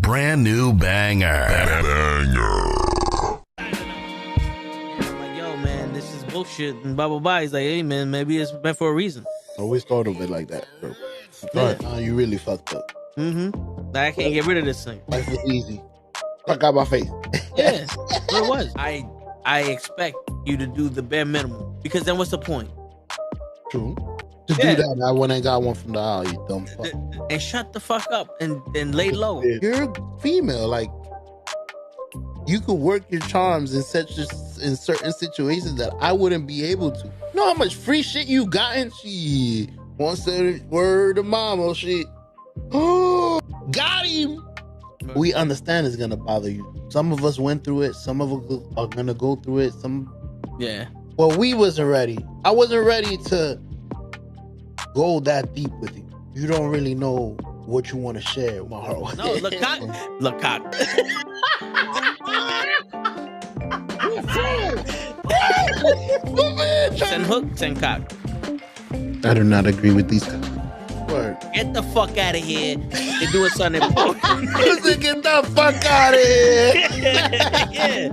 brand new banger. I'm like, yo, man, this is bullshit and blah blah blah. He's like, hey, man, maybe it's meant for a reason. Always thought of it like that, bro. You really fucked up. I can't get rid of this thing. Life was easy. Fuck out my face. Yeah, what it was. I expect you to do the bare minimum, because then what's the point? True. To do that, I went and got one from the aisle, you dumb fuck. And shut the fuck up and lay low. You're female, like you could work your charms in certain situations that I wouldn't be able to. You know how much free shit you gotten? Shit. One said word of mama, shit. Oh, got him. We understand it's gonna bother you. Some of us went through it. Some of us are gonna go through it. Well, we wasn't ready. I wasn't ready to go that deep with you. You don't really know what you want to share with my heart. No, look cock. Send hook, send cock. I do not agree with these guys. Word. Get the fuck out of here. They're doing something important. Get the fuck out of here. Yeah.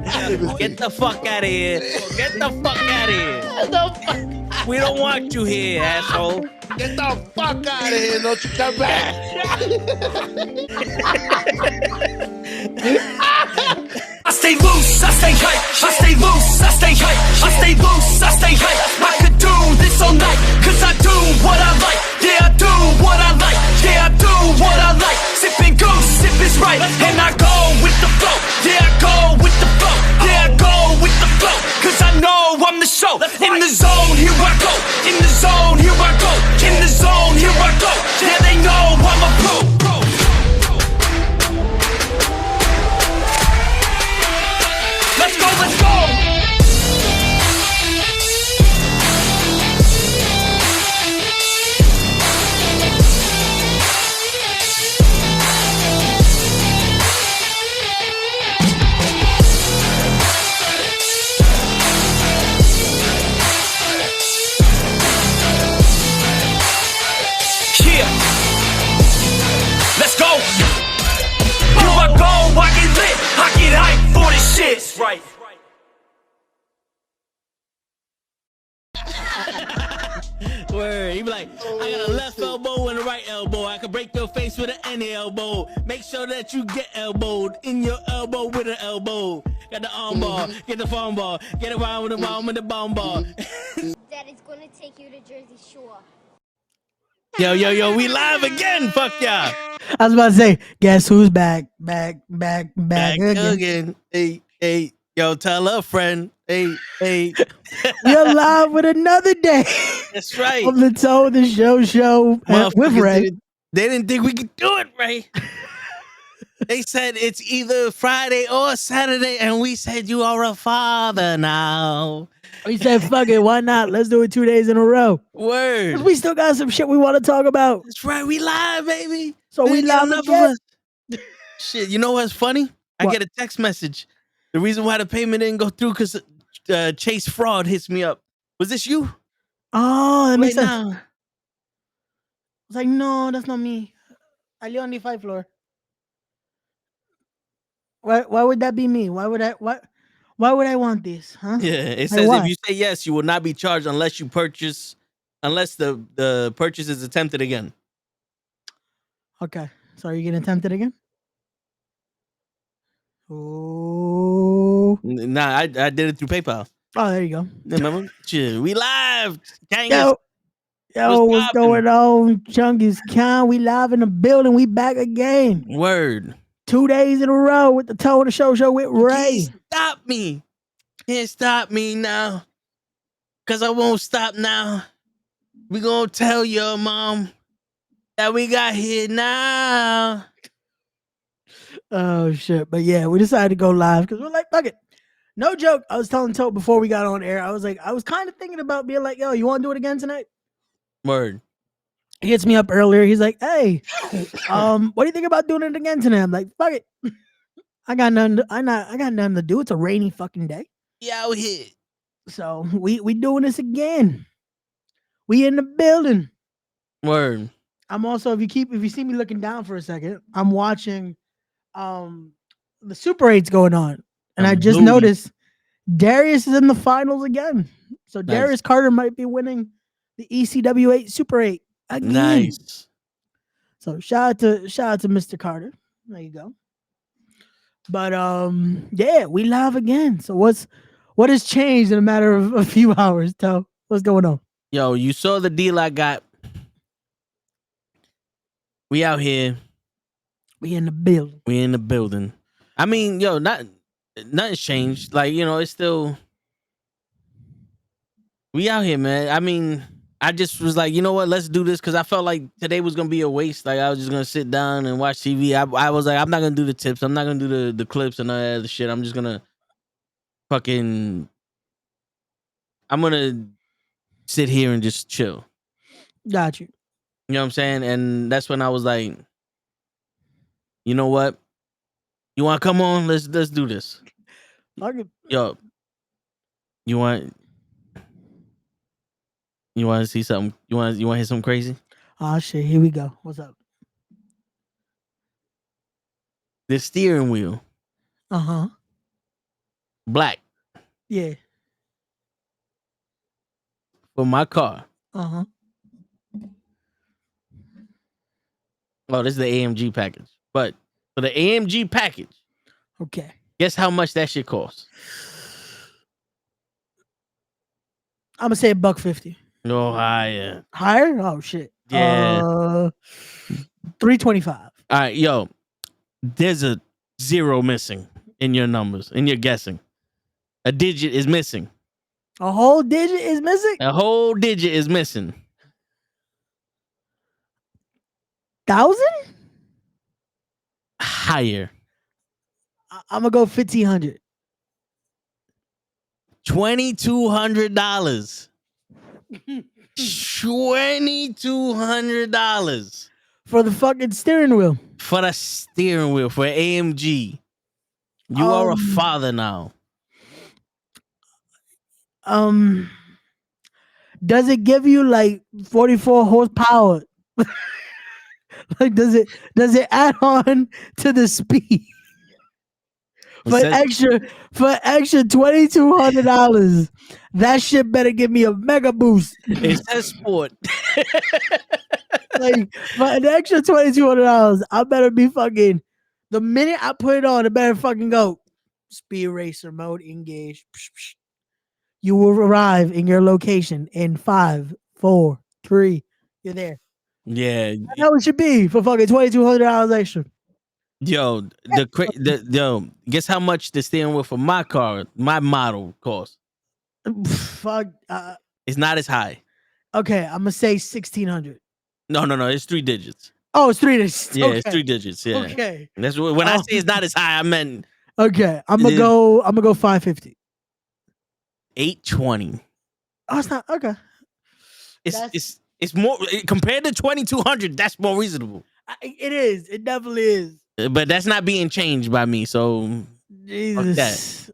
Get the fuck out of here. Get the fuck out of here. We don't want you here, asshole. Get the fuck out of here. Don't you come back. I stay loose, I stay hype. I stay loose, I stay hype. I stay loose, I stay hype. I could do this all night, cause I do what I like. Yeah, I do what I like. Yeah, I do what I like. Sipping goose, sip is right. And I go with the flow. Yeah, I go with the flow. Yeah, I go with the flow. Cause I know I'm the show. In the zone, here I go. In the zone, here I go. In the zone, here I go. Yeah, they know I'm a pro. Let's go, let's go! Yeah! Let's go! Here I go, I get lit, I get hype for this shit! Right. Word. He be like, I got a left elbow and a right elbow. I can break your face with any elbow. Make sure that you get elbowed in your elbow with an elbow. Got the arm ball, get the phone ball, get around with the bomb with the bomb ball. That is gonna take you to Jersey Shore. Yo, we live again. Fuck y'all. I was about to say, guess who's back again. Hey, yo, tell a friend. Hey. We're live with another day. That's right. Of the Toe the Show with Ray. They didn't think we could do it, Ray. They said it's either Friday or Saturday, and we said you are a father now. We said, fuck it, why not? Let's do it 2 days in a row. Word. 'Cause we still got some shit we want to talk about. That's right, we live, baby. So we live again. Shit, you know what's funny? I get a text message. The reason why the payment didn't go through because Chase Fraud hits me up. Was this you? Oh, that makes sense. Now. I was like, no, that's not me. I live on the 5th floor. Why would that be me? Why would I want this? Huh? Yeah, it says if you say yes, you will not be charged unless the purchase is attempted again. Okay. So are you getting tempted again? Oh. Nah, I did it through PayPal. Oh, there you go. Remember? Shit, we live. Yo, what's going on? Chungus Khan, we live in the building. We back again. Word. 2 days in a row with the Toe of the Show with Ray. Can't stop me now. Cause I won't stop now. We gonna tell your mom that we got here now. Oh shit. But yeah, we decided to go live because we're like, fuck it. No joke. I was telling Toe before we got on air. I was kind of thinking about being like, yo, you want to do it again tonight? Word. He hits me up earlier. He's like, hey, what do you think about doing it again tonight? I'm like, fuck it. I got nothing to do. It's a rainy fucking day. Yeah, out here. So we doing this again. We in the building. Word. I'm also, if you see me looking down for a second, I'm watching the Super 8's going on. And I just Loaded. noticed Darius is in the finals again. So Nice. Darius Carter might be winning the ECW 8 Super 8 again. Nice. So shout out to Mr. Carter. There you go. But yeah, we live again. So what has changed in a matter of a few hours? Tell what's going on. Yo, you saw the deal I got. We out here. We in the building. We in the building. I mean, yo, nothing's changed. Like, you know, it's still we out here, man. I mean, I just was like, you know what, let's do this because I felt like today was gonna be a waste. Like I was just gonna sit down and watch TV. I was like, I'm not gonna do the tips. I'm not gonna do the clips and all that other shit. I'm just gonna fucking. I'm gonna sit here and just chill. Got you. You know what I'm saying? And that's when I was like, you know what? You want to come on? Let's do this. Yo, you want to see something? You want to hear something crazy? Oh shit! Here we go. What's up? The steering wheel, black Yeah. for my car. Uh-huh. Oh, this is the AMG package. But for the AMG package, Okay. guess how much that shit costs? I'm gonna say $150. No higher. Higher? Oh shit. Yeah. $325. All right, yo. There's a 0 missing in your numbers, in your guessing. A digit is missing. A whole digit is missing? A whole digit is missing. 1,000? Higher. I'm gonna go 1,500. $2,200. $2,200 For the fucking steering wheel. for the steering wheel for AMG. You are a father now. Does it give you like 44 horsepower? Like does it add on to the speed? For extra $2,200, that shit better give me a mega boost. It says sport. Like for an extra $2,200, I better be fucking. The minute I put it on, it better fucking go. Speed racer mode engaged. You will arrive in your location in 5, 4, 3. You're there. Yeah. That's how it should be for fucking $2,200 extra. Yo, guess how much the steering wheel for my car, my model costs? Fuck. It's not as high. Okay, I'm gonna say 1,600. No, it's 3 digits. Oh, it's 3 digits. Yeah, Okay. it's 3 digits. Yeah. Okay. That's when I say it's not as high, I meant Okay, I'm gonna go 550. 820. Oh, it's not okay. It's more compared to 2,200. That's more reasonable. It is. It definitely is. But that's not being changed by me. So Jesus.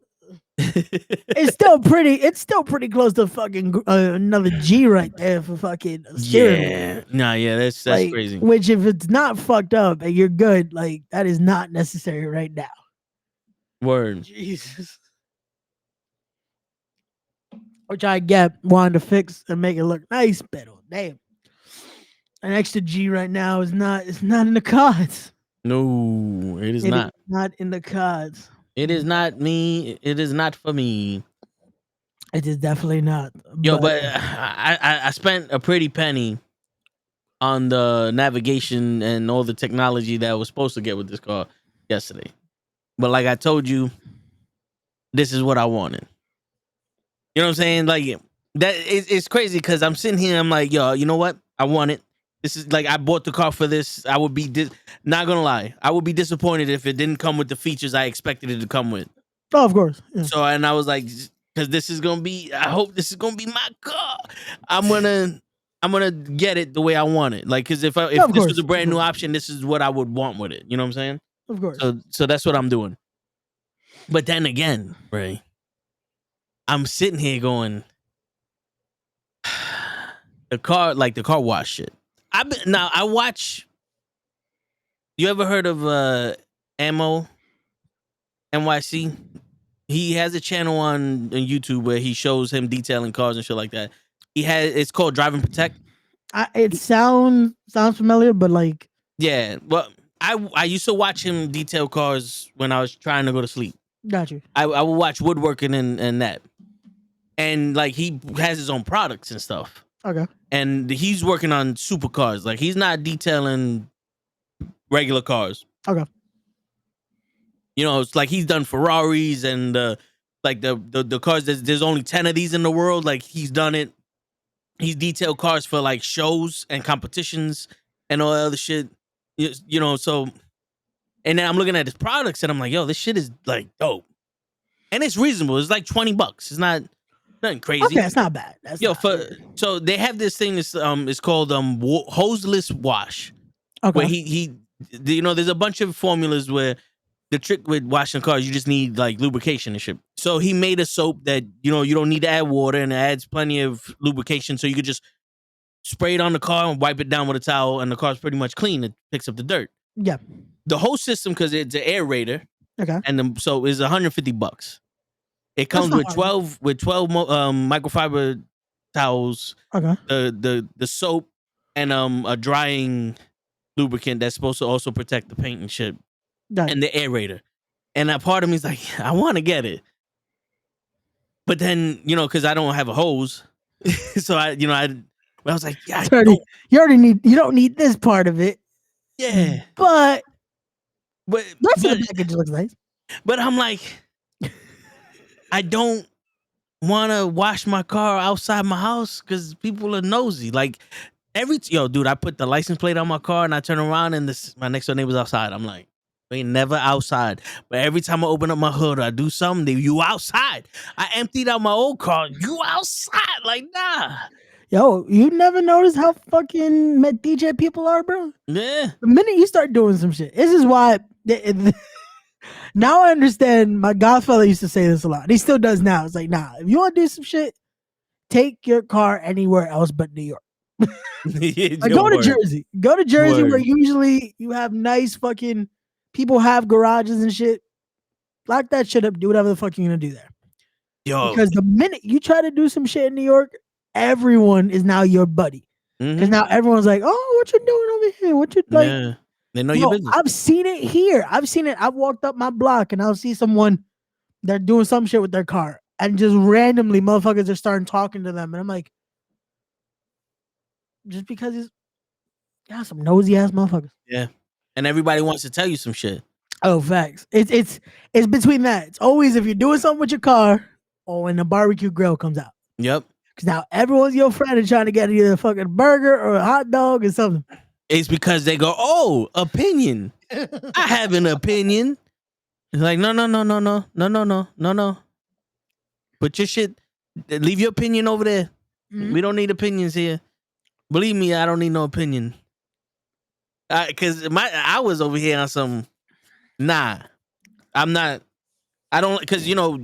It's still pretty close to fucking another G right there for fucking steering wheel. Yeah. Nah, yeah, that's Like, crazy. Which if it's not fucked up and you're good, like that is not necessary right now. Word. Jesus. Which I get wanting to fix and make it look nice, but damn. An extra G right now is not in the cards. No, it is not. Not in the cards. It is not me. It is not for me. It is definitely not. Yo, but I spent a pretty penny on the navigation and all the technology that I was supposed to get with this car yesterday. But like I told you, this is what I wanted. You know what I'm saying? Like it's crazy because I'm sitting here. I'm like, yo, you know what? I want it. This is like I bought the car for this. I would be not gonna lie. I would be disappointed if it didn't come with the features I expected it to come with. Oh, of course. Yeah. So and I was like, because this is gonna be. I hope this is gonna be my car. I'm gonna get it the way I want it. Like, because if this was a brand new option, this is what I would want with it. You know what I'm saying? Of course. So that's what I'm doing. But then again, Ray, I'm sitting here going, the car wash shit. I watch. You ever heard of Ammo NYC. He has a channel on YouTube where he shows him detailing cars and shit like that. It's called Drive and Protect. It sounds familiar, but like, Yeah, well, I used to watch him detail cars when I was trying to go to sleep. got you. I would watch woodworking and that, and like he has his own products and stuff. Okay. And he's working on supercars. Like he's not detailing regular cars. Okay. You know, it's like he's done Ferraris and like the cars. There's only 10 of these in the world. Like he's done it. He's detailed cars for like shows and competitions and all that other shit. You know, so and then I'm looking at his products and I'm like, yo, this shit is like dope. And it's reasonable. It's like $20. It's not nothing crazy. Okay, it's not bad. That's Yo, not bad. so they have this thing that's it's called hoseless wash. Okay. Where he you know, there's a bunch of formulas where the trick with washing cars, you just need like lubrication and shit. So he made a soap that, you know, you don't need to add water and it adds plenty of lubrication. So you could just spray it on the car and wipe it down with a towel and the car's pretty much clean. It picks up the dirt. Yeah. The whole system, because it's an aerator, Okay. and so it's $150. It comes not with 12 microfiber towels, Okay. the soap, and a drying lubricant that's supposed to also protect the paint and shit, Got and the aerator. And that part of me is like, I want to get it, but then, you know, because I don't have a hose, so I was like, yeah, you don't need this part of it, yeah, but but the package looks nice. But I'm like, I don't want to wash my car outside my house because people are nosy. Like dude, I put the license plate on my car and I turn around and my next door neighbor's outside. I'm like, we ain't never outside. But every time I open up my hood or I do something, you outside. I emptied out my old car. You outside. Like, nah. Yo, you never notice how fucking DJ people are, bro? Yeah. The minute you start doing some shit, this is why. Now I understand. My godfather used to say this a lot. He still does now. It's like, nah, if you want to do some shit, take your car anywhere else but New York. Like, go to Jersey. Go to Jersey where usually you have nice fucking people have garages and shit. Lock that shit up. Do whatever the fuck you're gonna do there. Yo. Because the minute you try to do some shit in New York, everyone is now your buddy. Because now everyone's like, oh, what you doing over here? What you like? Yeah. They know your business. I've seen it here. I've walked up my block and I'll see someone, they're doing some shit with their car. And just randomly motherfuckers are starting talking to them. And I'm like, just because he's some nosy ass motherfuckers. Yeah. And everybody wants to tell you some shit. Oh, facts. It's between that. It's always if you're doing something with your car or when the barbecue grill comes out. Yep. Because now everyone's your friend and trying to get either a fucking burger or a hot dog or something. It's because they go, oh, opinion. I have an opinion. It's like, no. Put your shit, leave your opinion over there. Mm-hmm. We don't need opinions here. Believe me, I don't need no opinion. Because I was over here on some, nah, I'm not, I don't, because, you know,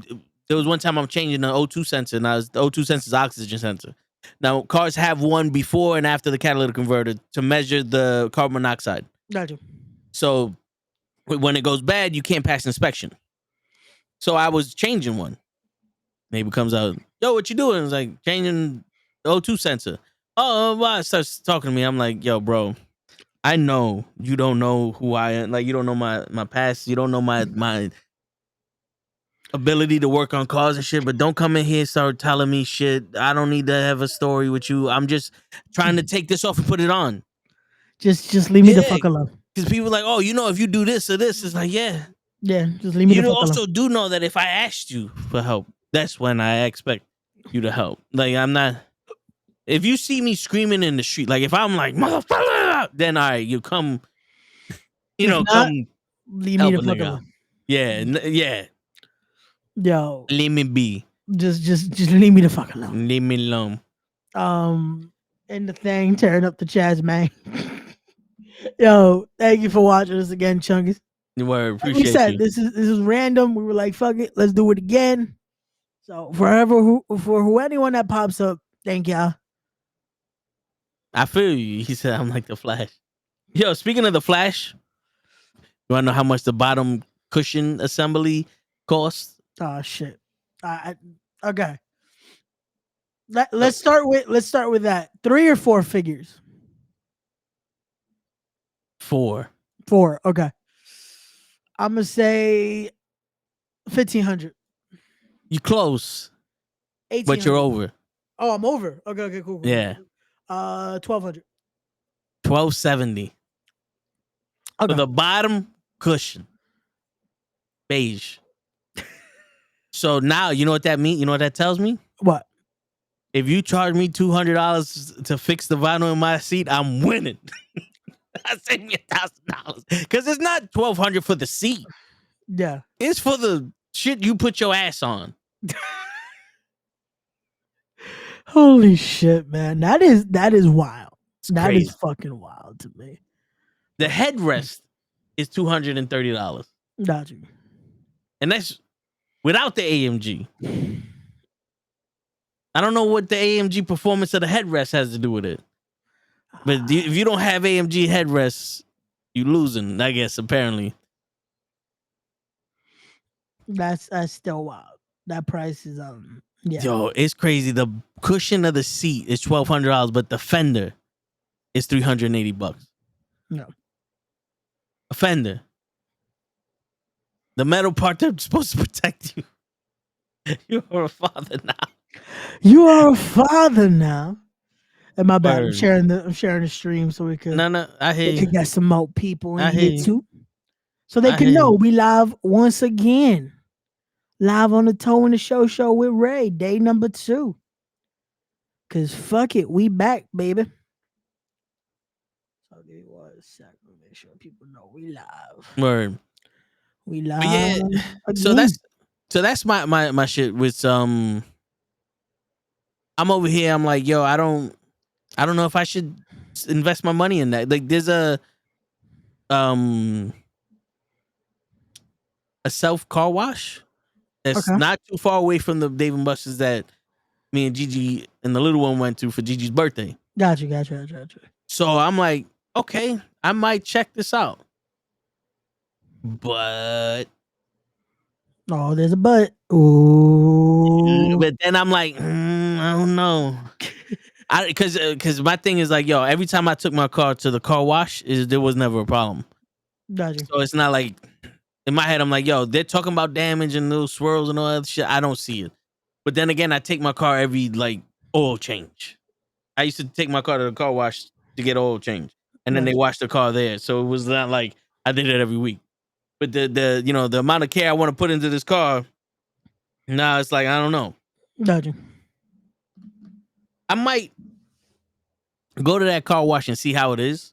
there was one time I'm changing the O2 sensor. Now the O2 sensor is oxygen sensor. Now, cars have one before and after the catalytic converter to measure the carbon monoxide. Gotcha. So when it goes bad, you can't pass inspection. So I was changing one. Neighbor comes out, yo, what you doing? It's like changing the O2 sensor. Oh, well, starts talking to me. I'm like, yo, bro, I know you don't know who I am. Like, you don't know my past. You don't know my ability to work on cars and shit, but don't come in here and start telling me shit. I don't need to have a story with you. I'm just trying to take this off and put it on. Just leave me the fuck alone. Because people are like, oh, you know, if you do this or this, it's like, yeah. Yeah, just leave me the fuck alone. You also do know that if I asked you for help, that's when I expect you to help. Like, I'm not, if you see me screaming in the street, like if I'm like, motherfucker, then all right, you come, you know, come leave me the fuck alone. Yeah. Yo, leave me be. Just leave me the fuck alone. Leave me alone. And the thing tearing up the Chaz, man. Yo, thank you for watching us again, Chungus. Word, appreciate you. Said, you. This is random. We were like, fuck it, let's do it again. So for anyone that pops up, thank y'all. I feel you. He said I'm like the Flash. Yo, speaking of the Flash, You want to know how much the bottom cushion assembly costs? Oh shit. Okay. Let's start with that. 3 or 4 figures. 4. 4. Okay. I'm gonna say 1,500. You close, 1,800. but you're over. Oh, I'm over. Okay, cool. Yeah. 1,200. $1,270 Okay. for the bottom cushion, beige. So now you know what that means. You know what that tells me. What? If you charge me $200 to fix the vinyl in my seat, I'm winning. I save me $1,000 because it's not $1,200 for the seat. Yeah. It's for the shit you put your ass on. Holy shit, man. That is wild. That crazy. is fucking wild to me. The headrest is $230. Got you. And that's without the AMG. I don't know what the AMG performance of the headrest has to do with it. But if you don't have AMG headrests, you losing, I guess, apparently. That's still wild. That price is yeah. Yo, it's crazy. The cushion of the seat is $1,200, but the fender is $380. No. A fender. The metal part that's supposed to protect you. You're a father now. You are a father now. And my bad. Word. I'm sharing the stream so we could No, I hear we you. could get some more people in I hear here you. too. So they I can hear know you. we live once again. Live on the Toe in the Show with Ray, day number 2. Cause fuck it, we back, baby. So give me 1 second. Make sure people know we live. Word. We But live. yeah, again. so that's my shit with I'm over here. I'm like, yo, I don't know if I should invest my money in that. Like, there's a self car wash that's Okay. not too far away from the Dave and Buster's that me and Gigi and the little one went to for Gigi's birthday. Gotcha. So I'm like, okay, I might check this out. But there's a but. Ooh. but then I'm like, I don't know. Because my thing is like, yo, every time I took my car to the car wash, there was never a problem. Gotcha. So it's not like, in my head, I'm like, yo, they're talking about damage and little swirls and all that shit. I don't see it. But then again, I take my car every like oil change. I used to take my car to the car wash to get oil change, and then they wash the car there. So it was not like I did it every week. But the the amount of care I want to put into this car, now it's like, I don't know. Gotcha. I might go to that car wash and see how it is,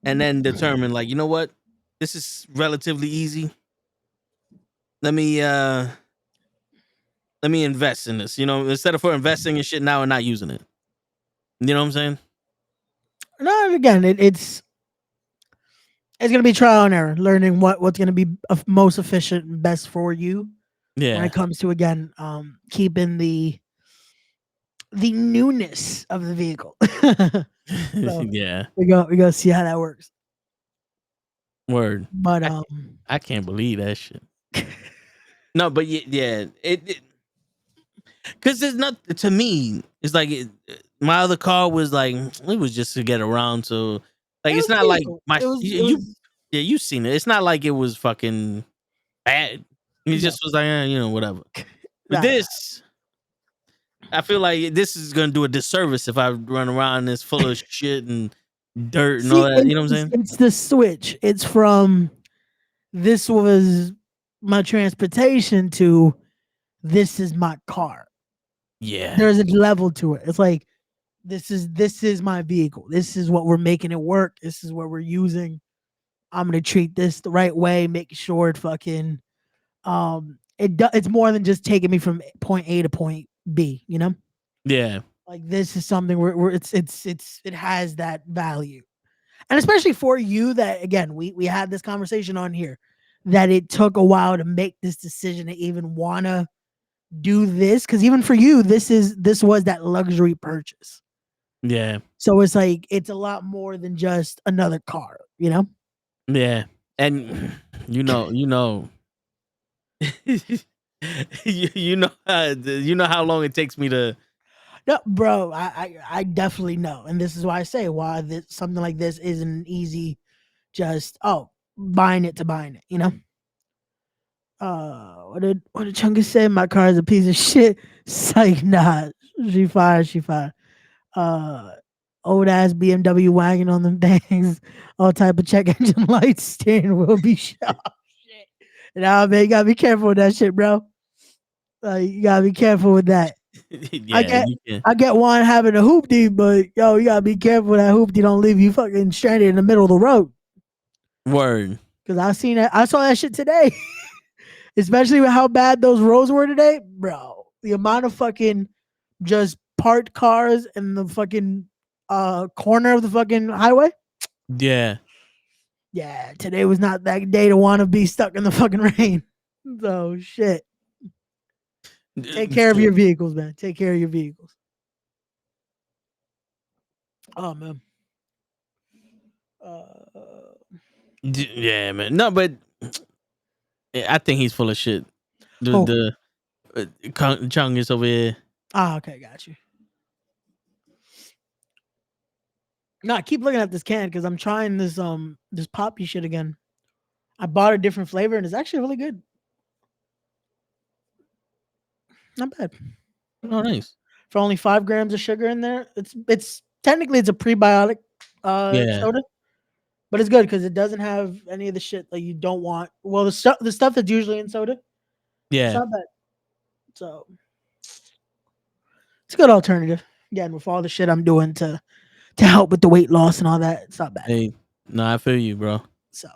and then determine, like, you know what, this is relatively easy. Let me invest in this. Instead of investing in shit now and not using it. You know what I'm saying? No, again, it's gonna be trial and error, learning what's gonna be most efficient and best for you. Yeah. When it comes to, again, keeping the newness of the vehicle. So, yeah. we go see how that works. Word. But I can't believe that shit. No, but yeah, it because there's not, to me, it's like my other car was like, it was just to get around. So like, it's not like my you've seen it. It's not like it was fucking bad. It just was like, whatever. But this, I feel like this is gonna do a disservice if I run around this full of shit and dirt and all that. You know what I'm saying? It's the switch. It's from this was my transportation to this is my car. Yeah. There's a level to it. It's like this is my vehicle. This is what we're making it work. This is what we're using. I'm gonna treat this the right way, make sure it fucking it's more than just taking me from point A to point B, you know? Yeah. Like, this is something where it has that value. And especially for you, that, again, we had this conversation on here, that it took a while to make this decision to even wanna do this, because even for you, this was that luxury purchase. Yeah. So it's like, it's a lot more than just another car, you know? Yeah. And you know, you know, you know how long it takes me to. No, bro, I definitely know, and this is why I say why this, something like this isn't an easy, just buying it to buying it. You know. What did Chungus say? My car is a piece of shit. Psych, nah, she fire, she fire. Old ass BMW wagon on them things, all type of check engine lights, steering wheel be shot. Shit. Nah, man, you gotta be careful with that shit, bro. You gotta be careful with that. I Yeah, get you can. I get one having a hoopty, but yo, you gotta be careful that hoopty don't leave you fucking stranded in the middle of the road. Word. Cause I saw that shit today. Especially with how bad those roads were today, bro. The amount of fucking just parked cars in the fucking corner of the fucking highway. Yeah. Yeah, today was not that day to want to be stuck in the fucking rain. So shit. Take care of your vehicles, man. Take care of your vehicles. Oh man. Yeah, man. No, but I think he's full of shit. Oh. The Chung is over here. Okay, got you. No, I keep looking at this can because I'm trying this poppy shit again. I bought a different flavor and it's actually really good. Not bad. Oh, nice. For only 5 grams of sugar in there. It's technically it's a prebiotic Yeah. soda, but it's good because it doesn't have any of the shit that you don't want. Well, the stuff that's usually in soda, it's Yeah. not bad. So it's a good alternative. Again, with all the shit I'm doing to help with the weight loss and all that, it's not bad. Hey, no, I feel you, bro. So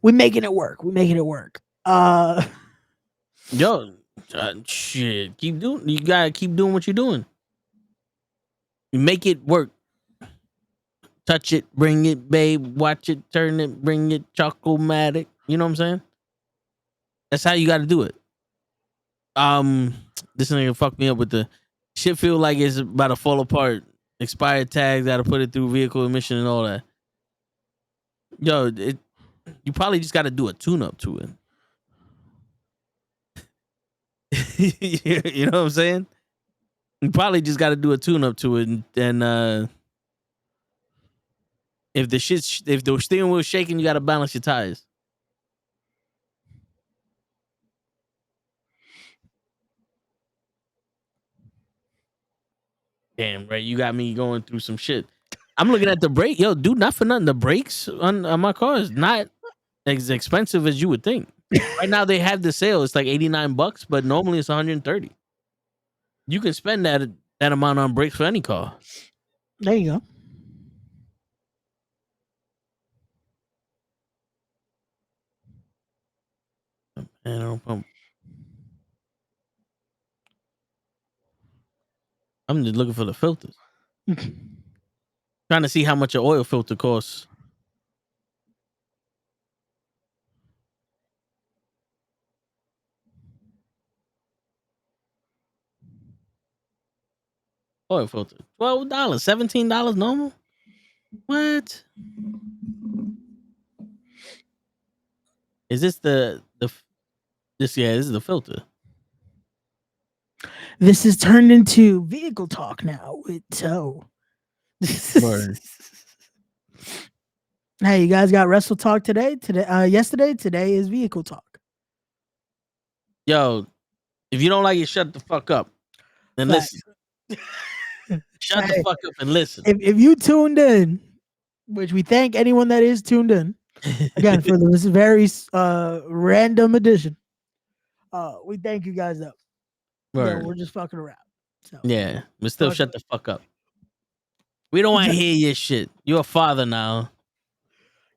we're making it work. We're making it work. Yo, shit. Keep doing. You gotta keep doing what you're doing. You make it work. Touch it, bring it, babe. Watch it, turn it, bring it. Chocomatic. You know what I'm saying? That's how you got to do it. This nigga fucked me up with the shit. Feel like it's about to fall apart. Expired tags. Got to put it through vehicle emission and all that. Yo, you probably just got to do a tune up to it. You know what I'm saying? You probably just got to do a tune up to it, and if the steering wheel's shaking, you got to balance your tires. Damn, right. You got me going through some shit. I'm looking at the brake. Yo, dude, not for nothing. The brakes on my car is not as expensive as you would think. Right now they have the sale. It's like $89, but normally it's 130. You can spend that amount on brakes for any car. There you go. And I'm just looking for the filters. Trying to see how much an oil filter costs. Oil filter. $12, $17 normal? What? Is this this is the filter. This is turned into vehicle talk now with Toe. Word. Hey, you guys got wrestle talk today? Yesterday? Today is vehicle talk. Yo, if you don't like it, shut the fuck up and Facts. listen. Shut the fuck up and listen. If you tuned in, which we thank anyone that is tuned in, again for this very random edition, we thank you guys though. Word. We're just fucking around. So, Yeah, but still shut the fuck up. We don't want to hear your shit. You're a father now.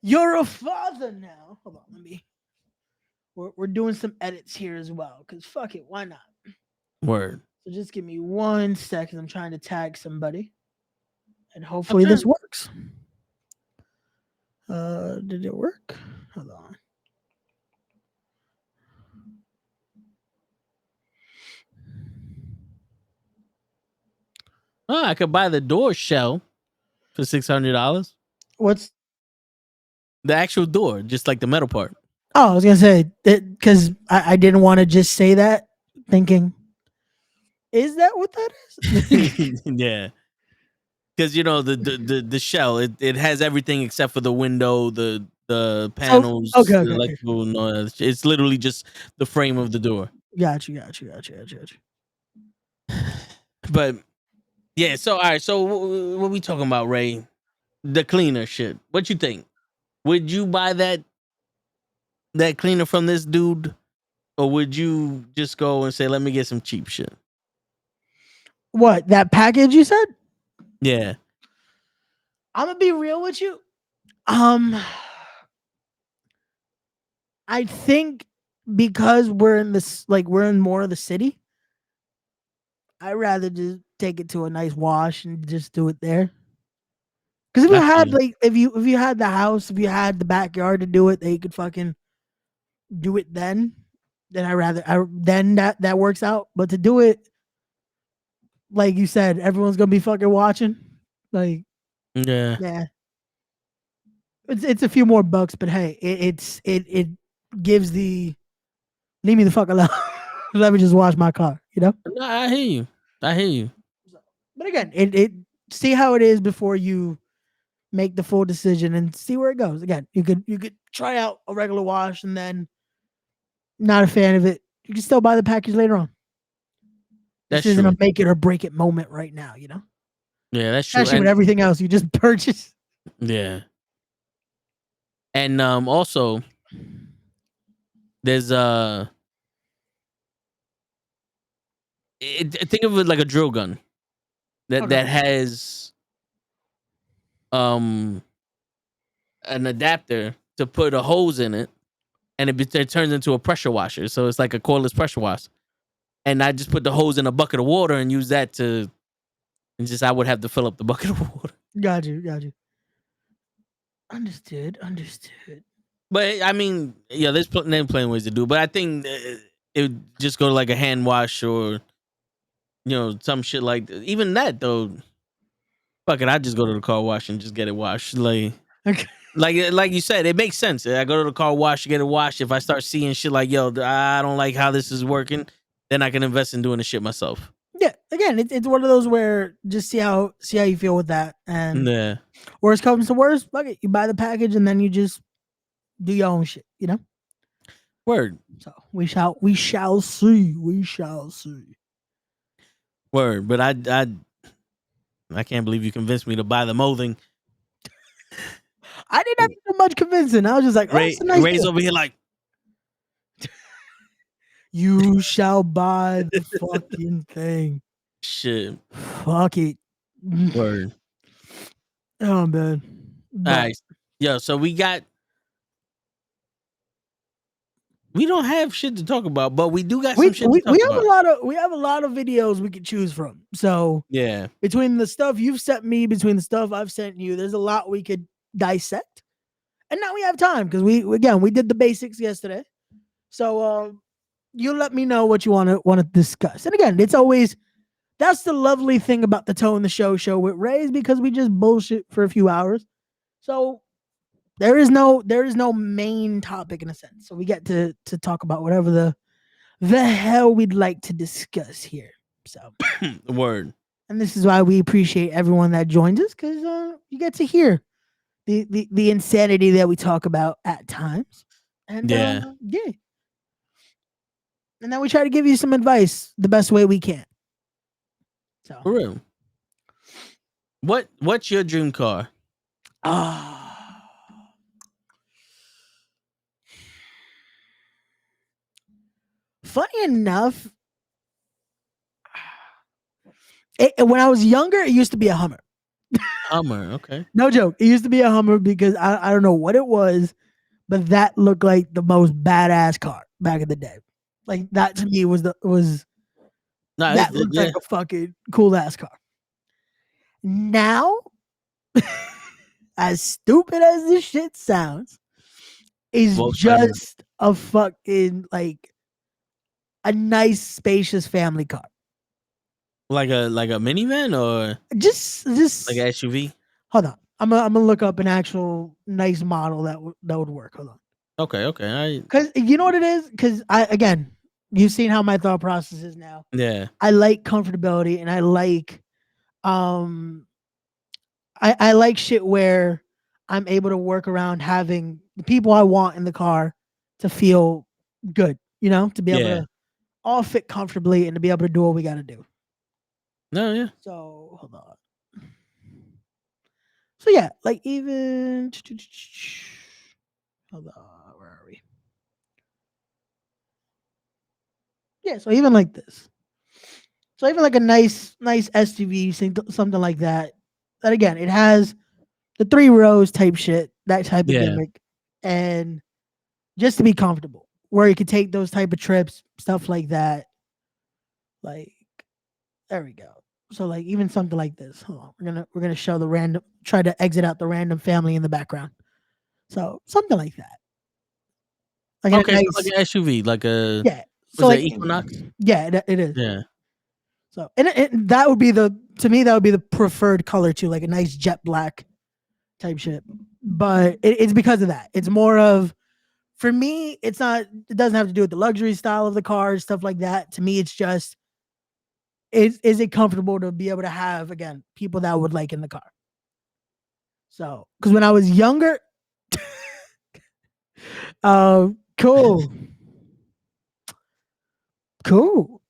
You're a father now. Hold on, let me. We're doing some edits here as well, because fuck it, why not? Word. So just give me 1 second. I'm trying to tag somebody, and hopefully this works. Did it work? Hold on. Oh, I could buy the door shell for $600. What's The actual door, just like the metal part. Oh, I was gonna say that because I didn't want to just say that, thinking, is that what that is? Yeah. Because the shell, it has everything except for the window, the So panels, okay, the okay, okay. electrical noise. It's literally just the frame of the door. Got you. But yeah, so all right, so what we talking about, Ray? The cleaner shit. What you think? Would you buy that cleaner from this dude, or would you just go and say, "Let me get some cheap shit"? What, that package you said? Yeah, I'm gonna be real with you. I think because we're in this, like we're in more of the city, I'd rather just take it to a nice wash and just do it there. Because if you I feel had you. like if you had the house, if you had the backyard to do it, that you could fucking do it then then that works out. But to do it like you said, everyone's gonna be fucking watching. Like, Yeah, yeah, it's a few more bucks, but hey, it gives the leave me the fuck alone. Let me just wash my car, you know. no, I hear you. I hear you. But again, it see how it is before you make the full decision and see where it goes. Again, you could try out a regular wash and then not a fan of it. You can still buy the package later on. This That's isn't a true. make it or break it moment right now, you know. Yeah, that's true. Especially with And everything else you just purchased. yeah, and also there's think of it like a drill gun Okay. that has um an adapter to put a hose in it, and it turns into a pressure washer. So it's like a cordless pressure wash. And I just put the hose in a bucket of water and use that to, and just I would have to fill up the bucket of water. Got you. Understood. But I mean, yeah, there's plenty ways to do. But I think it would just go to like a hand wash or some shit like even that though. Fuck it, I just go to the car wash and just get it washed. Okay. Like you said, it makes sense. I go to the car wash, get it washed. If I start seeing shit like, yo, I don't like how this is working, then I can invest in doing the shit myself. Yeah. Again, it's one of those where just see how you feel with that, and Yeah, worst comes to worst, fuck it, you buy the package and then you just do your own shit, you know. word, So we shall see. word. But I can't believe you convinced me to buy the molding. I didn't have to do much convincing. I was just like, oh, it's a nice Ray's deal. over here like, You shall buy the fucking thing. shit, Fuck it. word. Oh man. All right, yo. So we don't have shit to talk about, but we do got some shit to talk we have about. a lot of videos we could choose from. So Yeah, between the stuff you've sent me, between the stuff I've sent you, there's a lot we could dissect. And now we have time because we did the basics yesterday. So you let me know what you want to discuss. And again, it's always that's the lovely thing about the Toe in the Show with Ray, is because we just bullshit for a few hours. So there is no main topic in a sense. So we get to talk about whatever the hell we'd like to discuss here. So word. and this is why we appreciate everyone that joins us, because you get to hear the insanity that we talk about at times. And Yeah, yeah. And then we try to give you some advice the best way we can. So for real. What's your dream car? Funny enough, when I was younger, it used to be a Hummer. Hummer, okay. No joke. It used to be a Hummer because I don't know what it was, but that looked like the most badass car back in the day. Like that to me was Nah, that looked like a fucking cool ass car. Now, as stupid as this shit sounds, is just a fucking like a nice spacious family car. like a minivan or Just like an SUV. hold on. I'm gonna look up an actual nice model that would work. Hold on. Okay. Because you know what it is? Because again, you've seen how my thought process is now. Yeah. I like comfortability and I like um I like shit where I'm able to work around having the people I want in the car to feel good, to be able Yeah. to all fit comfortably and to be able to do what we gotta do. No, yeah. So hold on. So yeah, like even hold on, where are we? Yeah, so even like this. So even like a nice SUV, something like that. That again, it has the 3 rows type shit, that type of Yeah. gimmick, and just to be comfortable, where you could take those type of trips, stuff like that. Like there we go. So like even something like this. Hold on, we're gonna show the random. Try to exit out the random family in the background. So something like that. Like a Okay, so like nice, an SUV, like a yeah. So was it like, Equinox? yeah, it is. Yeah. So and that would be to me that would be the preferred color too, like a nice jet black type shit. But it's because of that. It's more of for me. It's not. It doesn't have to do with the luxury style of the car, stuff like that. To me, it's just is it comfortable to be able to have again people that would like in the car. So because when I was younger, cool, cool.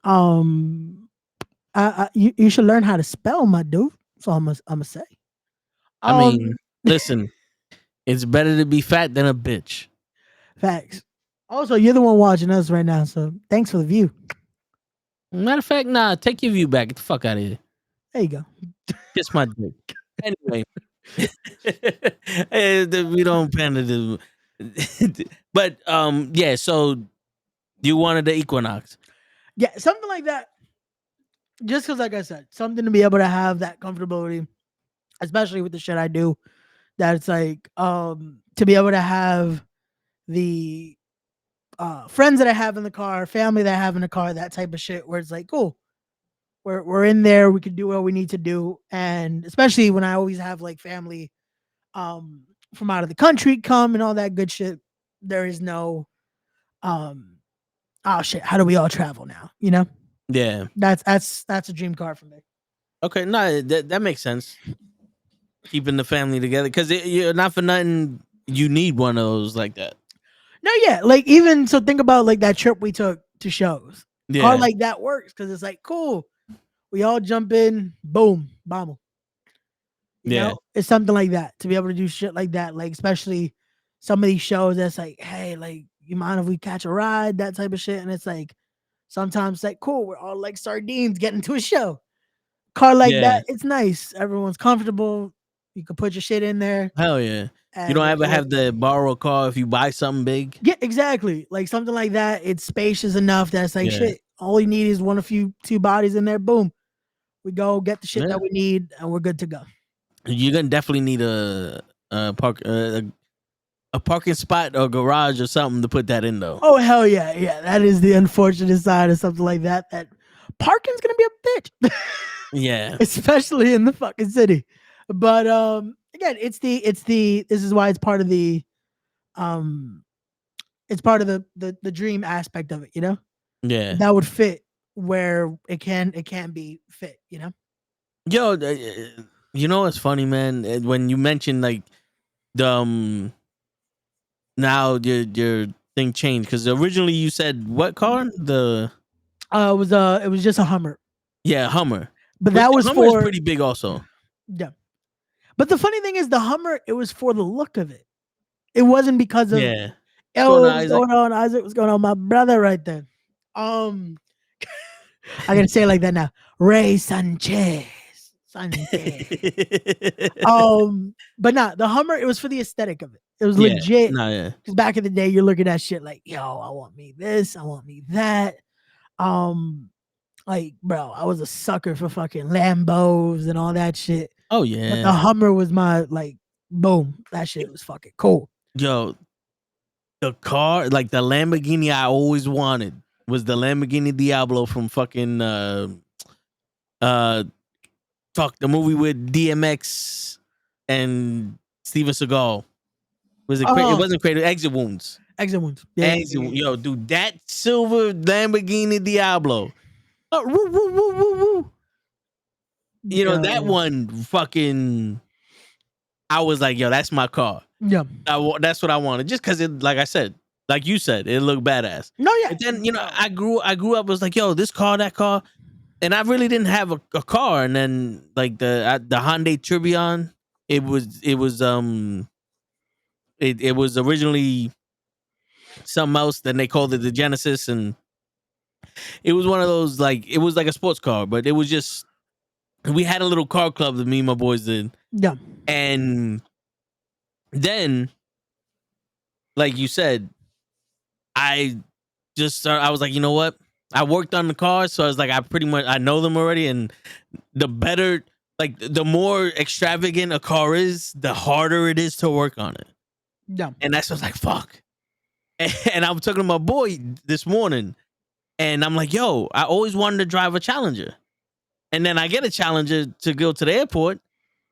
Um, you should learn how to spell, my dude. So I'm gonna say. I mean, Um, listen, it's better to be fat than a bitch. facts. Also, you're the one watching us right now, so thanks for the view. Matter of fact, nah, take your view back. Get the fuck out of here. There you go. Kiss my dick. Anyway. We don't pander to but yeah, so you wanted the Equinox. Yeah, something like that. Just because, like I said, something to be able to have that comfortability, especially with the shit I do. That it's like to be able to have the friends that I have in the car, family that I have in the car, that type of shit. Where it's like, cool, we're in there, we can do what we need to do, and especially when I always have like family from out of the country come and all that good shit. There is no um oh shit, how do we all travel now? Yeah. That's a dream car for me. Okay, no, that makes sense. Keeping the family together because you're not for nothing. You need one of those like that. No, yeah, like even so, think about like that trip we took to shows. Car Yeah, like that works because it's like cool. We all jump in, boom, bomb. yeah, It's something like that to be able to do shit like that. Like especially some of these shows that's like, hey, like you mind if we catch a ride, that type of shit. And it's like sometimes it's like cool, we're all like sardines getting to a show. Car like yeah. that, it's nice. Everyone's comfortable. You can put your shit in there Hell yeah. You and don't it ever works. have to borrow a car if you buy something big. Yeah, exactly. Like something like that. It's spacious enough that's like Yeah, shit. All you need is two bodies in there. Boom. We go get the shit yeah. that we need and we're good to go. You're gonna definitely need a parking spot or garage or something to put that in though. Oh hell yeah, yeah. That is the unfortunate side of something like that. That parking's gonna be a bitch, Yeah, especially in the fucking city. But again, it's the this is why it's part of the um it's part of the dream aspect of it. yeah. That would fit where it can be fit. Yo, you know what's funny, man? When you mentioned like the now your thing changed because originally you said what car? The It was just a Hummer, yeah Hummer, but which that the was Hummer is for pretty big also. yeah. But the funny thing is, the Hummer, it was for the look of it. It wasn't because of Yeah, what's going oh, on, what's Isaac? going on, Isaac? What's going on, my brother, right there? Um, I gotta say it like that now. Ray Sanchez, Sanchez. But nah, the Hummer, it was for the aesthetic of it. It was Yeah, legit. no, yeah, Because back in the day, you're looking at shit like, yo, I want me this, I want me that. Um, like, bro, I was a sucker for fucking Lambos and all that shit. oh But the yeah. Hummer was my like, boom, that shit was fucking cool. Yo, the car like the Lamborghini I always wanted was the Lamborghini Diablo from fucking uh fuck the movie with DMX and Steven Seagal. Was it? It wasn't Cradle. Exit Wounds. Exit Wounds. Yeah. Yo, dude, that silver Lamborghini Diablo. Woo, woo, woo, woo, woo. You know that one. Fucking. I was like, yo, that's my car. Yeah. That's what I wanted. Just because it, like I said, like you said, it looked badass. No, yeah. But then I grew up. I was like, yo, this car, that car, and I really didn't have a car. And then like the Hyundai Tourbillon, it was originally something else. Then they called it the Genesis, and it was one of those like it was like a sports car, but it was just we had a little car club that me and my boys did. Yeah. And then, like you said, I was like, you know what? I worked on the cars, so I was like, I know them already, and the better, like the more extravagant a car is, the harder it is to work on it. Yeah. And that's just like fuck. And I'm talking to my boy this morning, and I'm like, yo, I always wanted to drive a Challenger, and then I get a Challenger to go to the airport.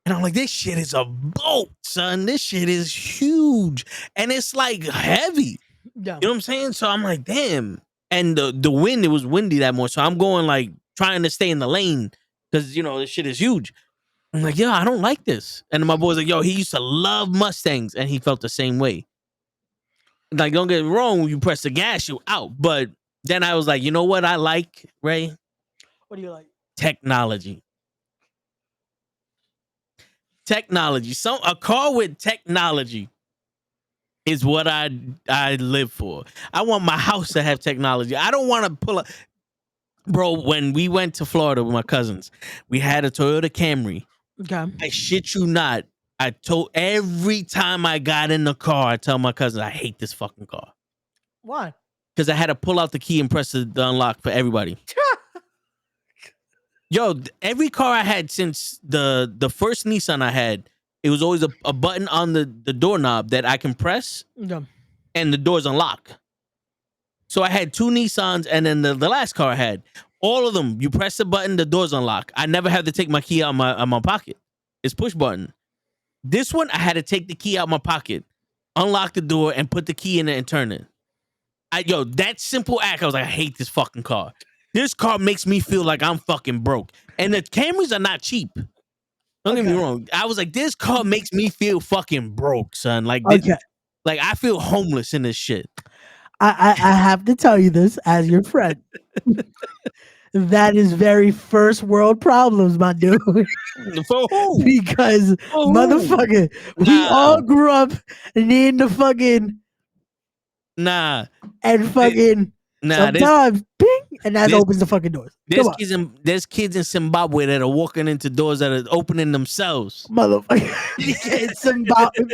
And I'm like, this shit is a boat, son. This shit is huge. And it's like heavy. Yeah. You know what I'm saying? So I'm like, damn. And the wind, it was windy that morning. So I'm going like trying to stay in the lane because, this shit is huge. I'm like, yo, I don't like this. And my boy's like, yo, he used to love Mustangs. And he felt the same way. Like, don't get me wrong. When you press the gas, you're out. But then I was like, you know what I like, Ray? What do you like? Technology. Technology. A car with technology is what I live for. I want my house to have technology. I don't want to pull up. Bro, when we went to Florida with my cousins, we had a Toyota Camry. Okay. I shit you not. I told every time I got in the car, I tell my cousins, I hate this fucking car. Why? Because I had to pull out the key and press the unlock for everybody. Yo, every car I had since the first Nissan I had, it was always a button on the doorknob that I can press, and the doors unlock. So I had 2 Nissans, and then the last car I had, all of them, you press the button, the doors unlock. I never had to take my key out of my pocket. It's push button. This one, I had to take the key out of my pocket, unlock the door, and put the key in it and turn it. That simple act, I was like, I hate this fucking car. This car makes me feel like I'm fucking broke. And the Camrys are not cheap. Don't get me wrong. I was like, this car makes me feel fucking broke, son. Like, like I feel homeless in this shit. I have to tell you this as your friend. That is very first world problems, my dude. For who? Because motherfucker, we all grew up needing to fucking and fucking sometimes ping, and that opens the fucking doors. There's kids in Zimbabwe that are walking into doors that are opening themselves. Motherfucker. Zimbabwe.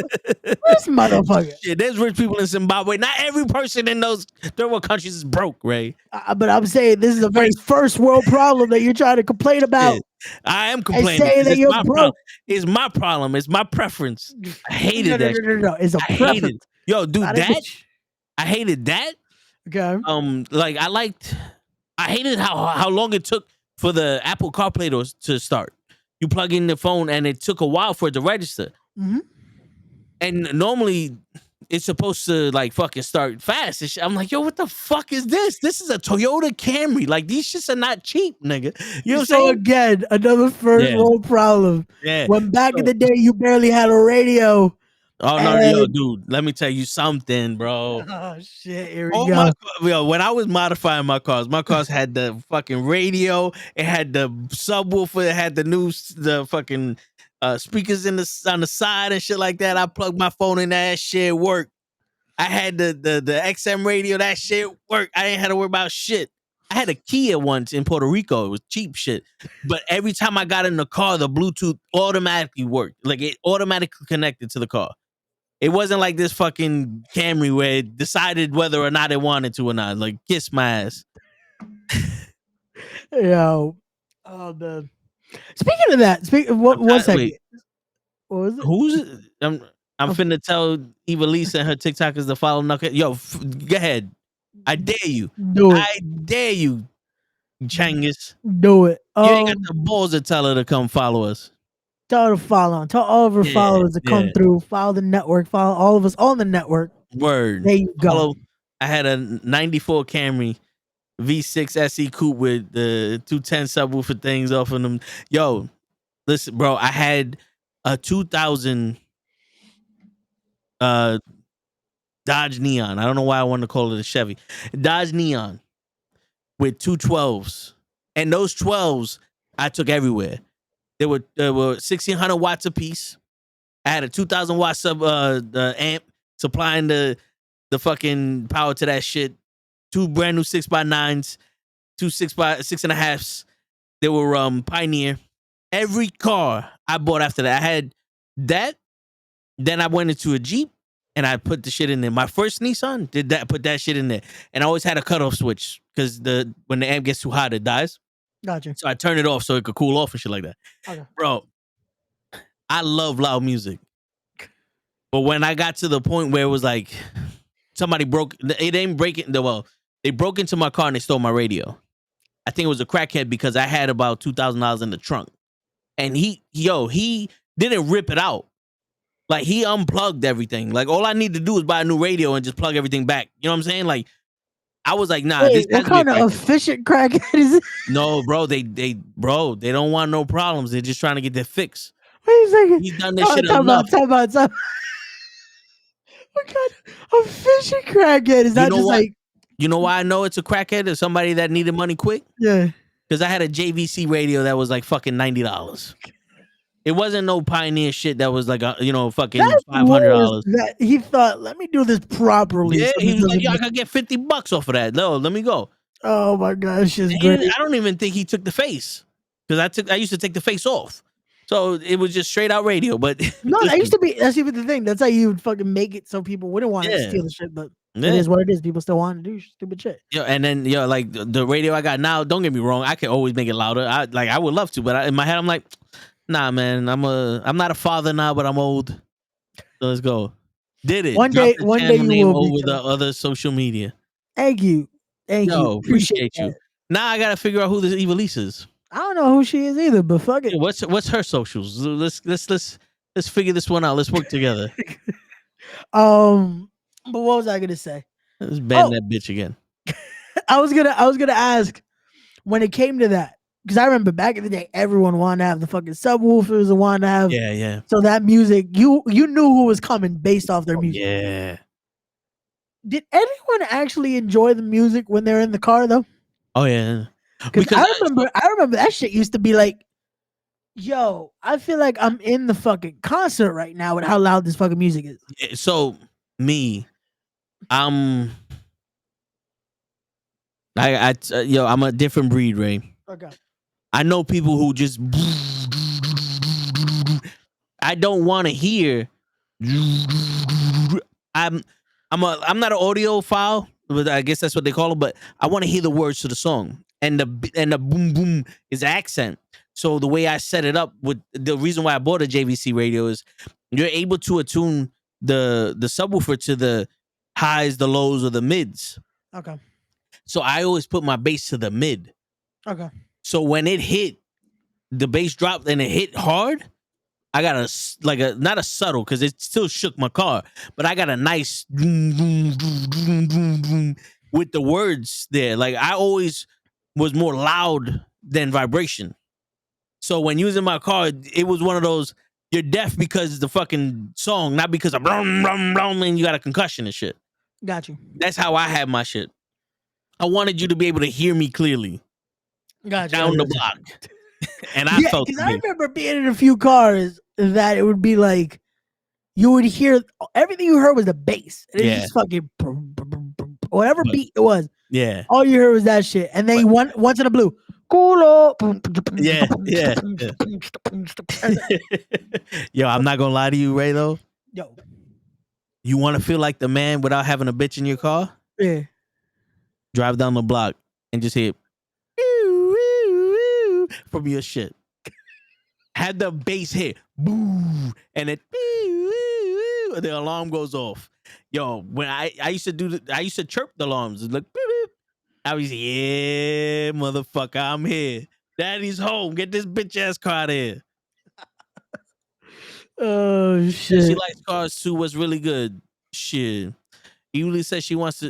This motherfucker. Shit, there's rich people in Zimbabwe. Not every person in those third world countries is broke, Ray. But I'm saying this is a very first world problem that you're trying to complain about. Yeah, I am complaining. Saying that you're broke. It's my problem. It's my preference. I hated that. No. It's a preference. Yo, dude, I hated that. Okay. I hated how long it took for the Apple CarPlay to start. You plug in the phone and it took a while for it to register. Mm-hmm. And normally it's supposed to like fucking start fast. I'm like, yo, what the fuck is this? This is a Toyota Camry. Like these shits are not cheap, nigga. You know what I'm saying? Again, another first world problem. Yeah. When back in the day you barely had a radio. Oh no, yo, dude, let me tell you something, bro. Oh shit, here we go. When I was modifying my cars had the fucking radio, it had the subwoofer, it had the fucking speakers on the side and shit like that. I plugged my phone in, that shit worked. I had the XM radio, that shit worked. I ain't had to worry about shit. I had a Kia once in Puerto Rico. It was cheap shit. But every time I got in the car, the Bluetooth automatically worked. Like it automatically connected to the car. It wasn't like this fucking Camry where it decided whether or not it wanted to or not. Like, kiss my ass. Yo. Speaking of that, one second. Wait. What was it? Who's I'm finna tell Eva Lisa and her TikTokers to follow Nukkle. Yo, go ahead. I dare you. Do it. I dare you. Changus. Do it. You ain't got the balls to tell her to come follow us. Tell her to follow. Tell all of her Yeah, followers to come yeah. through. Follow the network. Follow all of us on the network. Word. There you go. Follow. I had a 94 Camry V6 SE coupe with the 210 subwoofer things off of them. Yo, listen, bro. I had a 2000 Dodge Neon. I don't know why I wanted to call it a Chevy. Dodge Neon with 212s. And those 12s I took everywhere. They were 1600 watts a piece. I had a 2000 watt the amp supplying the fucking power to that shit. 2 brand new 6x9s, 2 6.5s. They were Pioneer. Every car I bought after that, I had that. Then I went into a Jeep and I put the shit in there. My first Nissan put that shit in there. And I always had a cutoff switch because when the amp gets too hot, it dies. Gotcha. So I turn it off so it could cool off and shit like that. Okay. Bro, I love loud music. But when I got to the point where it was like somebody they broke into my car and they stole my radio. I think it was a crackhead because I had about $2,000 in the trunk. And he didn't rip it out. Like, he unplugged everything. Like, all I need to do is buy a new radio and just plug everything back. You know what I'm saying? Like, I was like, nah, Wait, this what kind of efficient crackhead is it? No, bro, they don't want no problems. They're just trying to get their fix. Wait a second. He's done this shit enough. Time about. What kind of efficient crackhead is that? You know why I know it's a crackhead or somebody that needed money quick? Yeah. Because I had a JVC radio that was like fucking $90. It wasn't no Pioneer shit that was like fucking $500. That he thought, let me do this properly. Yeah, he was like, yo, I could get $50 off of that. No, let me go. Oh my gosh, it's great. I don't even think he took the face because I used to take the face off, so it was just straight out radio. But no, that used to be. That's even the thing. That's how you would fucking make it so people wouldn't want to steal the shit. But it is what it is. People still want to do stupid shit. Yeah, and then like the radio I got now. Don't get me wrong, I can always make it louder. I would love to, but in my head I'm like, nah, man. I'm not a father now, but I'm old. So let's go. Did it one day you will over the other social media. Thank you. Thank you. Appreciate you. Now I gotta figure out who this Evilise is. I don't know who she is either, but fuck it. What's her socials? Let's figure this one out. Let's work together. But what was I gonna say? Let's ban that bitch again. I was gonna ask when it came to that, because I remember back in the day, everyone wanted to have the fucking subwoofers and wanted to have yeah. So that music, you knew who was coming based off their music. Yeah. Did anyone actually enjoy the music when they're in the car though? Oh yeah. Because I remember that shit used to be like, yo, I feel like I'm in the fucking concert right now with how loud this fucking music is. So I'm a different breed, Ray. Okay. I know people who just I don't want to hear. I'm not an audiophile, but I guess that's what they call it. But I want to hear the words to the song, and the boom boom is accent. So the way I set it up, with the reason why I bought a JVC radio is you're able to attune the subwoofer to the highs, the lows, or the mids. Okay. So I always put my bass to the mid. Okay. So when it hit, the bass dropped and it hit hard. I got not a subtle, because it still shook my car, but I got a nice boom, boom, boom, boom, boom, boom, with the words there. Like, I always was more loud than vibration. So when using my car, it was one of those, you're deaf because it's the fucking song, not because of brum, brum, brum, and you got a concussion and shit. Got you. That's how I had my shit. I wanted you to be able to hear me clearly. Gotcha. Down the block. And I felt because I remember being in a few cars that it would be like you would hear everything you heard was the bass. And it's just fucking whatever beat it was. Yeah. All you heard was that shit. And then once in a blue. Cool. Yeah. Yo, I'm not gonna lie to you, Ray, though. Yo. You want to feel like the man without having a bitch in your car? Yeah. Drive down the block and just hear from your shit. Had the bass hit, boo, and it, and the alarm goes off. Yo, when I used to chirp the alarms, like, beep, beep. I was, yeah, motherfucker, I'm here. Daddy's home. Get this bitch ass car out of here. Oh She shit. likes cars too. What's really good? Shit. Evely said she wants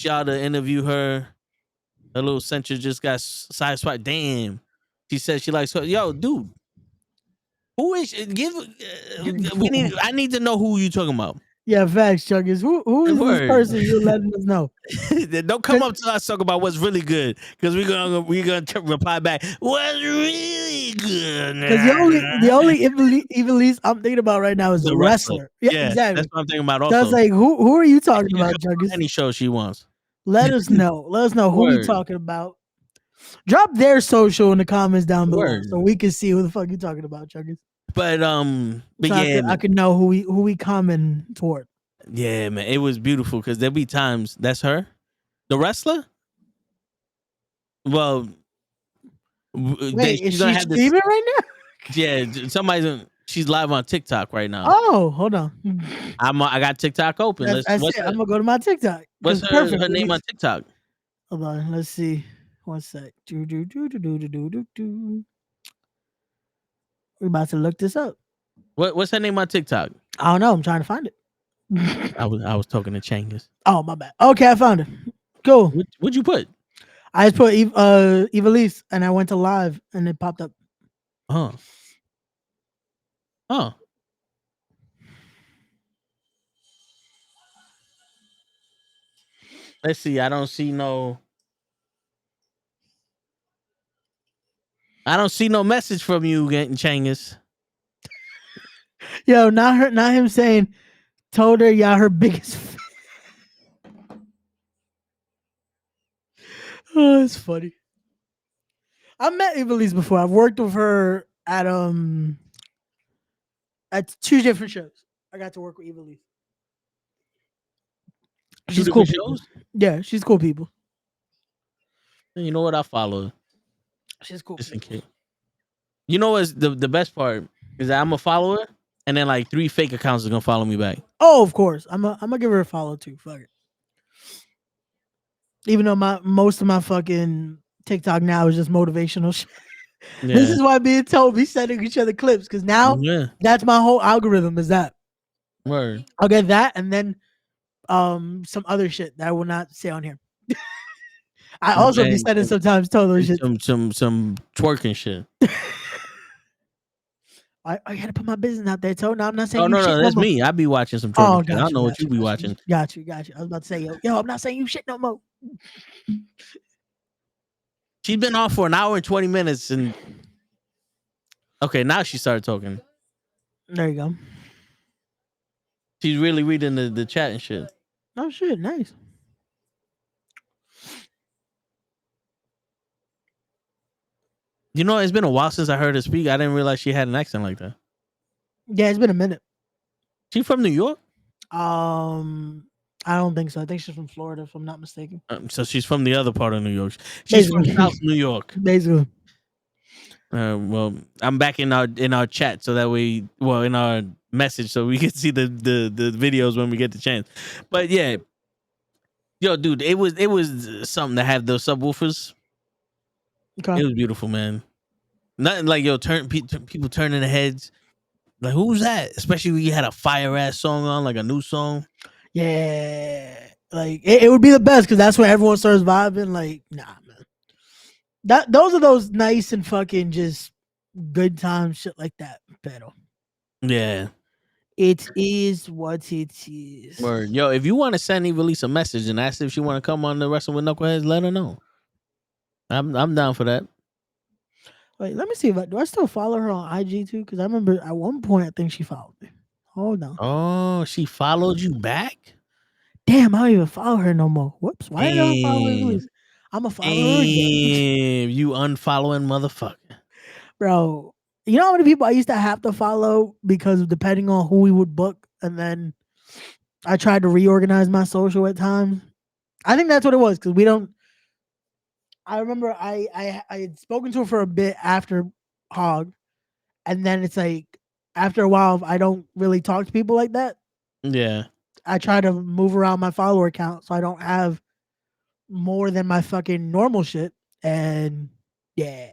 y'all to interview her. Her little censure just got sideswiped. Damn. She said she likes her. Yo, dude. Who is I need to know who you talking about. Yeah, facts, Chuggies. Who is this Word. person you're letting us know? Don't come up to us talk about what's really good, because we're gonna reply back. What's really good? Because the only Evilise I'm thinking about right now is the wrestler. Yeah, exactly. That's what I'm thinking about. So Also, I was like, who are you talking she can about, come on Chuggies? any show she wants. Let us know. Let us know who we Word. talking about. Drop their social in the comments down below Word. so we can see who the fuck you talking about, Chuggies. But So yeah, I could know who we comment toward. yeah, man, it was beautiful because there'll be times that's her, the wrestler. Well, Wait, is she's gonna she have this. streaming right now? Yeah, she's live on TikTok right now. Oh, hold on. I got TikTok open. That's it. I'm gonna go to my TikTok. What's her name on TikTok? Hold on, let's see. One sec. We're about to look this up. What's her name on TikTok? I don't know. I'm trying to find it. I was talking to Changus. Oh, my bad. Okay, I found it. Cool. What'd you put? I just put Evilise and I went to live and it popped up. Oh. Let's see. I don't see no message from you, getting Changus. Yo, not him saying, told her y'all her biggest fan. Oh, it's funny. I met Evilise before. I've worked with her at two different shows. I got to work with Evilise. She's cool people. Yeah, she's cool people. You know what? I follow her. She's cool. Just in case. You know what's the best part is that I'm a follower, and then like 3 fake accounts are gonna follow me back. Oh, of course. I'm gonna give her a follow too. Fuck it. Even though most of my fucking TikTok now is just motivational shit. Yeah. This is why me and Toby sending each other clips, because now that's my whole algorithm is that. Word. I'll get that and then some other shit that I will not say on here. I also be sending sometimes totally shit. Some twerking shit. I gotta put my business out there, Toe. No, I'm not saying. Oh no, that's me. I be watching some twerking shit. I don't know what you be watching. Got you. I was about to say, yo, I'm not saying you shit no more. She's been off for an hour and 20 minutes, and okay, now she started talking. There you go. She's really reading the chat and shit. Oh shit, nice. You know, it's been a while since I heard her speak. I didn't realize she had an accent like that. Yeah, it's been a minute. She from New York? I don't think so. I think she's from Florida, if I'm not mistaken. So she's from the other part of New York. She's from South New York. Basically. Well, I'm back in our chat so that way, in our message, so we can see the videos when we get the chance. But yeah, yo, dude, it was something to have those subwoofers. Okay. It was beautiful, man. Nothing like people turning their heads. Like, who's that? Especially when you had a fire ass song on, like a new song. Yeah, like it would be the best because that's when everyone starts vibing. Like, nah, man. Those are those nice and fucking just good times, shit like that. Pero yeah, it is what it is. Word. Yo, if you want to send Evilise a message and ask if she want to come on the Wrestling with Knuckleheads, let her know. I'm down for that. Wait, let me see do I still follow her on IG too? Because I remember at one point I think she followed me. Hold on. Oh, she followed you back? Damn, I don't even follow her no more. Whoops. Why did I follow her? I'm a follower again. You unfollowing motherfucker. Bro, you know how many people I used to have to follow because depending on who we would book, and then I tried to reorganize my social at times. I think that's what it was because we don't. I remember I had spoken to her for a bit after Hog, and then it's like after a while I don't really talk to people like that. Yeah, I try to move around my follower count so I don't have more than my fucking normal shit. And yeah,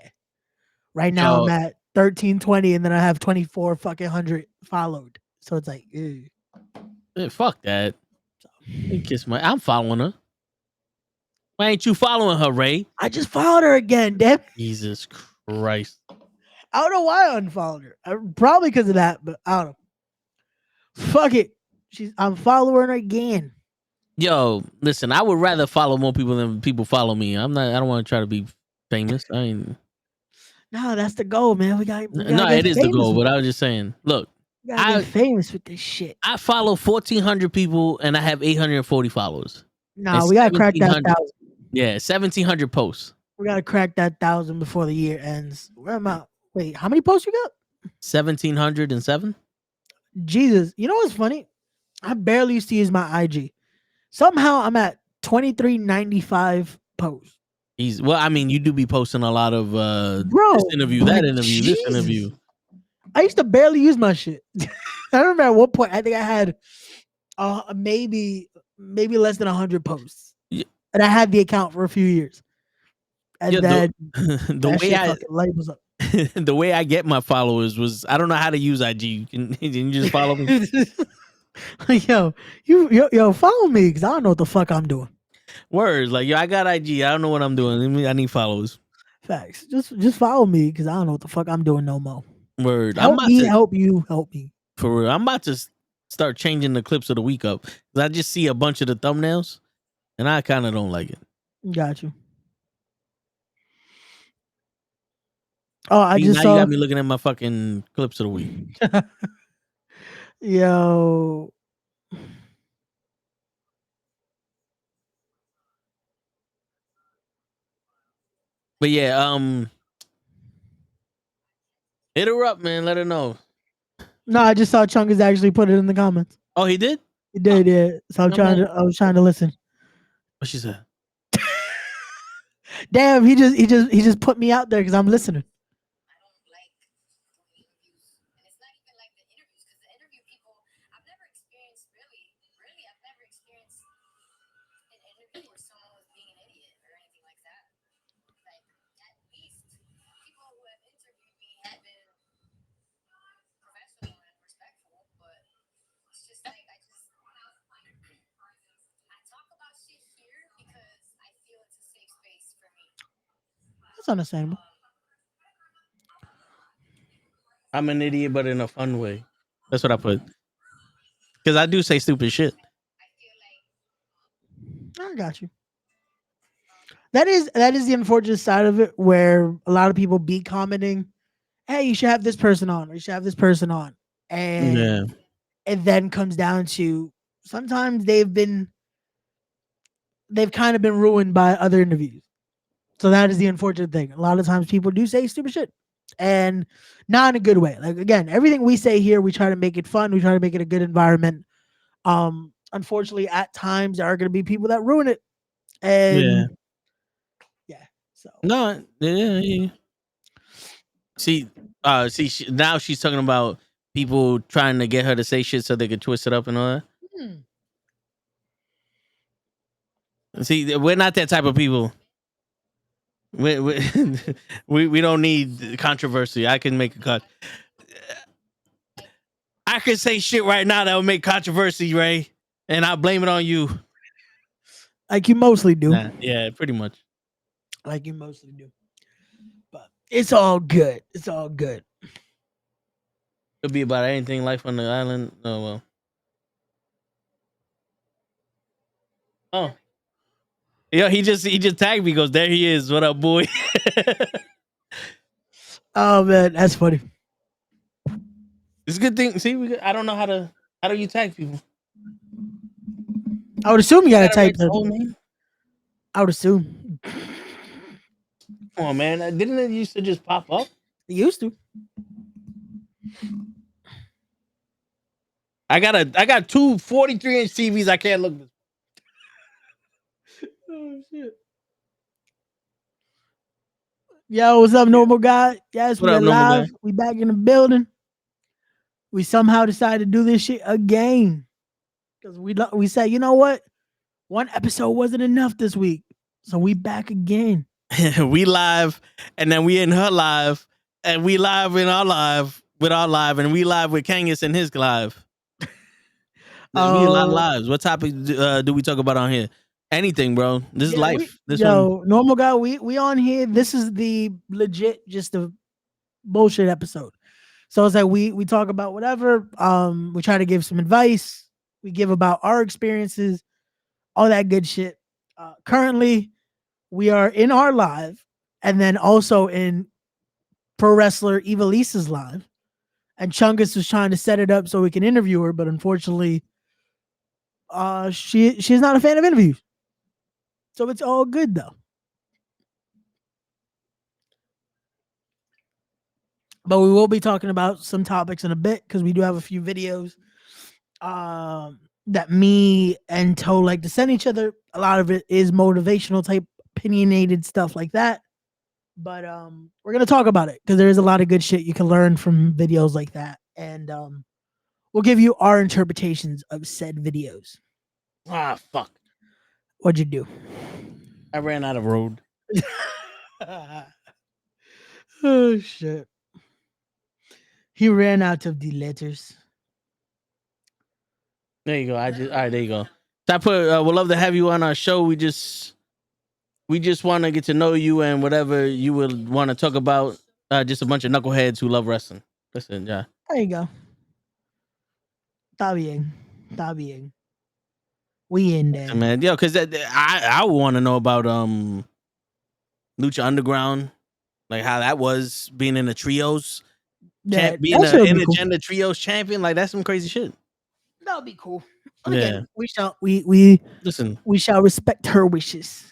right now I'm Yo, at 1320, and then I have 24 fucking hundred followed. So it's like, ew. fuck that. I'm following her. Why ain't you following her, Ray? I just followed her again, damn. Jesus Christ. I don't know why I unfollowed her. Probably because of that, but I don't know. Fuck it. I'm following her again. Yo, listen, I would rather follow more people than people follow me. I don't want to try to be famous. No, that's the goal, man. We gotta No, get it is the famous. goal, but I was just saying, look, We gotta get famous with this shit. I follow 1,400 people and I have 840 followers. No, we gotta crack that 1,000. Yeah, 1,700 posts. We gotta crack that 1,000 before the year ends. Where am I? Wait, how many posts you got? 1,707. Jesus, you know what's funny? I barely used to use my IG. Somehow I'm at 2395 posts. Well, I mean, you do be posting a lot of Bro, this interview, that interview, this interview. I used to barely use my shit. I remember at one point I think I had maybe less than 100 posts. Yeah. And I had the account for a few years. And then the way labels up. the way I get my followers was I don't know how to use IG. Can you just follow me? yo, follow me because I don't know what the fuck I'm doing. Words like, yo, I got IG. I don't know what I'm doing. I need followers. Facts. Just follow me because I don't know what the fuck I'm doing no more. Word. Help me. For real. I'm about to start changing the clips of the week up. I just see a bunch of the thumbnails and I kind of don't like it. Got you. Oh, You got me looking at my fucking clips of the week. Yo. But yeah, hit her up, man. Let her know. No, I just saw Chungus actually put it in the comments. Oh, he did? He did, yeah. So I was trying to listen. What she said? Damn, he just put me out there because I'm listening. That's understandable. I'm an idiot, but in a fun way. That's what I put. Because I do say stupid shit. I got you. That is the unfortunate side of it, where a lot of people be commenting, "Hey, you should have this person on, or you should have this person on," and it then comes down to sometimes they've kind of been ruined by other interviews. So that is the unfortunate thing. A lot of times people do say stupid shit, and not in a good way. Like, again, everything we say here, we try to make it fun. We try to make it a good environment. Unfortunately, at times there are going to be people that ruin it. And so no, yeah. See, now she's talking about people trying to get her to say shit so they could twist it up and all that. See, we're not that type of people. We don't need controversy. I can make a cut. I could say shit right now that would make controversy, Ray, and I'll blame it on you. Like you mostly do. Yeah, pretty much. Like you mostly do. But it's all good. It's all good. Could be about anything. Life on the island. Oh well. Oh. Yeah, he just tagged me. Goes, there he is. What up, boy? Oh man, that's funny. It's a good thing. See, I don't know how do you tag people? I would assume you gotta type the whole name. I would assume. Come on, man. Didn't it used to just pop up? It used to. I got two 43-inch TVs. I can't look. Oh shit. Yo, what's up, normal guy? Yes, we're live. We back in the building. We somehow decided to do this shit again because we said, you know what? One episode wasn't enough this week. So we back again. We live, and then we in her live, and we live in our live with our live, and we live with Kangas and his live. We a lot of lives. What topic do we talk about on here? Anything, bro. This is life. Normal guy. We on here. This is the legit, just a bullshit episode. So it's like we talk about whatever. We try to give some advice. We give about our experiences, all that good shit. Currently, we are in our live, and then also in pro wrestler Eva Lisa's live. And Chungus was trying to set it up so we can interview her, but unfortunately, she's not a fan of interviews. So it's all good though. But we will be talking about some topics in a bit because we do have a few videos that me and Toe like to send each other. A lot of it is motivational type, opinionated stuff like that. But we're gonna talk about it because there is a lot of good shit you can learn from videos like that, and we'll give you our interpretations of said videos. Ah, fuck. What'd you do? I ran out of road. Oh shit. He ran out of the letters. There you go. All right, there you go. So I put we'd love to have you on our show. We just want to get to know you and whatever you would want to talk about. Just a bunch of knuckleheads who love wrestling. Listen, yeah. There you go. Está bien. Está bien. We in there. Man, yo, because I want to know about Lucha Underground, like how that was being in the trios, being an intergender trios champion. Like that's some crazy shit. That would be cool. Again, yeah, we listen. We shall respect her wishes.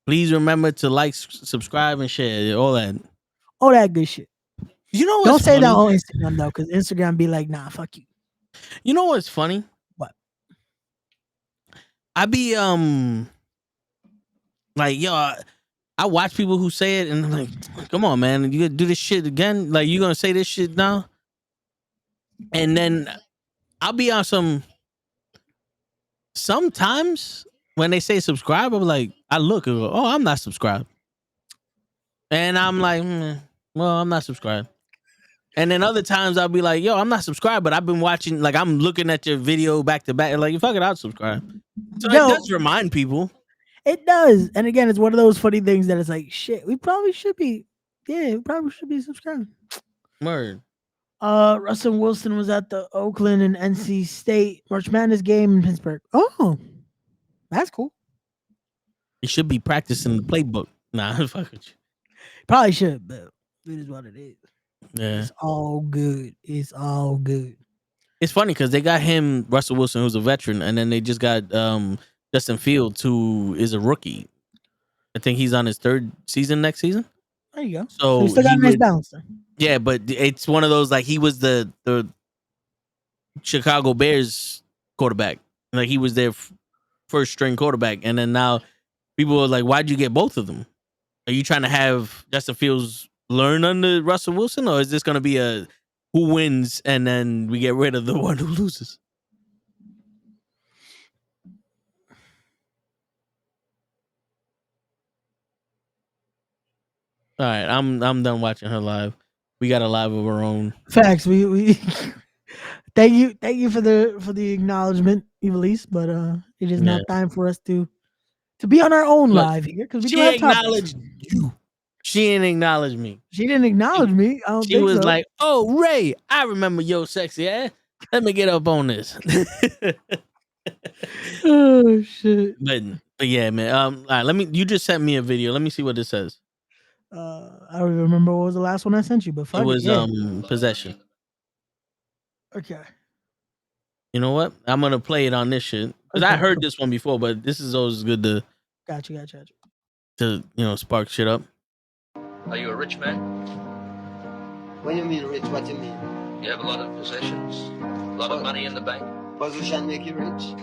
Please remember to like, subscribe, and share all that good shit. You know, don't say that on Instagram though, because Instagram be like, nah, fuck you. You know what's funny? What? I be like, yo, I watch people who say it, and I'm like, come on, man, you gonna do this shit again? Like, you gonna say this shit now? And then I'll be on sometimes when they say subscribe, I'm like, I look and go, oh, I'm not subscribed. And I'm like, well, I'm not subscribed. And then other times I'll be like, yo, I'm not subscribed, but I've been watching, like, I'm looking at your video back to back. Like, fuck it, I'll subscribe. So it does remind people. It does. And again, it's one of those funny things that it's like, shit, we probably should be subscribed. Word. Russell Wilson was at the Oakland and NC State March Madness game in Pittsburgh. Oh, that's cool. He should be practicing the playbook. Nah, fuck with you. Probably should, but it is what it is. Yeah. It's all good. It's all good. It's funny because they got him, Russell Wilson, who's a veteran, and then they just got Justin Fields, who is a rookie. I think he's on his third season next season. There you go. So he still got a nice balance there. Yeah, but it's one of those, like, he was the Chicago Bears quarterback. Like, he was their first string quarterback. And then now people are like, why'd you get both of them? Are you trying to have Justin Fields learn under Russell Wilson? Or is this going to be a who wins and then we get rid of the one who loses? All right, I'm done watching her live. We got a live of our own. Facts. We thank you for the acknowledgement, Evilise, but it is not time for us to be on our own live here because we do have acknowledged you. She didn't acknowledge me. She didn't acknowledge me. She was like, "Oh, Ray, I remember Yo Sexy. Let me get up on this." Oh shit! But yeah, man. All right, you just sent me a video. Let me see what it says. I don't even remember what was the last one I sent you, but it was possession. Okay. You know what? I'm gonna play it on this shit because I heard this one before, but this is always good to. Gotcha. To spark shit up. Are you a rich man? When you mean rich, what do you mean? You have a lot of possessions, a lot of money in the bank. Position make you rich?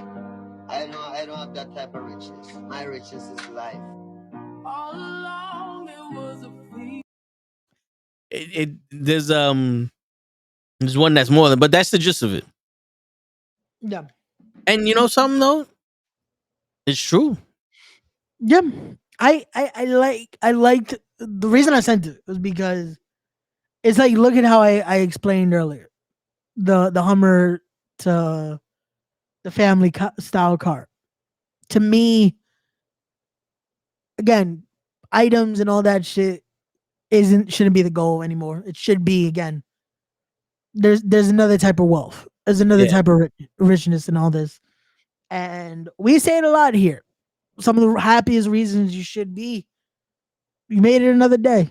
I don't have that type of richness. My richness is life. All along it was a free. There's one that's more than, but that's the gist of it. Yeah. And you know something though? It's true. Yeah. I liked the reason I sent it was because it's like look at how I explained earlier the Hummer to the family style car. To me, again, items and all that shit shouldn't be the goal anymore. It should be again. There's another type of wealth. There's another Yeah. type of richness in all this, and we say it a lot here. Some of the happiest reasons you should be. You made it another day.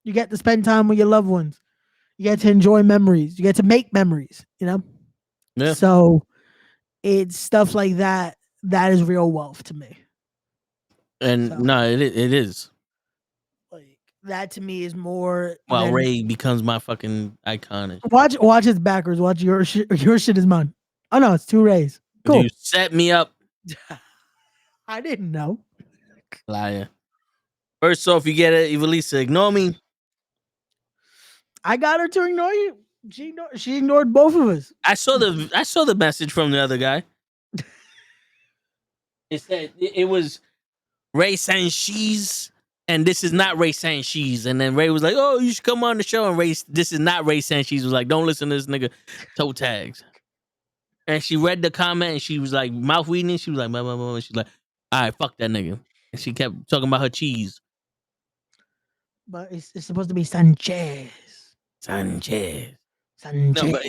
You get to spend time with your loved ones. You get to enjoy memories. You get to make memories. You know. Yeah. So it's stuff like that. That is real wealth to me. And So- no, it is. Like that to me is more. Well, than, Ray becomes my fucking iconic. watch it backwards. Watch your shit. Your shit is mine. Oh no, it's 2 Rays. Cool. You set me up, I didn't know. liar. First off, you get it, Evelisa. Ignore me. I got her to ignore you. She ignored both of us. I saw the message from the other guy. It said it was Ray saying she's, and this is not Ray saying she's. And then Ray was like, "Oh, you should come on the show." And Ray, this is not Ray saying she's. Was like, "Don't listen to this nigga." Toe tags. And she read the comment and she was like, mouth reading it. She was like, blah, blah, blah. And she's like, "All right, fuck that nigga." And she kept talking about her cheese. But it's supposed to be Sanchez. Sanchez. Sanchez. No, but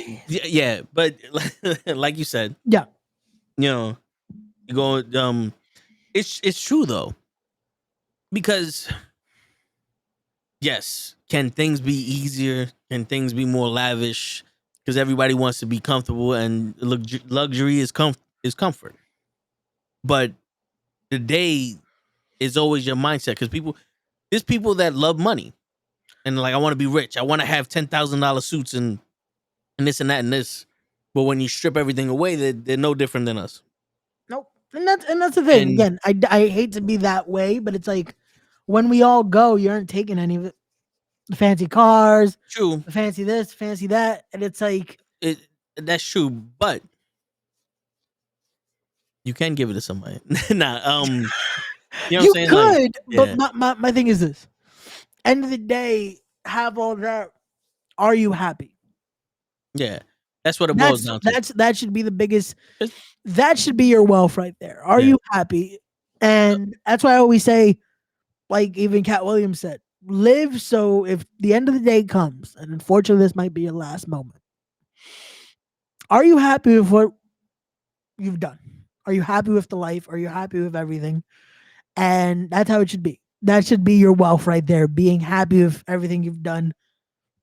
yeah, but like you said, Yeah. you know, you go. It's true though, because yes, can things be easier? Can things be more lavish? Because everybody wants to be comfortable, and luxury is comfort. But the day is always your mindset, because there's people that love money, and like, I want to be rich. I want to have $10,000 suits and this and that and this. But when you strip everything away, they're no different than us. Nope. And that's the thing. And- Again, I hate to be that way, but it's like when we all go, you aren't taking any of it. The fancy cars, True, the fancy this, fancy that, and it's like that's true, but you can give it to somebody. Nah, you know what I'm saying? could, Like, but my thing is this: end of the day, have all that. Are you happy? yeah, that's what it boils down to. That should be the biggest. It's- That should be your wealth right there. Are Yeah. you happy? And that's why I always say, like even Cat Williams said, live so if the end of the day comes, and unfortunately this might be your last moment, are you happy with what you've done? Are you happy with the life? Are you happy with everything? And that's how it should be. That should be your wealth right there, being happy with everything you've done,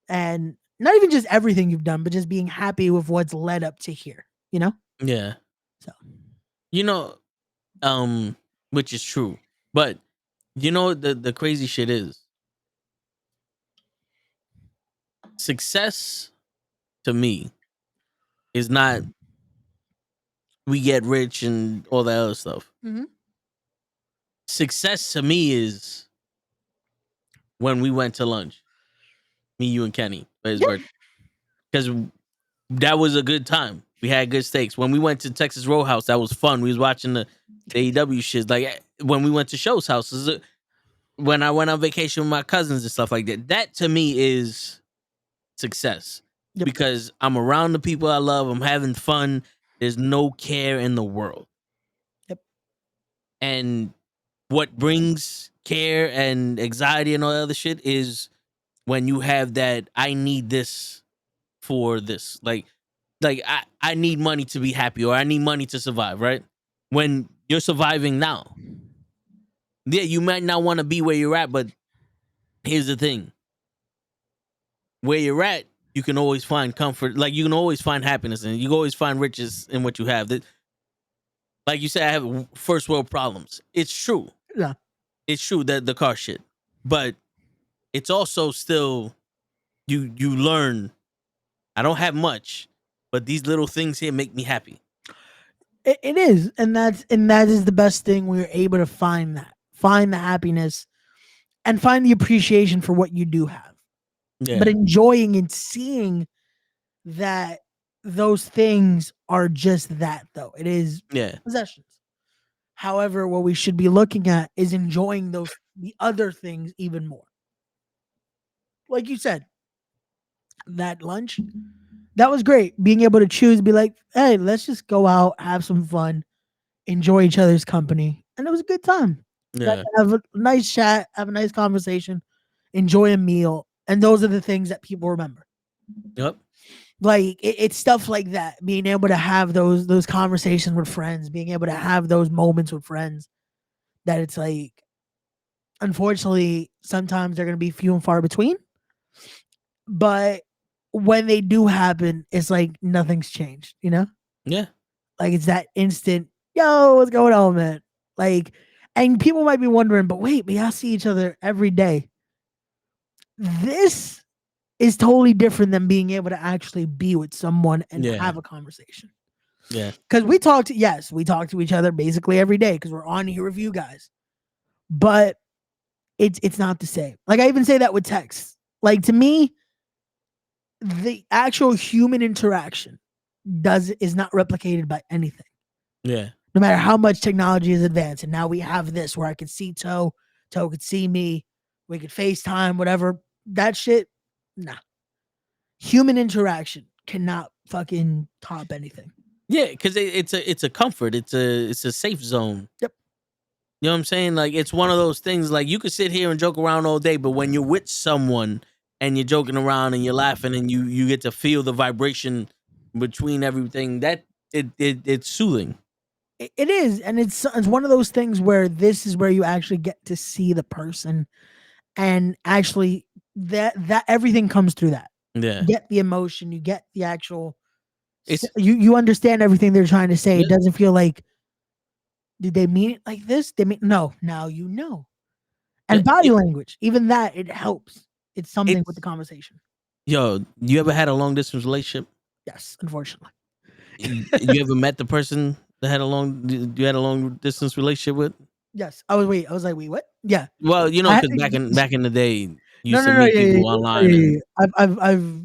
and not even just everything you've done, but just being happy with what's led up to here, you know? Yeah. So You know, which is true. But you know the crazy shit is, success to me is not we get rich and all that other stuff. Mhm. Success to me is when we went to lunch, me, you, and Kenny, for his birthday, because that was a good time. We had good steaks. When we went to Texas Roadhouse, that was fun. We was watching the AEW shit. Like when we went to shows houses, when I went on vacation with my cousins and stuff like that. That to me is success. Yep. Because I'm around the people I love. I'm having fun. There's no care in the world. Yep. And what brings care and anxiety and all that other shit is when you have that, I need this for this. Like I need money to be happy, or I need money to survive, right? When you're surviving now. Yeah, you might not want to be where you're at, but here's the thing. Where you're at, you can always find comfort. Like, you can always find happiness, and you can always find riches in what you have. Like you said, I have first world problems. It's true. Yeah. It's true, that the car shit. But it's also still, you learn, I don't have much, but these little things here make me happy. It is, and that is the best thing. We're able to find the happiness, and find the appreciation for what you do have. Yeah. But enjoying and seeing that those things are just that, though. It is Yeah. possessions. However, what we should be looking at is enjoying the other things even more. Like you said, that lunch, that was great. Being able to choose, be like, hey, let's just go out, have some fun, enjoy each other's company. And it was a good time. Got Yeah. to have a nice chat, have a nice conversation, enjoy a meal. And those are the things that people remember. Yep. Like it's stuff like that. Being able to have those conversations with friends, being able to have those moments with friends that it's like, unfortunately, sometimes they're gonna be few and far between. But when they do happen, it's like nothing's changed, you know? Yeah. Like it's that instant, yo, what's going on, man? Like, and people might be wondering, but wait, but y'all see each other every day. This is totally different than being able to actually be with someone and Yeah. have a conversation. Yeah. Because we talk to each other basically every day because we're on here with you guys. But it's not the same. Like I even say that with text. Like to me, the actual human interaction is not replicated by anything. Yeah. No matter how much technology is advanced, and now we have this where I could see Toe could see me, we could FaceTime, whatever. That shit, nah. Human interaction cannot fucking top anything. Yeah, because it's a comfort. It's a safe zone. Yep. You know what I'm saying? Like it's one of those things. Like you could sit here and joke around all day, but when you're with someone and you're joking around and you're laughing and you get to feel the vibration between everything, that it's soothing. It is, and it's one of those things where this is where you actually get to see the person, and actually that everything comes through that. Yeah. You get the emotion, you get the actual. It's You understand everything they're trying to say. Yeah. It doesn't feel like, did they mean it like this? They mean no. Now you know. And body language, even that, it helps. It's something with the conversation. Yo, you ever had a long distance relationship? Yes, unfortunately. You ever met the person that had you had a long distance relationship with? Yes. I was like, wait, what? Yeah. Well, you know, I- because back in the day, you no, used to no, no. meet Yeah, yeah, people yeah, online, yeah, and yeah. I've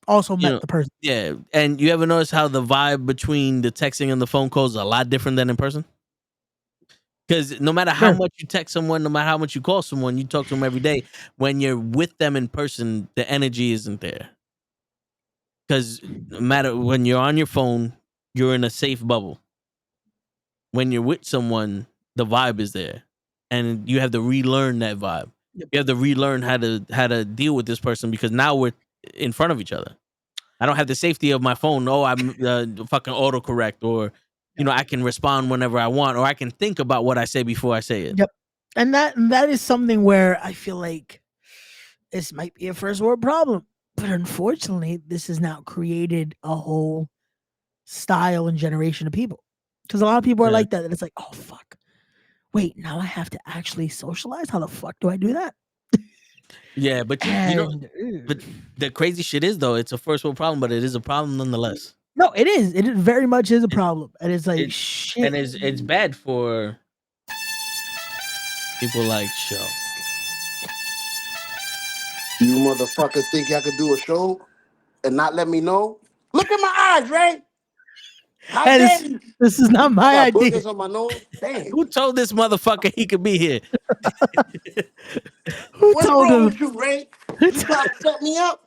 also you met know, the person. yeah. And you ever notice how the vibe between the texting and the phone calls is a lot different than in person? Because no matter how Sure. much you text someone, no matter how much you call someone, you talk to them every day. When you're with them in person, the energy isn't there. Because no matter when you're on your phone, you're in a safe bubble. When you're with someone, the vibe is there, and you have to relearn that vibe. Yep. You have to relearn how to deal with this person because now we're in front of each other. I don't have the safety of my phone. Oh, I'm fucking autocorrect, or you know, I can respond whenever I want, or I can think about what I say before I say it. Yep. And that is something where I feel like this might be a first world problem. But unfortunately, this has now created a whole style and generation of people. Because a lot of people are Yeah. like that. And it's like, oh fuck. Wait, now I have to actually socialize? How the fuck do I do that? Yeah, but you know, And but the crazy shit is though, it's a first world problem, but it is a problem nonetheless. no, it is. It very much is a problem. And it's like It shit. and it's bad for people like Show. You motherfuckers think y'all could do a show and not let me know? Look at my eyes, Ray. How Hey, dare you? this is not my Got idea. boogers on my nose. Damn. Who told this motherfucker he could be here? Who What's told wrong him? with you, Ray? You trying to set me up?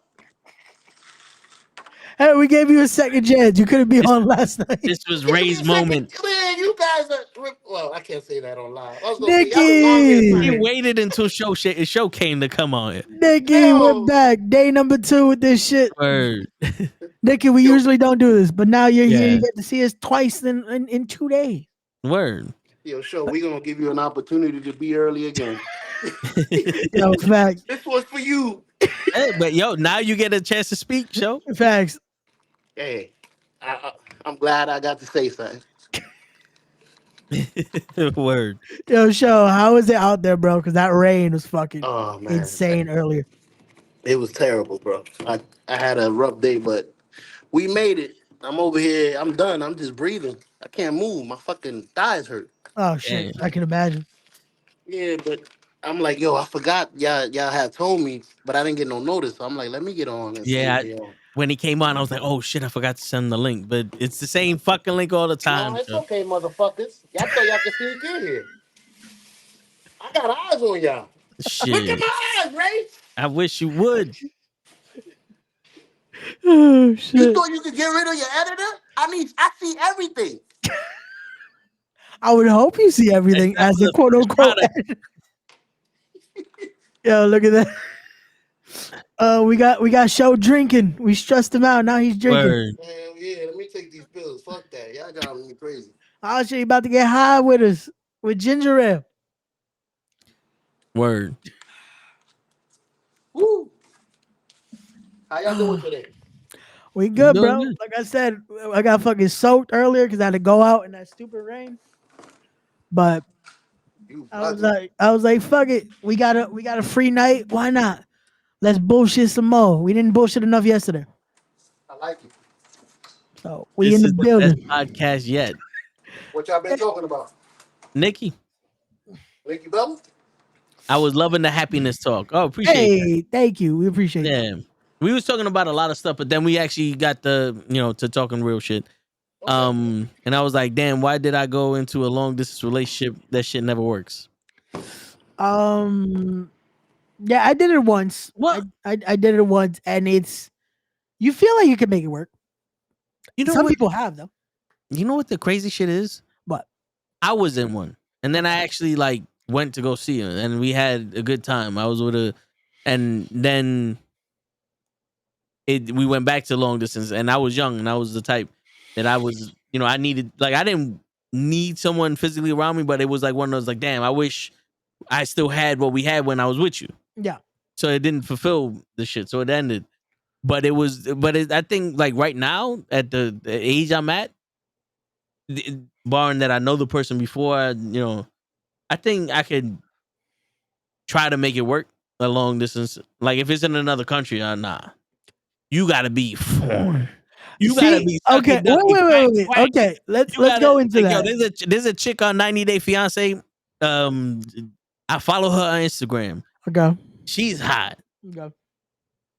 Hey, we gave you a second chance. You couldn't be on last night. This was Give me Ray's a second. moment. Man, you guys are. Well, I can't say that on live. I was gonna say Nikki! y'all was long here He trying. waited until show came to come on it. Nikki, Yo. we're back. Day number 2 with this shit. Word. Nikki, we usually don't do this, but now you're here. Yeah. You get to see us twice in 2 days. Word. Yo, show, we gonna give you an opportunity to be early again. Yo, facts. This was for you. Hey, but yo, now you get a chance to speak, Show. Facts. Hey, I'm glad I got to say something. Word. Yo, show, how is it out there, bro? Because that rain was fucking Oh man, insane earlier. it was terrible, bro. I had a rough day, but we made it. I'm over here. I'm done. I'm just breathing. I can't move. My fucking thighs hurt. Oh shit, Damn. I can imagine. Yeah, but I'm like, yo, I forgot y'all had told me, but I didn't get no notice. So I'm like, let me get on and see Yeah, y'all. when he came on, I was like, oh shit, I forgot to send the link. But it's the same fucking link all the time. Nah, it's So. okay, motherfuckers. Y'all thought y'all could sneak in here. I got eyes on y'all. Look at Shit. my eyes, Ray. I wish you would. Oh You shit! thought you could get rid of your editor? I see everything. I would hope you see everything Except as for a the quote finished unquote. product. Yo, look at that. We got show drinking. We stressed him out. Now he's drinking. Word. Hell yeah, let me take these pills. Fuck that. Y'all got me crazy. Oh shit, you about to get high with us with ginger ale. Word. Woo. How y'all doing today? We good, Doing bro. good. Like I said, I got fucking soaked earlier because I had to go out in that stupid rain. But You I was bugging. like, fuck it. We got a free night. Why not? Let's bullshit some more. We didn't bullshit enough yesterday. I like it. So we in This the is the best building. podcast yet. What y'all been talking about? Nikki, Nicky Bella? I was loving the happiness talk. Oh, appreciate that. Hey, thank you. We appreciate that. Yeah. We was talking about a lot of stuff, but then we actually got to talking real shit. Okay. And I was like, damn, why did I go into a long distance relationship? That shit never works. Yeah, I did it once. What? I did it once, and it's you feel like you can make it work. You know Some what? people have though. You know what the crazy shit is? But I was in one, and then I actually like went to go see her, and we had a good time. I was with her, and then we went back to long distance, and I was young, and I was the type that I was, I needed, like, I didn't need someone physically around me, but it was like one of those, like, damn, I wish I still had what we had when I was with you. yeah, So it didn't fulfill the shit, so it ended. I think like right now at the age I'm at, barring that I know the person before, I think I could try to make it work a long distance. Like if it's in another country, nah. You gotta be foreign. You gotta see, be okay, sucking ducky quack quack. okay. Let's You gotta go into like yo. that. There's a chick on 90 Day Fiance. I follow her on Instagram. Okay, She's hot. okay.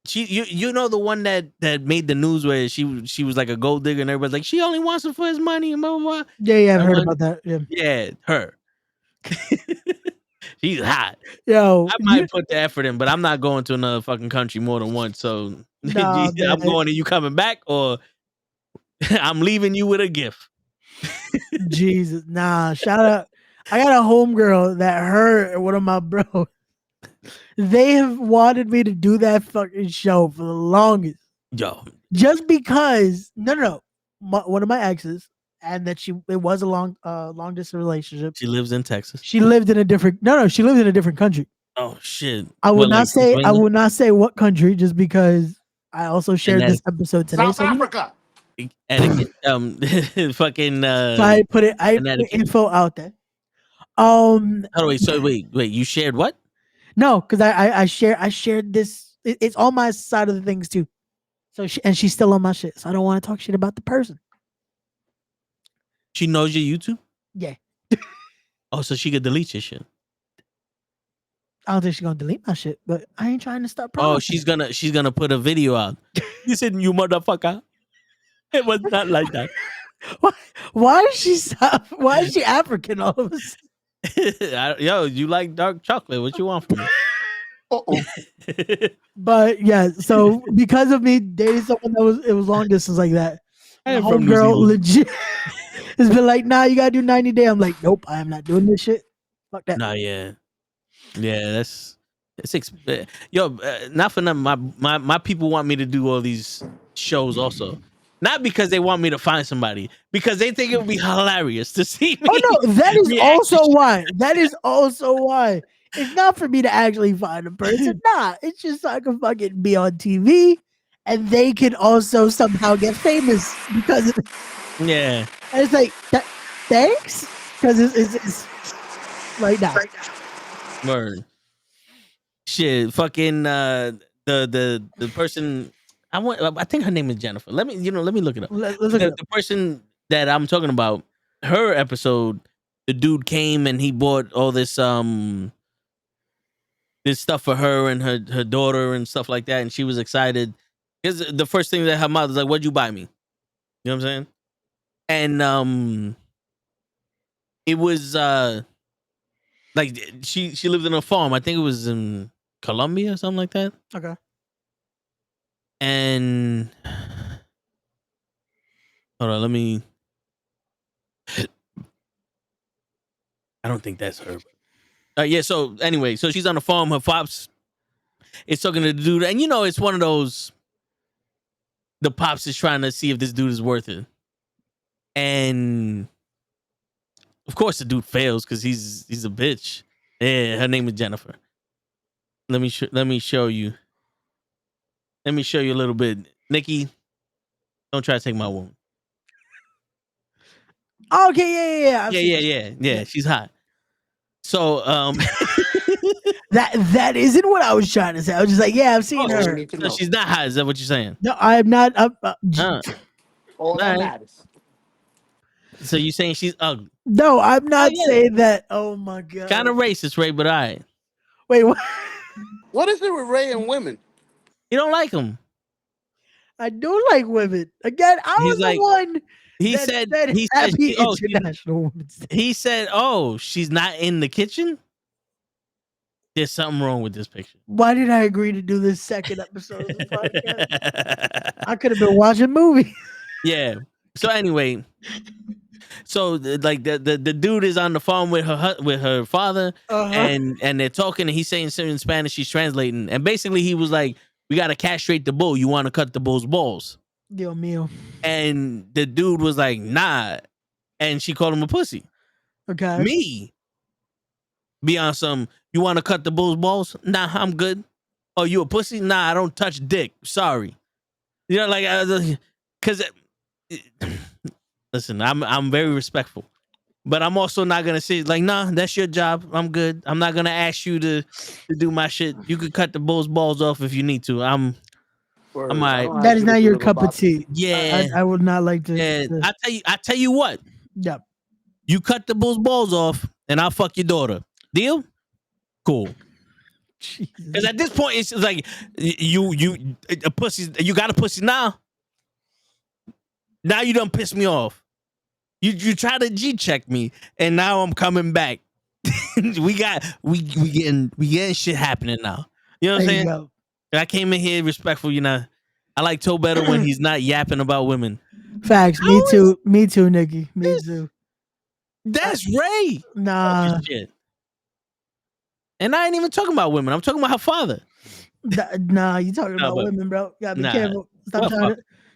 You know the one that made the news where she was like a gold digger and everybody's like she only wants him for his money and blah blah blah. Yeah, yeah, I've That heard one? about that. Yeah, Yeah, her. She's hot. yo, I you might put the effort in, but I'm not going to another fucking country more than once. So nah, I'm man. going and you coming back, or I'm leaving you with a gift. Jesus, nah. Shout out. I got a homegirl that her and one of my bros. They have wanted me to do that fucking show for the longest. Yo, Just because no. One of my exes, and that it was a long distance relationship. she lives in Texas. She lived in a different she lived in a different country. Oh shit! I will What, not like say Pennsylvania? what country, just because I also shared this Connecticut episode today. South So you know, Africa. etiquette. Fucking so I put Connecticut. info out there. Oh wait, so wait. You shared what? No, because I shared this. It's on my side of the things too. So she's still on my shit. So I don't want to talk shit about the person. She knows your YouTube. Yeah, Oh, so she could delete your shit. I don't think she's gonna delete my shit, but I ain't trying to stop Oh, promising. she's gonna put a video out. Listen, you motherfucker. It was not like that. Why is she why is she African all of a sudden? Yo, you like dark chocolate? What you want from me? Uh-oh. But yeah, so because of me dating someone it was long distance like that. I My am from New homegirl Zealand. legit has been like, nah, you gotta do 90 day. I'm like, nope, I am not doing this shit. Fuck that. Nah, yeah. Yo, not for nothing. My people want me to do all these shows also, not because they want me to find somebody, because they think it would be hilarious to see me. Oh no, that is react also to shit. why. That is also why. It's not for me to actually find a person. Nah, it's just so I can fucking be on TV, and they can also somehow get famous because of it. Yeah, And it's like, thanks, because it's right now. word. Shit, fucking the person. I think her name is Jennifer. Let me look it up. Let's look it up. The person that I'm talking about, her episode, the dude came and he bought all this stuff for her and her daughter and stuff like that, and she was excited. Because the first thing that her mother's like, "What'd you buy me?" You know what I'm saying? And it was like she lived in a farm. I think it was in Colombia or something like that. Okay. And hold on, let me. I don't think that's her. Yeah. So anyway, so she's on the farm. Her pops is talking to the dude, and it's one of those. The pops is trying to see if this dude is worth it, and of course the dude fails because he's a bitch. Yeah, her name is Jennifer. Let me show you. Let me show you a little bit, Nikki. Don't try to take my woman. Okay, yeah. I've seen this. Yeah. She's hot. So that isn't what I was trying to say. I was just like, yeah, I've seen her. so she's not hot. Is that what you're saying? No, I'm not. All that matters. So you saying she's ugly? No, I'm not saying that. Oh my god. Kind of racist, Ray, but all right. Wait, what? What is it with Ray and women? You don't like him. I do like women. Again, I was the one. He that said. Happy International Women's Day. He said, "Oh, she's not in the kitchen." There's something wrong with this picture. Why did I agree to do this second episode of the podcast? I could have been watching movies. Yeah. So anyway, so the dude is on the phone with her father, and they're talking, and he's saying something in Spanish. She's translating, and basically he was like, "We got to castrate the bull. You want to cut the bull's balls?" Dios mío. And the dude was like, "Nah," and she called him a pussy. Okay. Me be on some. You want to cut the bull's balls? Nah, I'm good. Oh, you a pussy? Nah, I don't touch dick. Sorry. You know, like, because listen, I'm very respectful, but I'm also not gonna say like, nah, that's your job. I'm good. I'm not gonna ask you to do my shit. You could cut the bull's balls off if you need to. I'm all right. That is not your cup of tea. Yeah, I would not like to. Yeah, I tell you what. Yep. You cut the bull's balls off, and I'll fuck your daughter. Deal? Cool. Because at this point, it's like you a pussy. You got a pussy now. Now you done piss me off. You try to G check me, and now I'm coming back. we getting shit happening now. You know what I'm saying? And I came in here respectful. I like Toe better when he's not yapping about women. Facts. Me too, Nikki. Me too. That's Ray. Nah. Shit. And I ain't even talking about women. I'm talking about her father. Nah, you talking about women, bro. You gotta be careful.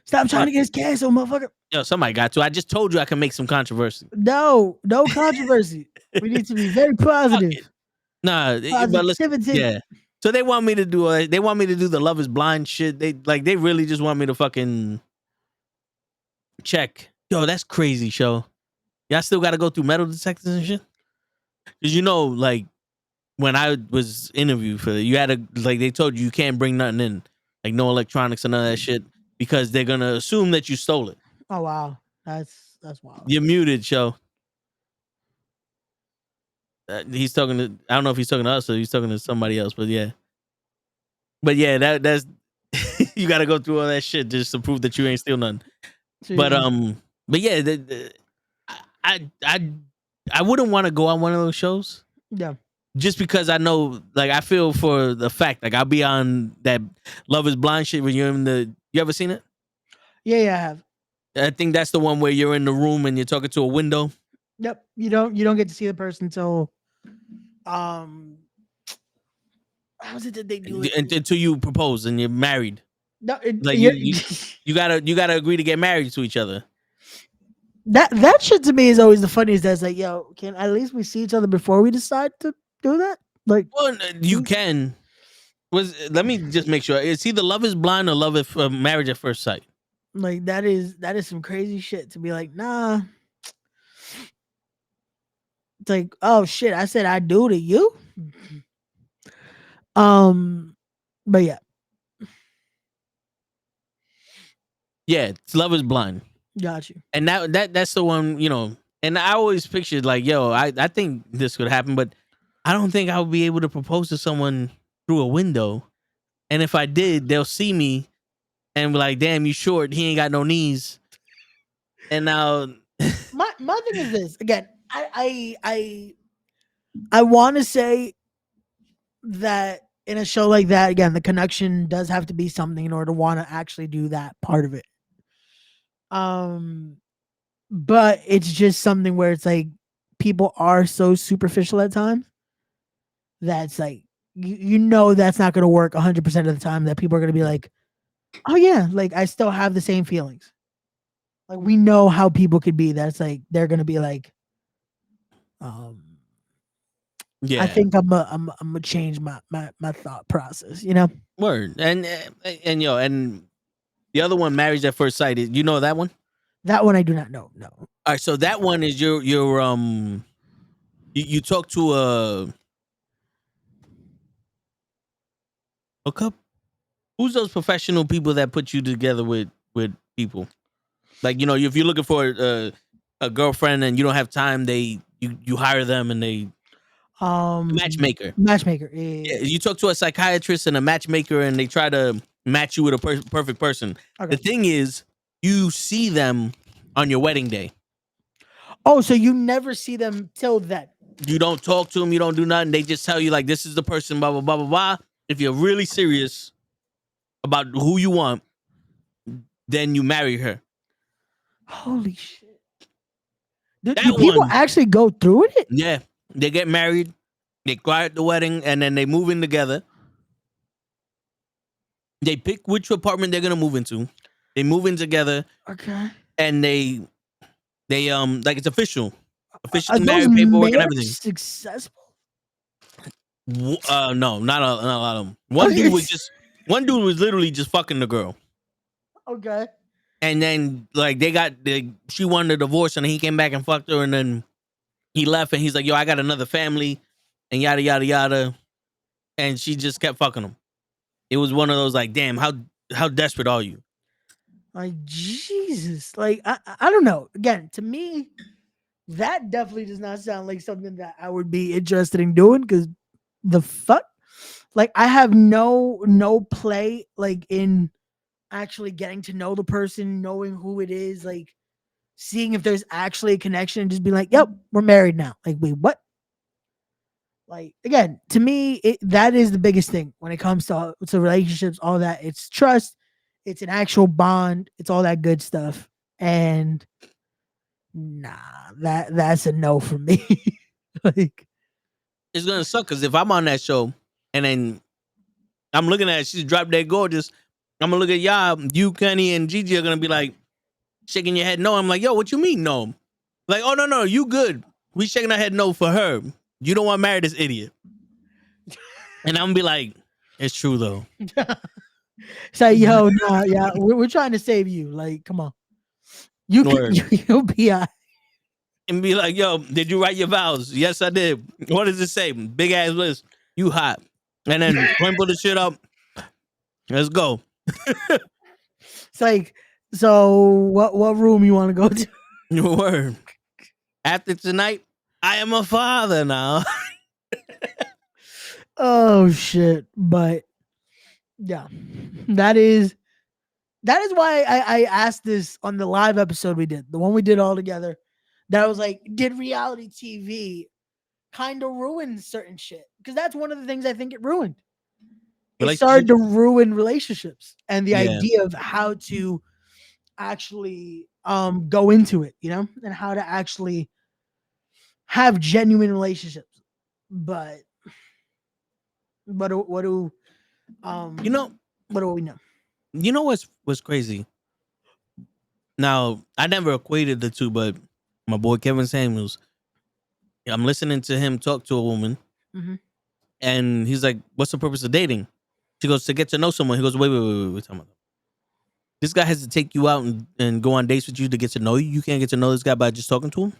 Stop trying to get us canceled, motherfucker. Yo, somebody got to. I just told you I can make some controversy. No controversy. We need to be very positive. Nah, but listen, yeah. So they want me to do the Love Is Blind shit. They really just want me to fucking check. Yo, that's crazy, show. Y'all still got to go through metal detectors and shit. Because like when I was interviewed for it, you had to they told you can't bring nothing in, like no electronics and none of that shit, because they're gonna assume that you stole it. Oh wow, that's wild. You're muted, show. He's talking to. I don't know if he's talking to us or he's talking to somebody else, but yeah. But yeah, that's you got to go through all that shit just to prove that you ain't steal nothing. Jeez. But yeah, I wouldn't want to go on one of those shows. Yeah. Just because I know, like, I feel for the fact, like, I'll be on that Love Is Blind shit when you're in the. You ever seen it? Yeah, I have. I think that's the one where you're in the room and you're talking to a window. Yep. You don't get to see the person until how is it that they do it? Until you propose and you're married. No, like you gotta agree to get married to each other. That shit to me is always the funniest. That's like, yo, can at least we see each other before we decide to do that? Like, well, you can. Let me just make sure. It's either Love Is Blind or Love Is Marriage at First Sight. Like that is some crazy shit to be like, nah. It's like, oh shit, I said I do to you. But yeah. Yeah, it's Love Is Blind. Got you. And that's the one, and I always pictured like, yo, I think this could happen, but I don't think I would be able to propose to someone through a window. And if I did, they'll see me and be like, damn, you short. He ain't got no knees. And now, My thing is this. Again, I want to say that in a show like that, again, the connection does have to be something in order to want to actually do that part of it. But it's just something where it's like people are so superficial at times that's like you know that's not going to work 100% of the time. That people are going to be like, oh yeah, like I still have the same feelings. Like we know how people could be. That's like they're going to be like, yeah, I think I'm gonna change my thought process. You know, word. And yo, and the other one, Marriage at First Sight. You know that one? that one I do not know. No. All right, so that one is your you talk to a couple. Who's those professional people that put you together with people? Like, you know, if you're looking for a girlfriend and you don't have time, you hire them and they matchmaker. Matchmaker. Yeah, you talk to a psychiatrist and a matchmaker and they try to match you with a perfect person. Okay. The thing is, you see them on your wedding day. Oh, so you never see them till then? You don't talk to them. You don't do nothing. They just tell you like, this is the person. Blah blah blah blah blah. If you're really serious about who you want, then you marry her. Holy shit! Do That people one, actually go through it? yeah, they get married, they cry at the wedding, and then they move in together. They pick which apartment they're gonna move into. They move in together, Okay. and they like it's official Are those married paperwork and marriages everything. successful? No, not a lot of them. One dude was literally just fucking the girl. Okay. And then like she wanted a divorce and he came back and fucked her and then he left and he's like, yo, I got another family and yada yada yada. And she just kept fucking him. It was one of those like, damn, how desperate are you? Like Jesus. Like I don't know. Again, to me, that definitely does not sound like something that I would be interested in doing because the fuck? Like I have no play like in actually getting to know the person, knowing who it is, like seeing if there's actually a connection and just be like, yep, we're married now. Like, wait, what? Like again, to me, that is the biggest thing when it comes to relationships, all that. It's trust, it's an actual bond, it's all that good stuff. And nah, that's a no for me. Like It's gonna suck because if I'm on that show and then I'm looking at her, she's drop dead gorgeous. I'm gonna look at y'all, you, Kenny, and Gigi are gonna be like shaking your head no. I'm like, yo, what you mean no? Like, oh no, you good. We shaking our head no for her. You don't want to marry this idiot. And I'm gonna be like, it's true though. say, yo, nah, yeah, we're trying to save you. Like, come on. You'll be and be like, yo, did you write your vows? Yes, I did. What does it say? Big ass list. You hot. And then crumple the shit up. Let's go. It's like, so what room you want to go to? Your word. After tonight, I am a father now. Oh shit. But yeah. That is why I asked this on the live episode we did, the one we did all together. That was like, did reality TV kind of ruin certain shit? Because that's one of the things I think it ruined. It started to ruin relationships and the idea of how to actually go into it, you know, and how to actually have genuine relationships. But what do what do we know? You know what's crazy? Now, I never equated the two, but my boy Kevin Samuels, I'm listening to him talk to a woman, and he's like, "What's the purpose of dating?" She goes, "To get to know someone." He goes, "Wait, talking about this guy has to take you out and go on dates with you to get to know you. You can't get to know this guy by just talking to him."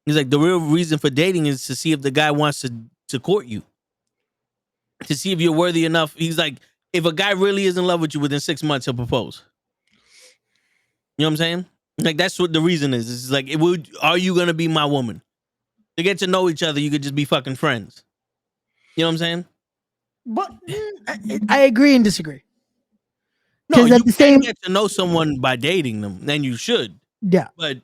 He's like, the real reason for dating is to see if the guy wants to court you, to see if you're worthy enough. He's like, if a guy really is in love with you within 6 months, he'll propose. You know what I'm saying? Like, that's what the reason is. It's like, are you going to be my woman? To get to know each other, you could just be fucking friends. You know what I'm saying? But I agree and disagree. No, Because you at the can same, get to know someone by dating them, and you should. yeah, But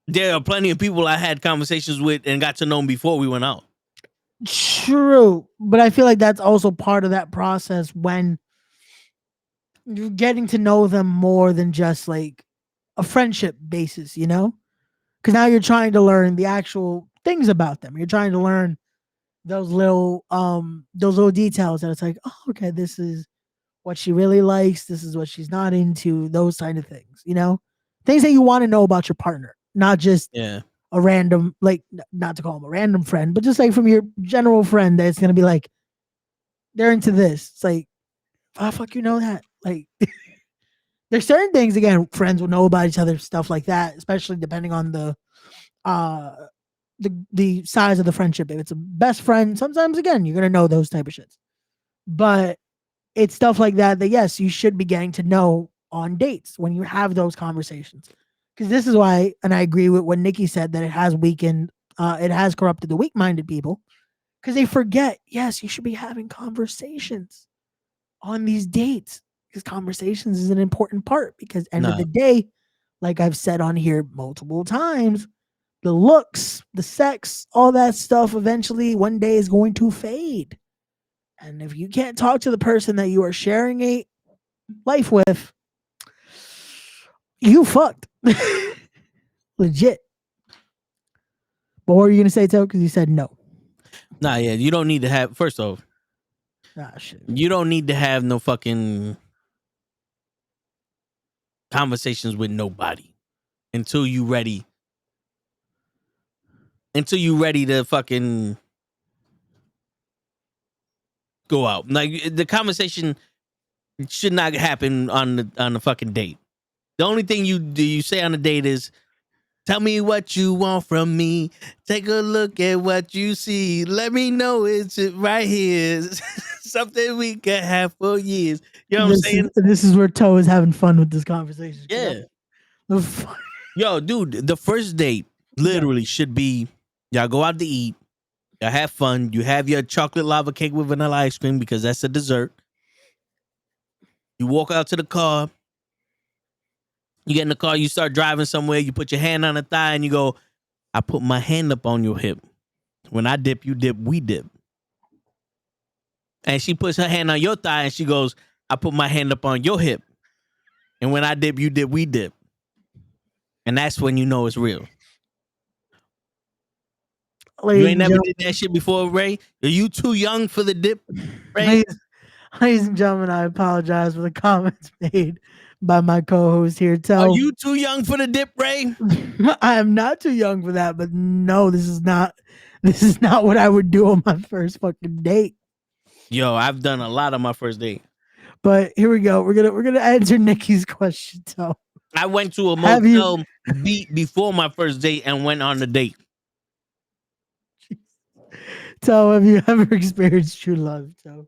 there are plenty of people I had conversations with and got to know them before we went out. true. But I feel like that's also part of that process when you're getting to know them more than just like a friendship basis, you know? Because now you're trying to learn the actual things about them. You're trying to learn those little details that it's like, oh, okay, this is what she really likes, this is what she's not into, those kind of things, you know? Things that you want to know about your partner, not just Yeah. a random, like, not to call him a random friend, but just like from your general friend that's gonna be like, they're into this. It's like, oh fuck, you know that. Like there's certain things again, friends will know about each other, stuff like that, especially depending on uh the size of the friendship. If it's a best friend, sometimes again, you're gonna know those type of shits. But it's stuff like that that yes, you should be getting to know on dates when you have those conversations. Because this is why, and I agree with what Nikki said, that it has weakened, it has corrupted the weak-minded people because they forget. Yes, you should be having conversations on these dates because conversations is an important part. Because end of Nah. the day, like I've said on here multiple times, the looks, the sex, all that stuff eventually one day is going to fade. And if you can't talk to the person that you are sharing a life with, you fucked. Legit. But what were you gonna say, Toe? Because you said no. Nah, yeah. You don't need to have, first off, Ah shit. you don't need to have no fucking conversations with nobody until you ready. Until you ready to fucking go out. Like the conversation should not happen on the fucking date. The only thing you say on a date is, tell me what you want from me. Take a look at what you see. Let me know it's right here. Something we can have for years. You know what I'm saying? This is where Toe is having fun with this conversation. Yeah. The fuck? Yo, dude, the first date literally should be y'all go out to eat. Y'all have fun. You have your chocolate lava cake with vanilla ice cream because that's a dessert. You walk out to the car. You get in the car. You start driving somewhere. You put your hand on the thigh and you go, I put my hand up on your hip. When I dip, you dip, we dip. And she puts her hand on your thigh and she goes, I put my hand up on your hip. And when I dip, you dip, we dip. And that's when you know it's real. You Ladies ain't and never gentlemen, did that shit before, Ray? Are you too young for the dip, Ray? ladies and gentlemen, I apologize for the comments made by my co-host here. Are Toe, you too young for the dip, Ray? I am not too young for that, but no, this is not what I would do on my first fucking date. Yo, I've done a lot on my first date. But here we go. We're gonna answer Nikki's question. So I went to a Have you- motel beat before my first date and went on the date. So have you ever experienced true love? So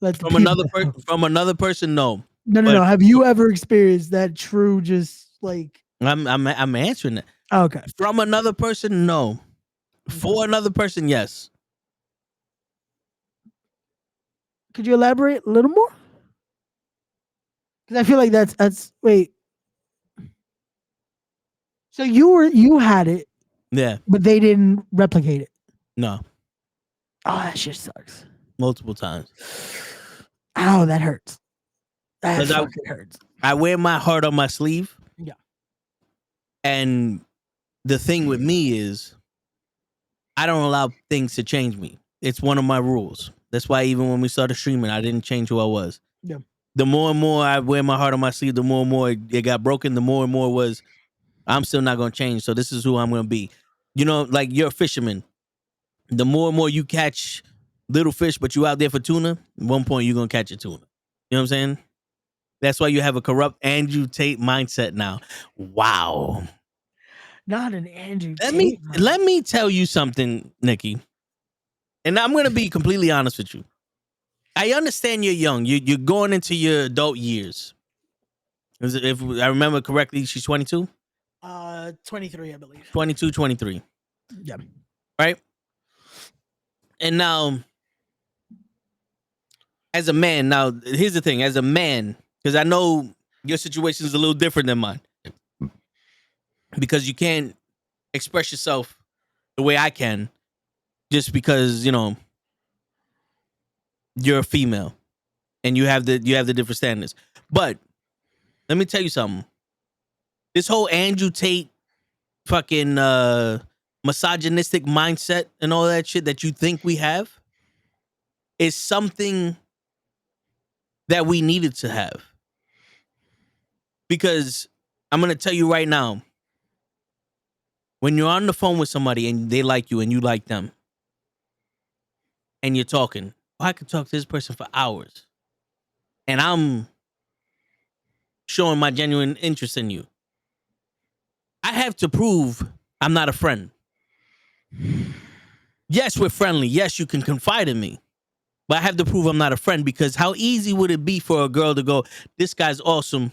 let the From people another person, no. No. But Have you ever experienced that true, just like I'm answering it. okay? From another person, no. For another person, yes. Could you elaborate a little more? Because I feel like that's wait. So you had it, Yeah. but they didn't replicate it. No. Oh, that shit sucks. Multiple times. Ow, that hurts. That 'Cause fucking hurts. I wear my heart on my sleeve. Yeah. And the thing with me is I don't allow things to change me. It's one of my rules. That's why even when we started streaming, I didn't change who I was. Yeah. The more and more I wear my heart on my sleeve, the more and more it got broken, the more and more was I'm still not going to change. So this is who I'm going to be. You know, like you're a fisherman. The more and more you catch little fish, but you out there for tuna, at one point you're going to catch a tuna. You know what I'm saying? That's why you have a corrupt Andrew Tate mindset now. Wow. Not an Andrew Let Tate. me tell you something, Nikki. And I'm going to be completely honest with you. I understand you're young. You're going into your adult years. If I remember correctly, she's 22? 23, I believe. 22, 23. Yeah. Right? And now, as a man, now here's the thing. As a man, because I know your situation is a little different than mine. Because you can't express yourself the way I can, just because you're a female and you have the different standards. But let me tell you something. This whole Andrew Tate fucking misogynistic mindset and all that shit that you think we have is something that we needed to have. Because I'm going to tell you right now, when you're on the phone with somebody and they like you and you like them, and you're talking, I could talk to this person for hours, and I'm showing my genuine interest in you. I have to prove I'm not a friend. Yes, we're friendly. Yes, you can confide in me. But I have to prove I'm not a friend, because how easy would it be for a girl to go, this guy's awesome,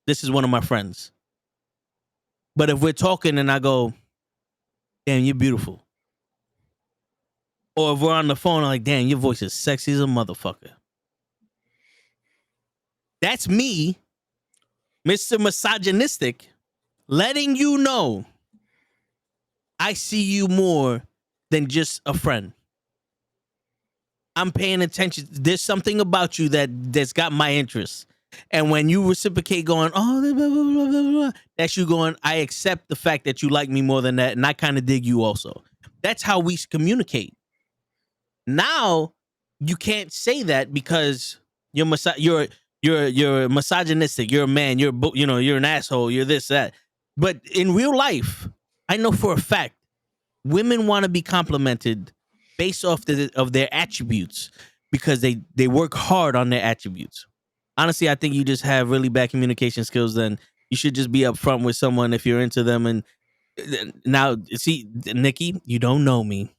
this is one of my friends. But if we're talking and I go, damn, you're beautiful. Or if we're on the phone, I'm like, damn, your voice is sexy as a motherfucker. That's me, Mr. Misogynistic, letting you know I see you more than just a friend. I'm paying attention. There's something about you that's got my interest. And when you reciprocate going, oh, blah, blah, blah, blah, blah, that's you going, I accept the fact that you like me more than that, and I kind of dig you also. That's how we communicate. Now, you can't say that because you're misogynistic, you're a man, you're an asshole, you're this, that. But in real life, I know for a fact, women want to be complimented based off of their attributes, because they work hard on their attributes. Honestly, I think you just have really bad communication skills. Then you should just be upfront with someone if you're into them. And now, see, Nikki, you don't know me.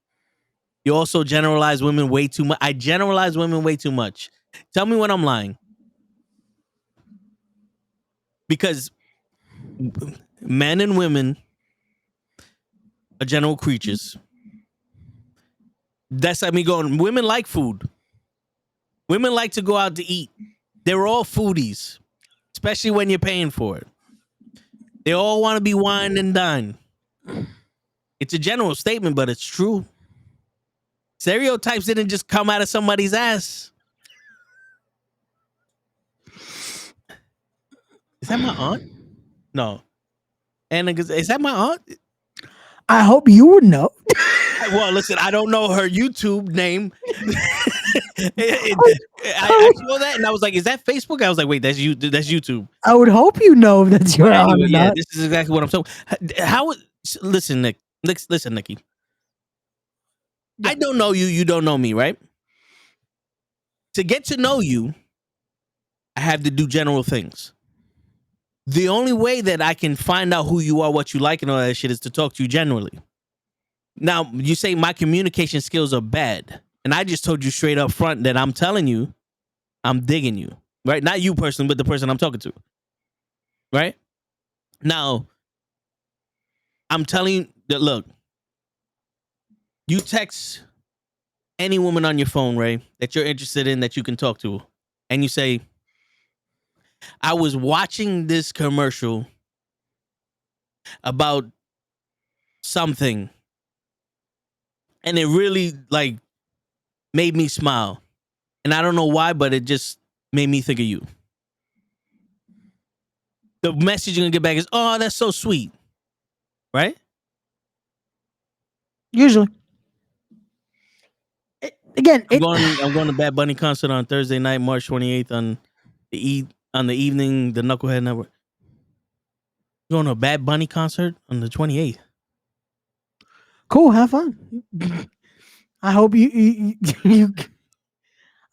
You also generalize women way too much. I generalize women way too much. Tell me when I'm lying. Because men and women are general creatures. That's me going, women like food. Women like to go out to eat. They're all foodies, especially when you're paying for it. They all want to be wined and dined. It's a general statement, but it's true. Stereotypes didn't just come out of somebody's ass. Is that my aunt? No. And is that my aunt? I hope you would know. Well, listen, I don't know her YouTube name. I saw that and I was like, is that Facebook? I was like, wait, that's YouTube. I would hope you know that's your aunt. Anyway, yeah, this is exactly what I'm talking. Listen, Nikki. Yeah. I don't know you. You don't know me, right? To get to know you, I have to do general things. The only way that I can find out who you are, what you like, and all that shit is to talk to you generally. Now, you say my communication skills are bad, and I just told you straight up front that I'm telling you I'm digging you, right? Not you personally, but the person I'm talking to, right? Now, I'm telling you that, look, you text any woman on your phone, Ray, that you're interested in, that you can talk to, and you say, I was watching this commercial about something, and it really made me smile. And I don't know why, but it just made me think of you. The message you're gonna get back is, oh, that's so sweet. Right? Usually. I'm going to Bad Bunny concert on Thursday night, March 28th on the evening, the Knucklehead Network. Going to a Bad Bunny concert on the 28th. Cool, have fun. I hope you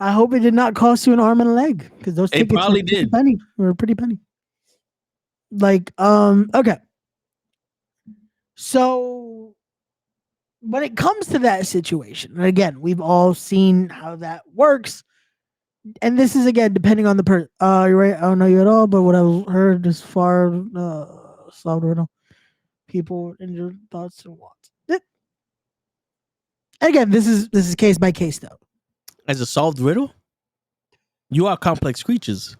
I hope it did not cost you an arm and a leg, because those tickets probably did. Were pretty penny. Okay. So when it comes to that situation, and again, we've all seen how that works. And this is, again, depending on the person. You're right. I don't know you at all, but what I've heard as far solved riddle, people and your thoughts and wants. Again, this is case by case, though. As a solved riddle, you are complex creatures.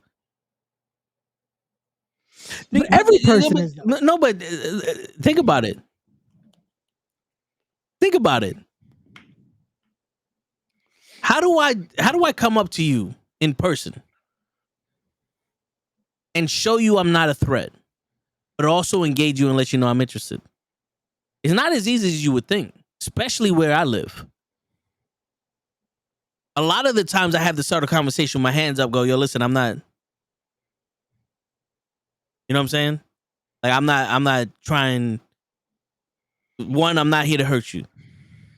But every person is though. No, but think about it. Think about it. How do I come up to you in person and show you I'm not a threat, but also engage you and let you know I'm interested? It's not as easy as you would think, especially where I live. A lot of the times I have to start a conversation with my hands up, go, yo, listen, I'm not. You know what I'm saying? Like I'm not trying. One, I'm not here to hurt you.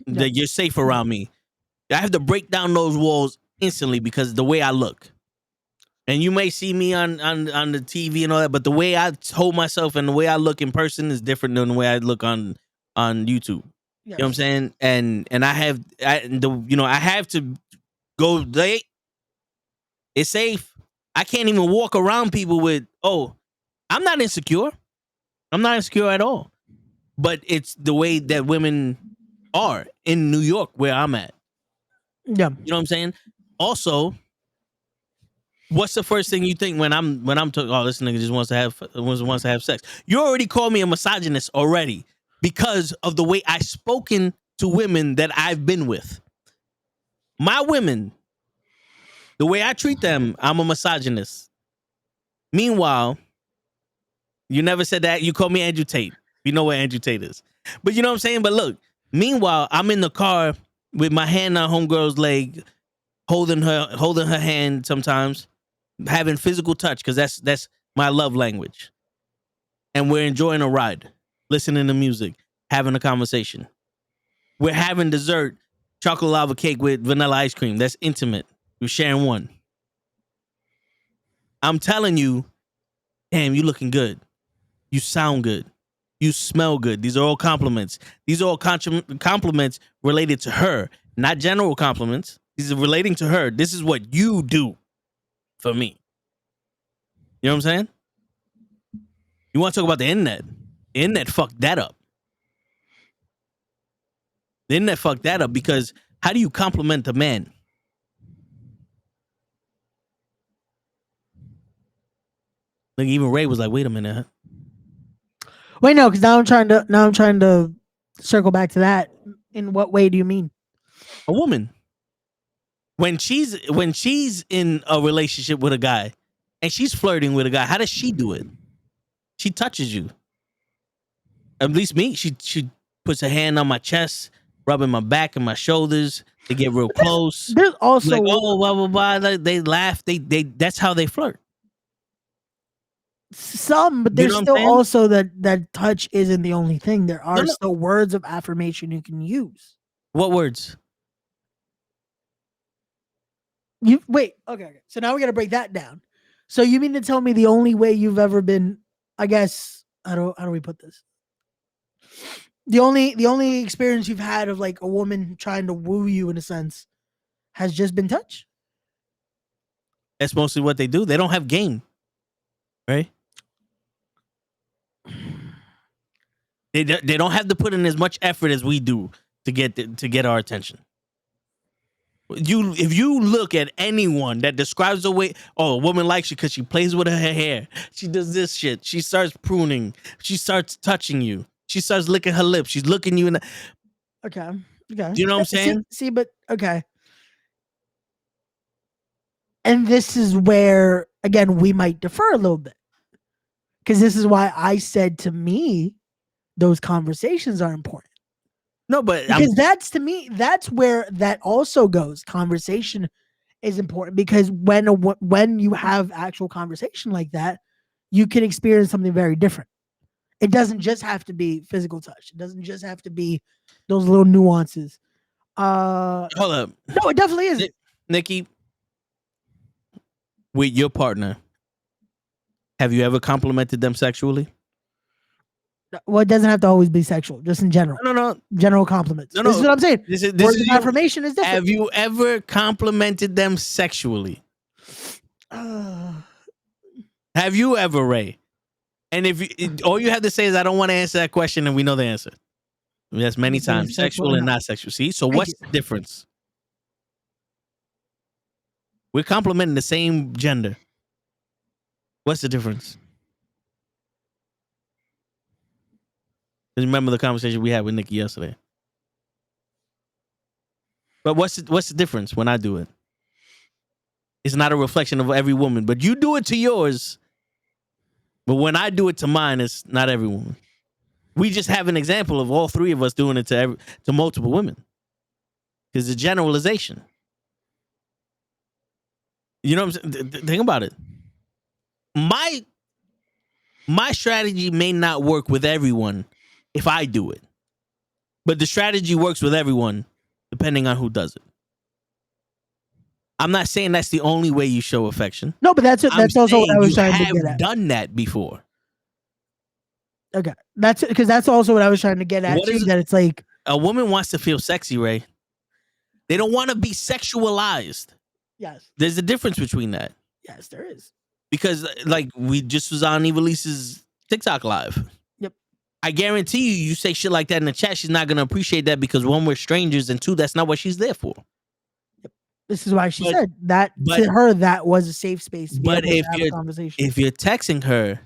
Yeah. That you're safe around me. I have to break down those walls instantly because the way I look. And you may see me on the TV and all that, but the way I hold myself and the way I look in person is different than the way I look on YouTube. Yes. You know what I'm saying? And I have to go late. It's safe. I can't even walk around people with, oh, I'm not insecure. I'm not insecure at all. But it's the way that women are in New York where I'm at. Yeah. You know what I'm saying? Also, what's the first thing you think when I'm talking? Oh, this nigga just wants to have sex. You already called me a misogynist already because of the way I've spoken to women that I've been with. My women, the way I treat them, I'm a misogynist. Meanwhile, you never said that. You called me Andrew Tate. You know what Andrew Tate is. But you know what I'm saying? But look, meanwhile, I'm in the car with my hand on homegirl's leg, holding her hand sometimes, having physical touch, because that's my love language. And we're enjoying a ride, listening to music, having a conversation. We're having dessert, chocolate lava cake with vanilla ice cream. That's intimate. We're sharing one. I'm telling you, damn, you looking good. You sound good. You smell good. These are all compliments. These are all compliments related to her, not general compliments. These are relating to her. This is what you do for me. You know what I'm saying? You want to talk about the internet? The internet fucked that up. The internet fucked that up because how do you compliment a man? Like even Ray was like, "Wait a minute." Huh? Wait, no, because now I'm trying to circle back to that. In what way do you mean? A woman, when she's in a relationship with a guy and she's flirting with a guy, how does she do it? She touches you. At least me. She puts her hand on my chest, rubbing my back and my shoulders. They get real close. There's also like, oh, blah blah blah. They laugh. They that's how they flirt. some, but You there's know what I'm still saying? also that touch isn't the only thing. There are No. still words of affirmation you can use. What words? You wait, okay. So now we gotta break that down. So you mean to tell me the only way you've ever been, I guess, how do we put this? The only experience you've had of like a woman trying to woo you in a sense has just been touch? That's mostly what they do. They don't have game, right? They don't have to put in as much effort as we do to get our attention. If you look at anyone that describes the way, oh, a woman likes you because she plays with her hair, she does this shit, she starts pruning, she starts touching you, she starts licking her lips, she's looking you in the. Okay. Do you know what I'm saying? See, but okay. And this is where again we might defer a little bit. Because this is why I said to me, those conversations are important. No, but because that's to me, that's where that also goes. Conversation is important because when you have actual conversation like that, you can experience something very different. It doesn't just have to be physical touch. It doesn't just have to be those little nuances. Hold up. No, it definitely isn't. Nikki, with your partner, have you ever complimented them sexually? Well, it doesn't have to always be sexual, just in general. No. General compliments. No. This is what I'm saying. This Words is of affirmation is different. Have you ever complimented them sexually? Have you ever, Ray? And if all you have to say is, I don't want to answer that question, and we know the answer. That's many times, sexual and not sexual. See? So what's the difference? We're complimenting the same gender. What's the difference? Because remember the conversation we had with Nikki yesterday. But what's the difference when I do it? It's not a reflection of every woman, but you do it to yours. But when I do it to mine, it's not every woman. We just have an example of all three of us doing it to multiple women. Because it's a generalization. You know what I'm saying? Think about it. My strategy may not work with everyone if I do it. But the strategy works with everyone depending on who does it. I'm not saying that's the only way you show affection. No, but that's also what I was trying to get You at. have done that before. Okay, that's because that's also what I was trying to get at too. That it's like a woman wants to feel sexy, Ray. They don't want to be sexualized. Yes, there's a difference between that. Yes, there is. Because like we just was on Evalise's TikTok live. Yep. I guarantee you say shit like that in the chat, she's not gonna appreciate that because one, we're strangers, and two, that's not what she's there for. This is why she said that to her that was a safe space to be able to have a conversation. If you're texting her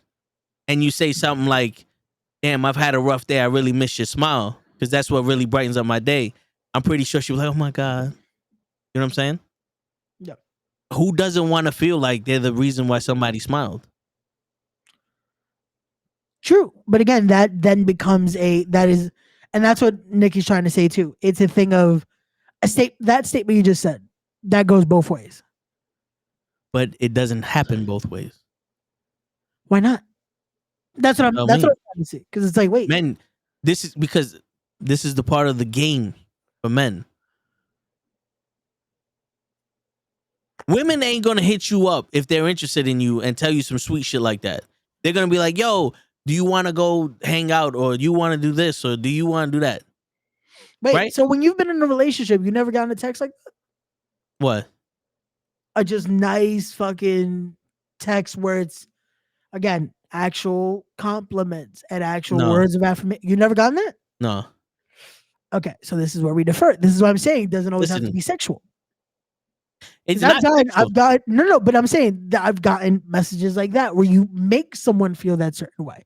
and you say something like, "Damn, I've had a rough day. I really miss your smile," because that's what really brightens up my day. I'm pretty sure she was like, "Oh my God," you know what I'm saying? Yep. Who doesn't want to feel like they're the reason why somebody smiled? True, but again, that then becomes and that's what Nikki's trying to say too. It's a thing of that statement you just said. That goes both ways. But it doesn't happen both ways. Why not? That's what I'm trying to say. Because it's like, wait, men, this is the part of the game for men. Women ain't gonna hit you up if they're interested in you and tell you some sweet shit like that. They're gonna be like, "Yo, do you want to go hang out, or do you want to do this, or do you want to do that?" Wait, right? So when you've been in a relationship, you never gotten a text like that? What? A just nice fucking text where it's, again, actual compliments and actual words of affirmation. You never gotten that? No. Okay, so this is where we defer. This is what I'm saying. It doesn't always have to be sexual. It's not I've got no, but I'm saying that I've gotten messages like that where you make someone feel that certain way.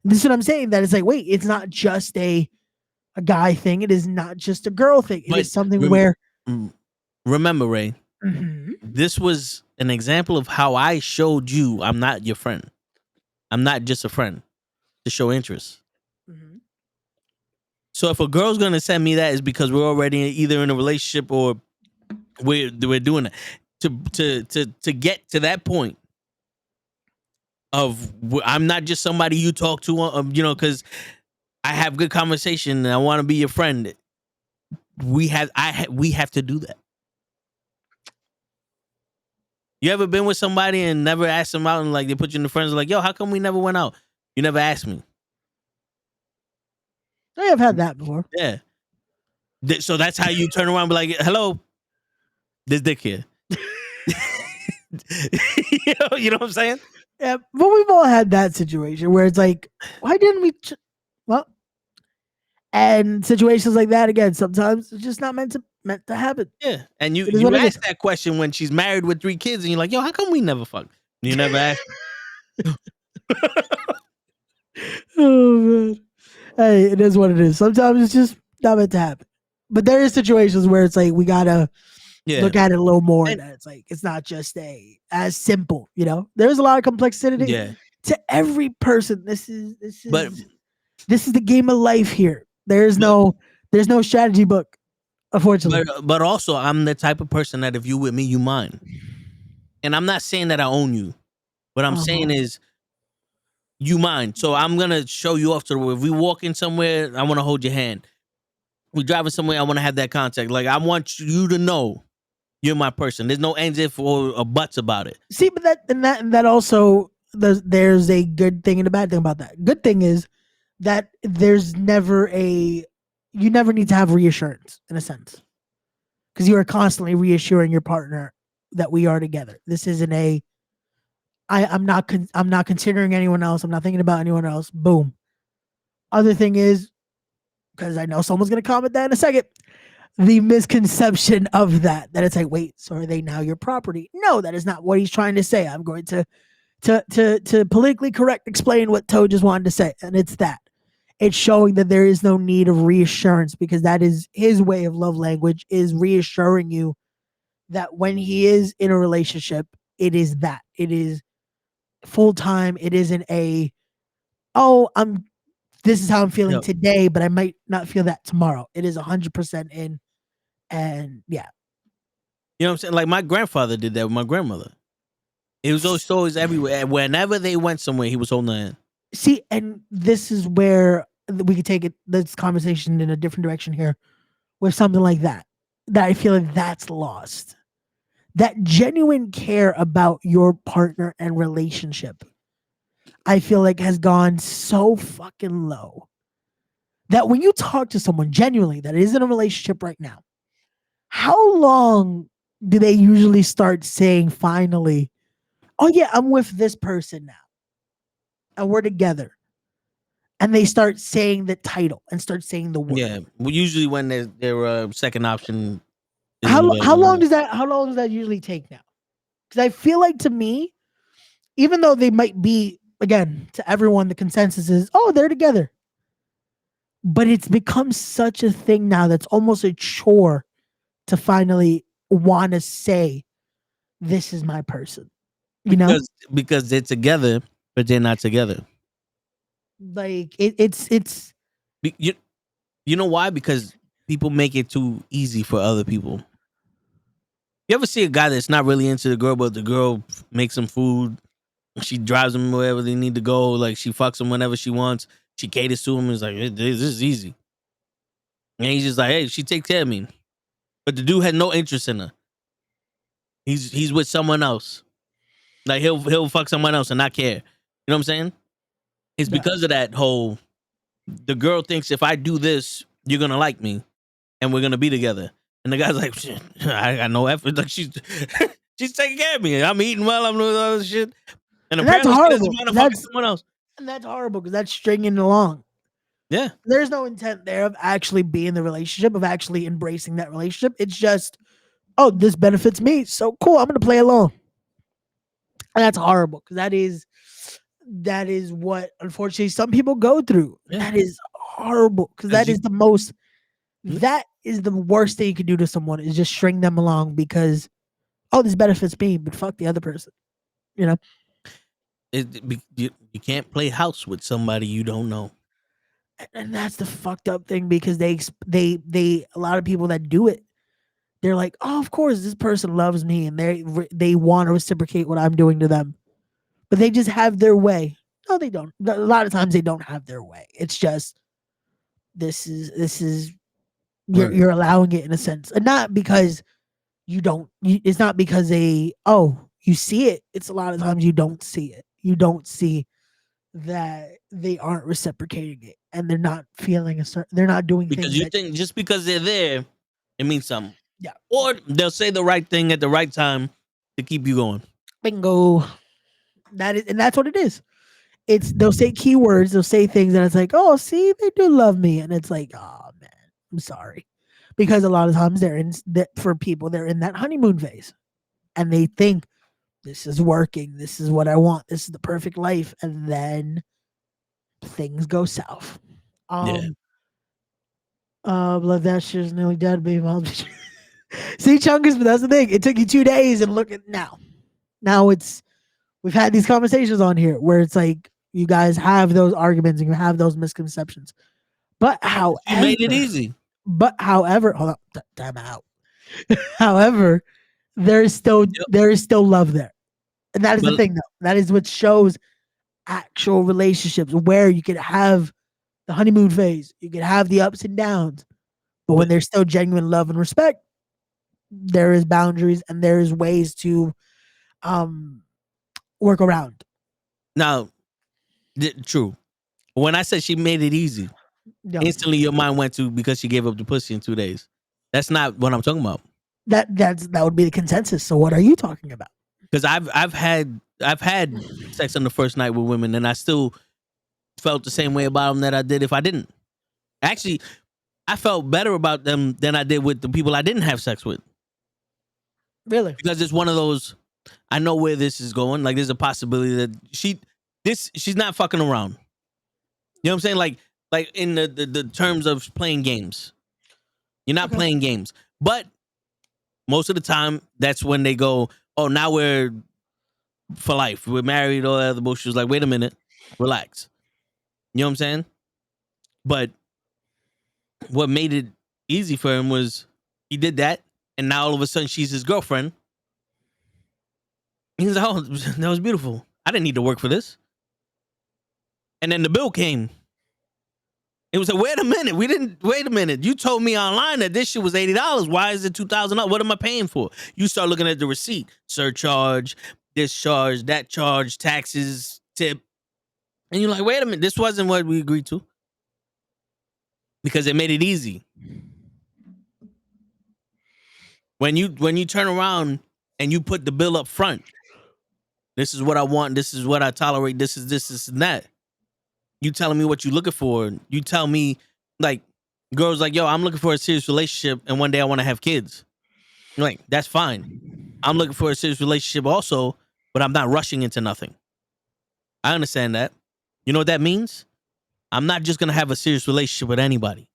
This is what I'm saying. That it's like, wait, it's not just a guy thing. It is not just a girl thing. It is something where. Remember, Ray, this was an example of how I showed you I'm not your friend. I'm not just a friend to show interest. So if a girl's gonna send me that, is because we're already either in a relationship or we're doing it to get to that point of I'm not just somebody you talk to, because I have good conversation and I want to be your friend. We have to do that. You ever been with somebody and never asked them out, and like they put you in the friends, like, "Yo, how come we never went out? You never asked me." I have had that before. Yeah. So that's how you turn around and be like, "Hello, this dick here." you know what I'm saying? Yeah, but we've all had that situation where it's like, why didn't we? And situations like that, again, sometimes it's just not meant to happen. Yeah, and you ask that question when she's married with 3 kids, and you're like, "Yo, how come we never fuck?" You never asked. Oh man, hey, it is what it is. Sometimes it's just not meant to happen. But there is situations where it's like we gotta look at it a little more. And it's like it's not just as simple. There's a lot of complexity to every person. This is the game of life here. There's no strategy book, unfortunately. But also, I'm the type of person that if you with me, you mine. And I'm not saying that I own you. What I'm saying is you mine. So I'm gonna show you off to the way. If we walk in somewhere, I want to hold your hand. We driving somewhere, I want to have that contact. Like I want you to know you're my person. There's no ands if or buts about it. See, but that also there's a good thing and a bad thing about that. Good thing is that there's never you never need to have reassurance in a sense, because you are constantly reassuring your partner that we are together. This isn't I'm not considering anyone else. I'm not thinking about anyone else. Boom. Other thing is, because I know someone's gonna comment that in a second, the misconception of that it's like, wait, so are they now your property? No, that is not what he's trying to say. I'm going to politically correct explain what Toe just wanted to say, and it's that it's showing that there is no need of reassurance, because that is his way of love language, is reassuring you that when he is in a relationship, it is that. It is full time. It isn't a, oh, this is how I'm feeling Yep. today, but I might not feel that tomorrow. It is 100% in. And yeah. You know what I'm saying? Like my grandfather did that with my grandmother. It was always everywhere. Whenever they went somewhere, he was holding her hand. See, and this is where we could take this conversation in a different direction here with something like that. That I feel like that's lost. That genuine care about your partner and relationship, I feel like has gone so fucking low. That when you talk to someone genuinely that is in a relationship right now, how long do they usually start saying finally, oh yeah, I'm with this person now and we're together? And they start saying the title and start saying the word. Yeah. Well, usually when their second option isn't How available. long does that usually take now? Because I feel like, to me, even though they might be, again, to everyone, the consensus is, oh, they're together. But it's become such a thing now that's almost a chore to finally want to say, this is my person. You know? Because they're together, but they're not together. Like it's You know why? Because people make it too easy for other people. You ever see a guy that's not really into the girl, but the girl makes him food, she drives him wherever they need to go, like she fucks him whenever she wants, she caters to him. It's like, this is easy. And he's just like, hey, she takes care of me. But the dude had no interest in her. He's with someone else. Like he'll fuck someone else and not care. You know what I'm saying? It's because of that whole, the girl thinks if I do this, you're gonna like me and we're gonna be together. And the guy's like, shit, I got no effort. Like she's she's taking care of me. I'm eating well, I'm doing all this shit. And that's apparently she doesn't horrible. mind to fuck someone else. And that's horrible because that's stringing along. Yeah. There's no intent there of actually being in the relationship, of actually embracing that relationship. It's just, oh, this benefits me. So cool. I'm going to play along. And that's horrible because that is what, unfortunately, some people go through. Yeah. That is horrible because that is the most, that is the worst thing you can do to someone, is just string them along because, oh, this benefits me, but fuck the other person. You know? You can't play house with somebody you don't know. And that's the fucked up thing, because they a lot of people that do it, they're like, oh, of course this person loves me and they want to reciprocate what I'm doing to them, but they just have their way. No, they don't. A lot of times they don't have their way. It's just, this is you're allowing it in a sense, and not because it's not because you see it. It's a lot of times you don't see it. You don't see that they aren't reciprocating it and they're not feeling they're not doing because things you think just because they're there, it means something. Yeah. Or they'll say the right thing at the right time to keep you going. Bingo. That's what it is. They'll say keywords, they'll say things, and it's like, oh, see, they do love me, and it's like, oh man, I'm sorry, because a lot of times they're in that honeymoon phase, and they think this is working, this is what I want, this is the perfect life, and then things go south. Blood that shit's nearly dead, baby. See, Chungus, but that's the thing. It took you 2 days, and look at now. Now we've had these conversations on here where it's like you guys have those arguments and you have those misconceptions. But however, you made it easy. But however, hold on, time out. However, there is still love there, and that is the thing, though. That is what shows actual relationships, where you can have the honeymoon phase, you can have the ups and downs, but when there's still genuine love and respect, there is boundaries and there is ways to work around. Now, true. When I said she made it easy, instantly your mind went to because she gave up the pussy in 2 days. That's not what I'm talking about. That would be the consensus. So what are you talking about? Because I've had sex on the first night with women, and I still felt the same way about them that I did if I didn't. Actually, I felt better about them than I did with the people I didn't have sex with. Really? Because it's one of those, I know where this is going. Like, there's a possibility that she's not fucking around. You know what I'm saying? Like, Like in the terms of playing games. You're not Okay. playing games. But most of the time, that's when they go, oh, now we're for life. We're married, all that other bullshit. It's like, wait a minute, relax. You know what I'm saying? But what made it easy for him was he did that, and now all of a sudden she's his girlfriend. He's like, oh, that was beautiful. I didn't need to work for this. And then the bill came. It was like, wait a minute. You told me online that this shit was $80. Why is it $2,000? What am I paying for? You start looking at the receipt, surcharge, this charge, that charge, taxes, tip. And you're like, wait a minute, this wasn't what we agreed to. Because it made it easy. When you turn around and you put the bill up front, this is what I want, this is what I tolerate, this, and that. You telling me what you're looking for. You tell me, like, girls like, yo, I'm looking for a serious relationship and one day I want to have kids. You're like, that's fine. I'm looking for a serious relationship also, but I'm not rushing into nothing. I understand that. You know what that means? I'm not just going to have a serious relationship with anybody.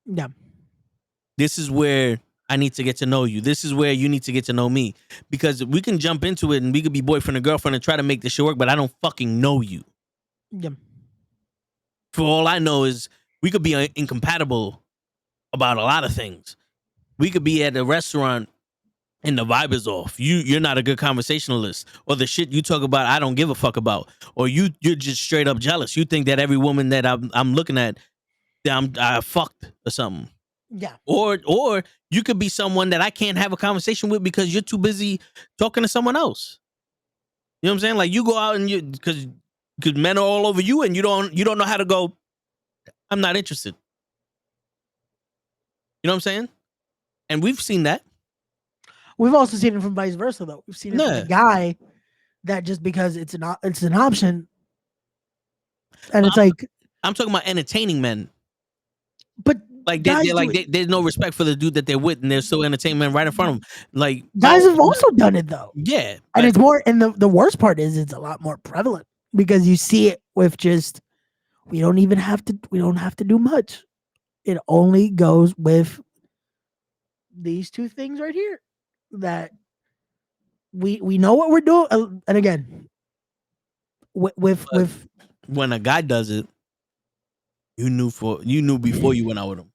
Yeah. This is where I need to get to know you. This is where you need to get to know me. Because we can jump into it and we could be boyfriend and girlfriend and try to make this shit work, but I don't fucking know you. Yeah. For all I know is we could be incompatible about a lot of things. We could be at a restaurant and the vibe is off. You're not a good conversationalist, or the shit you talk about I don't give a fuck about, or you're just straight up jealous. You think that every woman that I'm looking at, that I fucked or something. Yeah. Or you could be someone that I can't have a conversation with because you're too busy talking to someone else. You know what I'm saying? Like you go out and because men are all over you and you don't know how to go, I'm not interested. You know what I'm saying? And we've seen that. We've also seen it from vice versa, though. We've seen it from the guy that just because it's an option, and it's like I'm talking about entertaining men. But like there's no respect for the dude that they're with, and there's still entertainment right in front of them. Like guys have also done it though. Yeah, and it's more. And the worst part is it's a lot more prevalent because you see it with just we don't have to do much. It only goes with these two things right here that we know what we're doing. And again, with when a guy does it, you knew before you went out with him.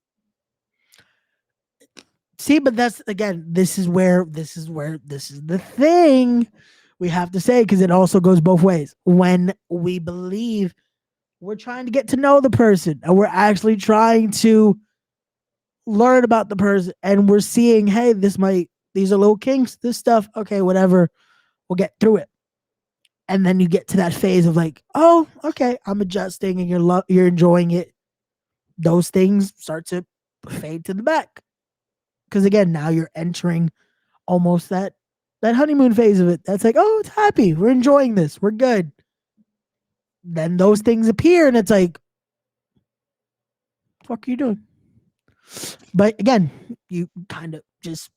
See, but that's again, this is the thing we have to say, because it also goes both ways. When we believe we're trying to get to know the person and we're actually trying to learn about the person and we're seeing, hey, these are little kinks, this stuff, okay, whatever, we'll get through it. And then you get to that phase of like, oh, okay, I'm adjusting and you're enjoying it. Those things start to fade to the back. Because again, now you're entering almost that honeymoon phase of it. That's like, oh, it's happy. We're enjoying this. We're good. Then those things appear and it's like, fuck are you doing? But again, you kind of just,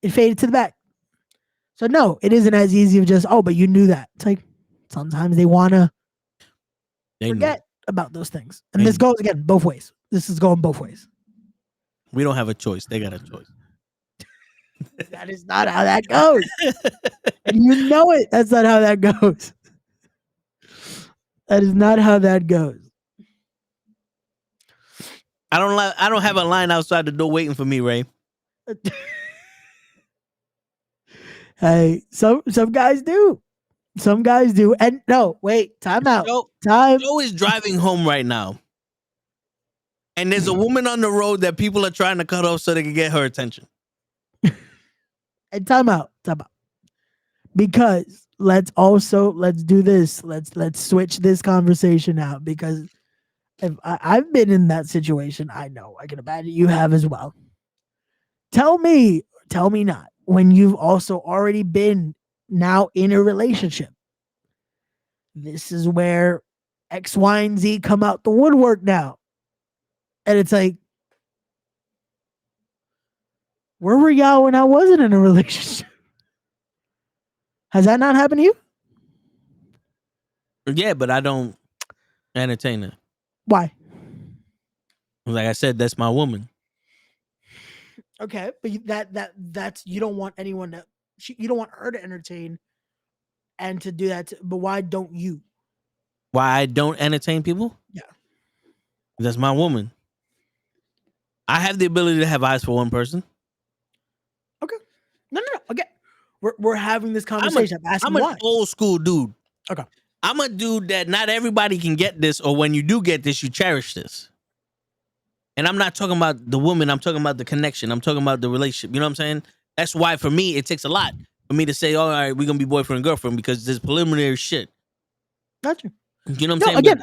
it faded to the back. So no, it isn't as easy of just, oh, but you knew that. It's like, sometimes they want to forget about those things. And this goes, again, both ways. This is going both ways. We don't have a choice. They got a choice. That is not how that goes. And you know it. That's not how that goes. That is not how that goes. I don't have a line outside the door waiting for me, Ray. Hey, some guys do. Some guys do. And no, wait, time out. Joe is driving home right now. And there's a woman on the road that people are trying to cut off so they can get her attention. And time out. Because let's do this. Let's switch this conversation out, because if I've been in that situation, I know. I can imagine you have as well. Tell me not, when you've also already been now in a relationship. This is where X, Y, and Z come out the woodwork now. And it's like, where were y'all when I wasn't in a relationship? Has that not happened to you? Yeah, but I don't entertain it. Why? Like I said, that's my woman. Okay, but that's you don't want anyone to you don't want her to entertain and to do that. But why don't you? Why I don't entertain people? Yeah. That's my woman. I have the ability to have eyes for one person. Okay. No. Okay. We're having this I'm conversation. I'm asking an why. old school dude. Okay. I'm a dude that not everybody can get this, or when you do get this, you cherish this. And I'm not talking about the woman. I'm talking about the connection. I'm talking about the relationship. You know what I'm saying? That's why for me, it takes a lot for me to say, all right, we're going to be boyfriend and girlfriend, because there's preliminary shit. Gotcha. You know what I'm No, saying? again,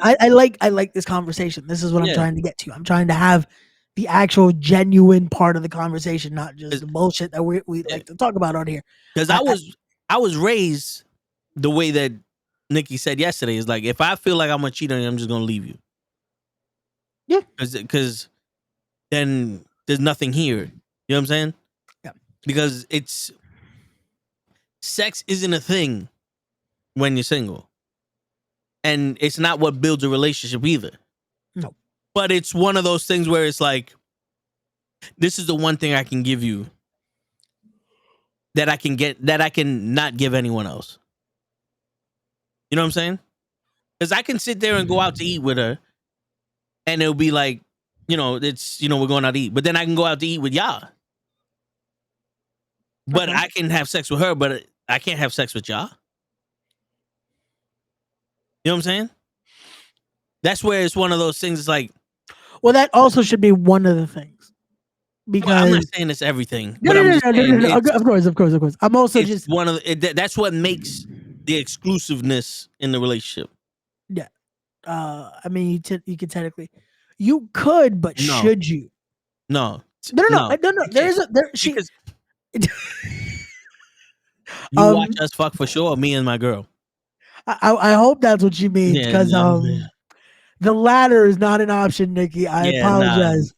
I like this conversation. This is what I'm Yeah. trying to get to. I'm trying to have the actual genuine part of the conversation, not just the bullshit that we like to talk about on here. Because I was raised the way that Nikki said yesterday, is like, if I feel like I'm gonna cheat on you, I'm just gonna leave you. Yeah. Because then there's nothing here. You know what I'm saying? Yeah. Because sex isn't a thing when you're single. And it's not what builds a relationship either. No. But it's one of those things where it's like, this is the one thing I can give you that I can get, that I can not give anyone else. You know what I'm saying? Because I can sit there and go out to eat with her, and it'll be like, it's, we're going out to eat. But then I can go out to eat with y'all. But Okay. I can have sex with her, but I can't have sex with y'all. You know what I'm saying? That's where it's one of those things. It's like, Well, that also should be one of the things. Because I'm not saying it's everything. No. Of course. I'm also just one of that's what makes the exclusiveness in the relationship. Yeah. I mean, you could technically, you could, but No. should you? No. No. There she. Because you watch us fuck for sure, me and my girl. I hope that's what you mean, because the latter is not an option, Nikki. I apologize.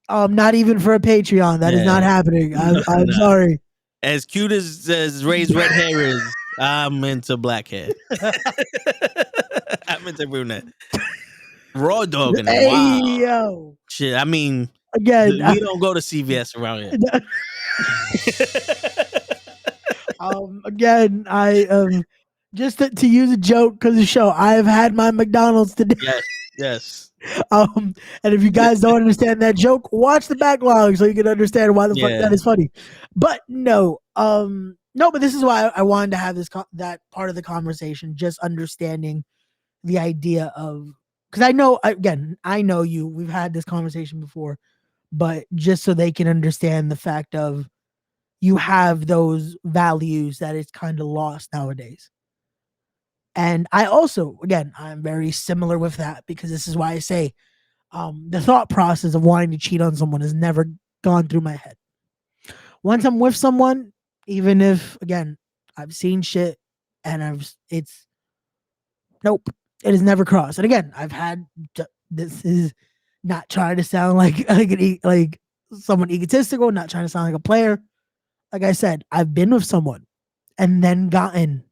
Not even for a Patreon. That is not happening. I'm sorry. As cute as Ray's red hair is, I'm into black hair. I'm into brunette. Raw dogging. Hey, wow. yo. Shit. I mean, again, we don't go to CVS around here. Again, I just to use a joke because of the show, I have had my McDonald's today. Yes. And if you guys don't understand that joke, watch the backlog so you can understand why the fuck that is funny. But no, but this is why I wanted to have that part of the conversation, just understanding the idea of, because I know you. We've had this conversation before, but just so they can understand the fact of you have those values that it's kind of lost nowadays. And I also, again, I'm very similar with that, because this is why I say the thought process of wanting to cheat on someone has never gone through my head. Once I'm with someone, even if, again, I've seen shit and nope, it has never crossed. And again, I've had, this is not trying to sound like someone egotistical, not trying to sound like a player. Like I said, I've been with someone and then gotten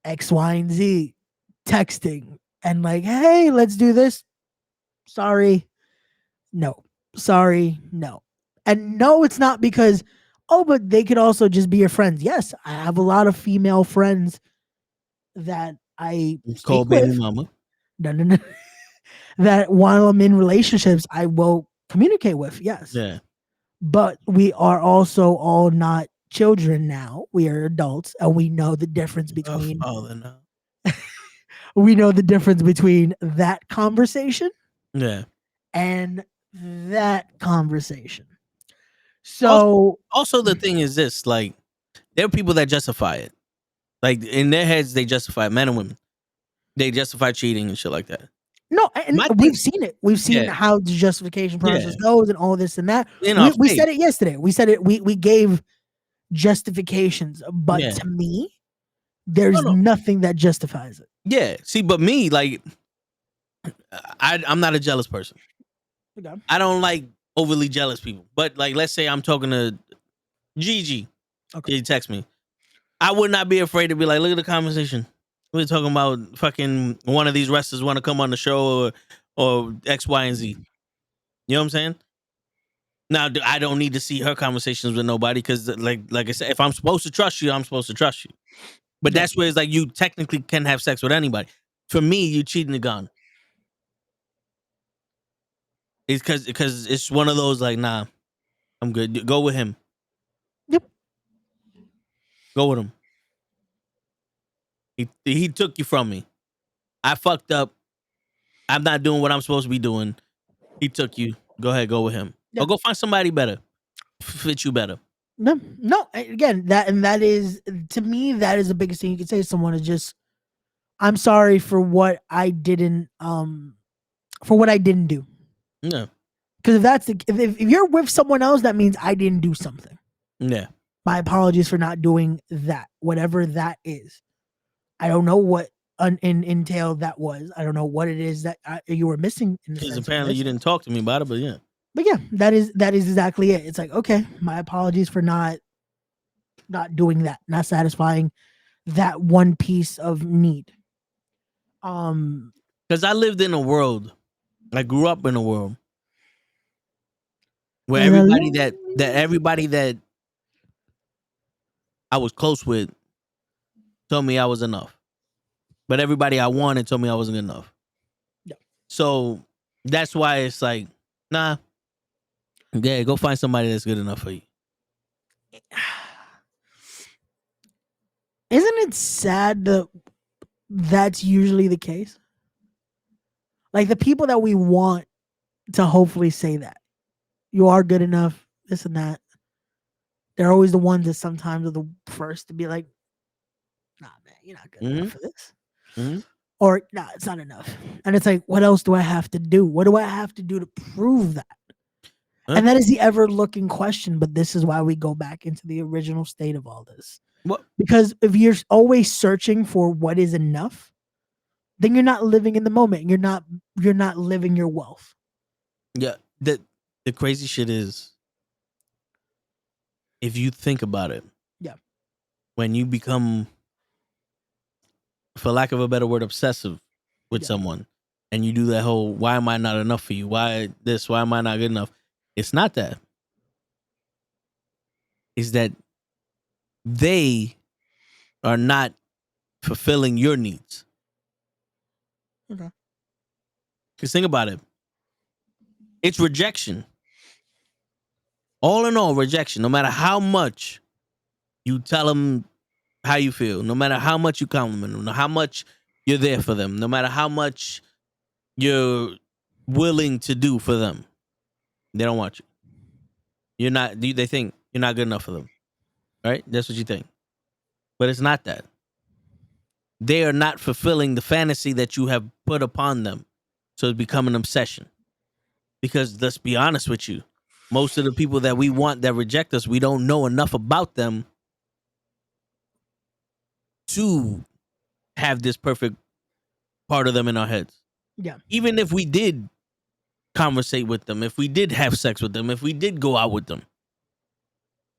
X, Y, and Z texting and like, hey, let's do this. Sorry. No. Sorry. No. And no, it's not because, but they could also just be your friends. Yes, I have a lot of female friends that I call baby mama. No. That while I'm in relationships, I will communicate with. Yes. Yeah. But we are also all not children now. We are adults, and we know the difference between. We know the difference between that conversation. Yeah. And that conversation. So also the thing is this, like, there are people that justify it. Like, in their heads, they justify it, men and women. They justify cheating and shit like that. No, and we've seen it. We've seen how the justification process goes and all this and that. We said it yesterday. We said it. We gave justifications, but to me, there's nothing that justifies it. Yeah. See, but me, like, I'm not a jealous person. Okay. I don't like overly jealous people. But, like, let's say I'm talking to Gigi. Okay. He text me. I would not be afraid to be like, look at the conversation. We're talking about fucking one of these wrestlers want to come on the show or X, Y, and Z. You know what I'm saying? Now, I don't need to see her conversations with nobody because, like I said, if I'm supposed to trust you, I'm supposed to trust you. But Yeah. that's where it's like you technically can have sex with anybody. For me, you cheating the gun. It's because it's one of those like, nah, I'm good. Go with him. Yep. Go with him. He took you from me. I fucked up. I'm not doing what I'm supposed to be doing. He took you. Go ahead, go with him. Yep. Or go find somebody better. Fit you better. No. Again, that is to me that is the biggest thing you can say to someone is just, I'm sorry for what I didn't do. Yeah. Because if that's if you're with someone else, that means I didn't do something. Yeah. My apologies for not doing that, whatever that is. I don't know what entailed that was. I don't know what it is that you were missing. In the Because sense apparently you didn't talk to me about it, but yeah. But yeah, that is exactly it. It's like, okay, my apologies for not doing that, not satisfying that one piece of need. Because I lived in a world, I grew up in a world where And everybody that I was close with told me I was enough. But everybody I wanted told me I wasn't good enough. Yeah. So that's why it's like, nah. Yeah, go find somebody that's good enough for you. Isn't it sad that that's usually the case? Like the people that we want to hopefully say that you are good enough, this and that. They're always the ones that sometimes are the first to be like, nah, man, you're not good enough for this. Mhm. Or, nah, it's not enough. And it's like, what else do I have to do? What do I have to do to prove that? Huh? And that is the ever looking question. But this is why we go back into the original state of all this. What? Because if you're always searching for what is enough, then you're not living in the moment. You're not living your wealth. Yeah. The crazy shit is, if you think about it, Yeah. when you become, for lack of a better word, obsessive with Yeah. someone, and you do that whole, why am I not enough for you? Why this? Why am I not good enough? It's not that. It's that they are not fulfilling your needs. Okay. Because think about it. It's rejection. All in all, rejection. No matter how much you tell them how you feel, no matter how much you compliment them, no how much you're there for them, no matter how much you're willing to do for them, they don't want you. You're not. They think you're not good enough for them, right? That's what you think, but it's not that. They are not fulfilling the fantasy that you have put upon them, so it's become an obsession. Because let's be honest with you, most of the people that we want that reject us, we don't know enough about them to have this perfect part of them in our heads. Yeah. Even if we did conversate with them, if we did have sex with them, if we did go out with them,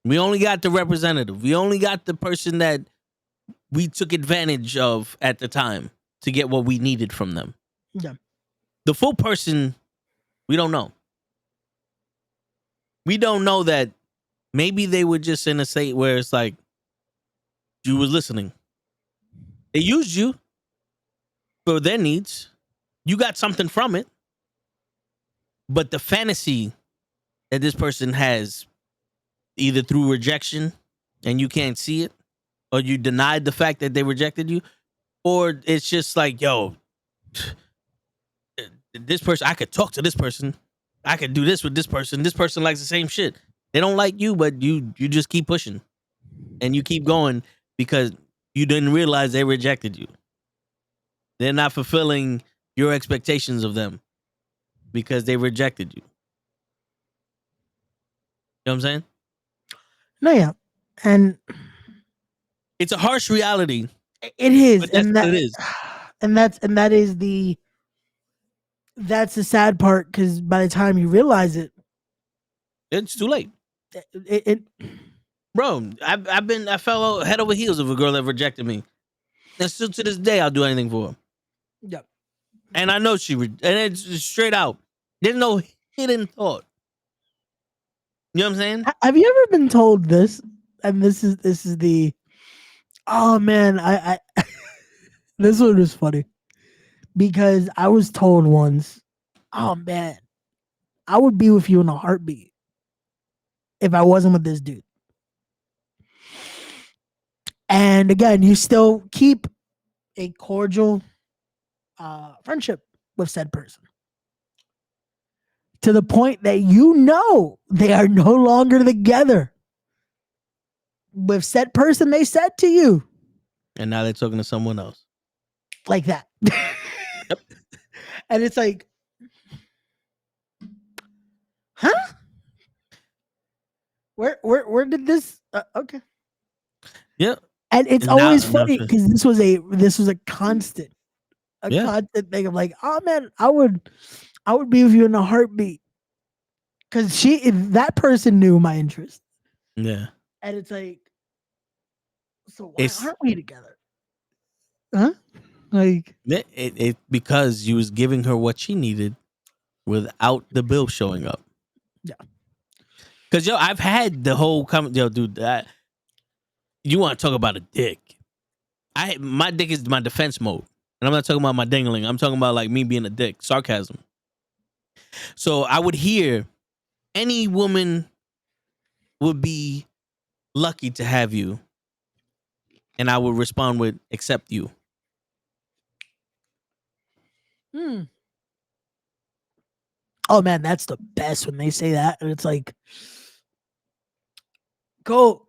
we only got the representative. We only got the person that we took advantage of at the time to get what we needed from them. Yeah. The full person, we don't know. We don't know that maybe they were just in a state where it's like, you was listening. They used you for their needs. You got something from it. But the fantasy that this person has, either through rejection and you can't see it, or you denied the fact that they rejected you, or it's just like, yo, this person, I could talk to this person. I could do this with this person. This person likes the same shit. They don't like you, but you just keep pushing and you keep going because you didn't realize they rejected you. They're not fulfilling your expectations of them because they rejected you. You know what I'm saying? No, yeah. And it's a harsh reality. It is. But that's And what it is. And that's the sad part, because by the time you realize it, it's too late. It Bro, I fell head over heels of a girl that rejected me. And still to this day, I'll do anything for her. Yep. And I know and it's straight out. There's no hidden thought. You know what I'm saying? Have you ever been told this? And this is the oh man, I this one was funny because I was told once, oh man, I would be with you in a heartbeat if I wasn't with this dude. And again, you still keep a cordial friendship with said person to the point that you know they are no longer together with said person they said to you And now they're talking to someone else. like that. And it's like, huh? Where did this? Okay. Yeah. And it's And now- always now funny it's- because this was a constant thing of like, oh man, I would be with you in a heartbeat because that person knew my interest, Yeah. and it's like, so why It's- aren't we together? Huh? Like, It because you was giving her what she needed without the bill showing up. Yeah. Cause yo, I've had the whole dude. You want to talk about a dick? My dick is my defense mode, and I'm not talking about my dingling. I'm talking about like me being a dick, sarcasm. So I would hear any woman would be lucky to have you, and I would respond with "accept you." oh man, that's the best when they say that, and it's like, go.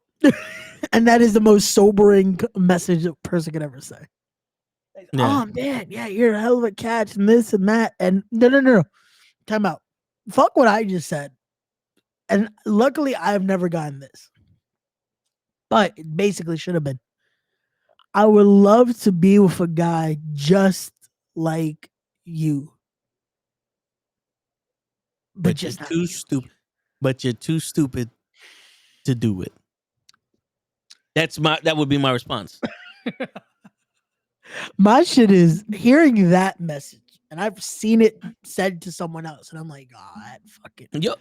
And that is the most sobering message a person could ever say. Like, Yeah. oh man, yeah, you're a hell of a catch, and this and that, and no. Time out. Fuck what I just said. And luckily, I've never gotten this, but it basically should have been. I would love to be with a guy just like you, but You're just not too you. stupid. But you're too stupid to do it. That would be my response. My shit is hearing that message, and I've seen it said to someone else, and I'm like, God, fucking, Yo,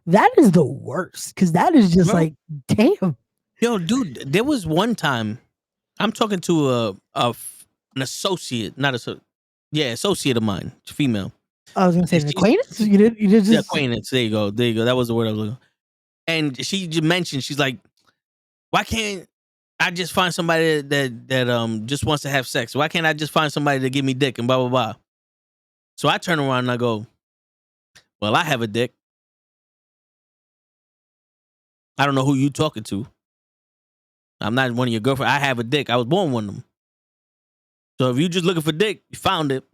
that is the worst because that is just Bro. like, damn. yo, dude, there was one time I'm talking to an associate, not associate of mine, female. I was gonna say an She's- acquaintance. You did just Yeah, acquaintance. There you go. That was the word I was looking for. And she just mentioned, she's like, why can't I just find somebody that just wants to have sex? Why can't I just find somebody to give me dick and blah blah blah? So I turn around and I go, well, I have a dick. I don't know who you talking to. I'm not one of your girlfriends. I have a dick. I was born one of them. So if you just looking for dick, you found it.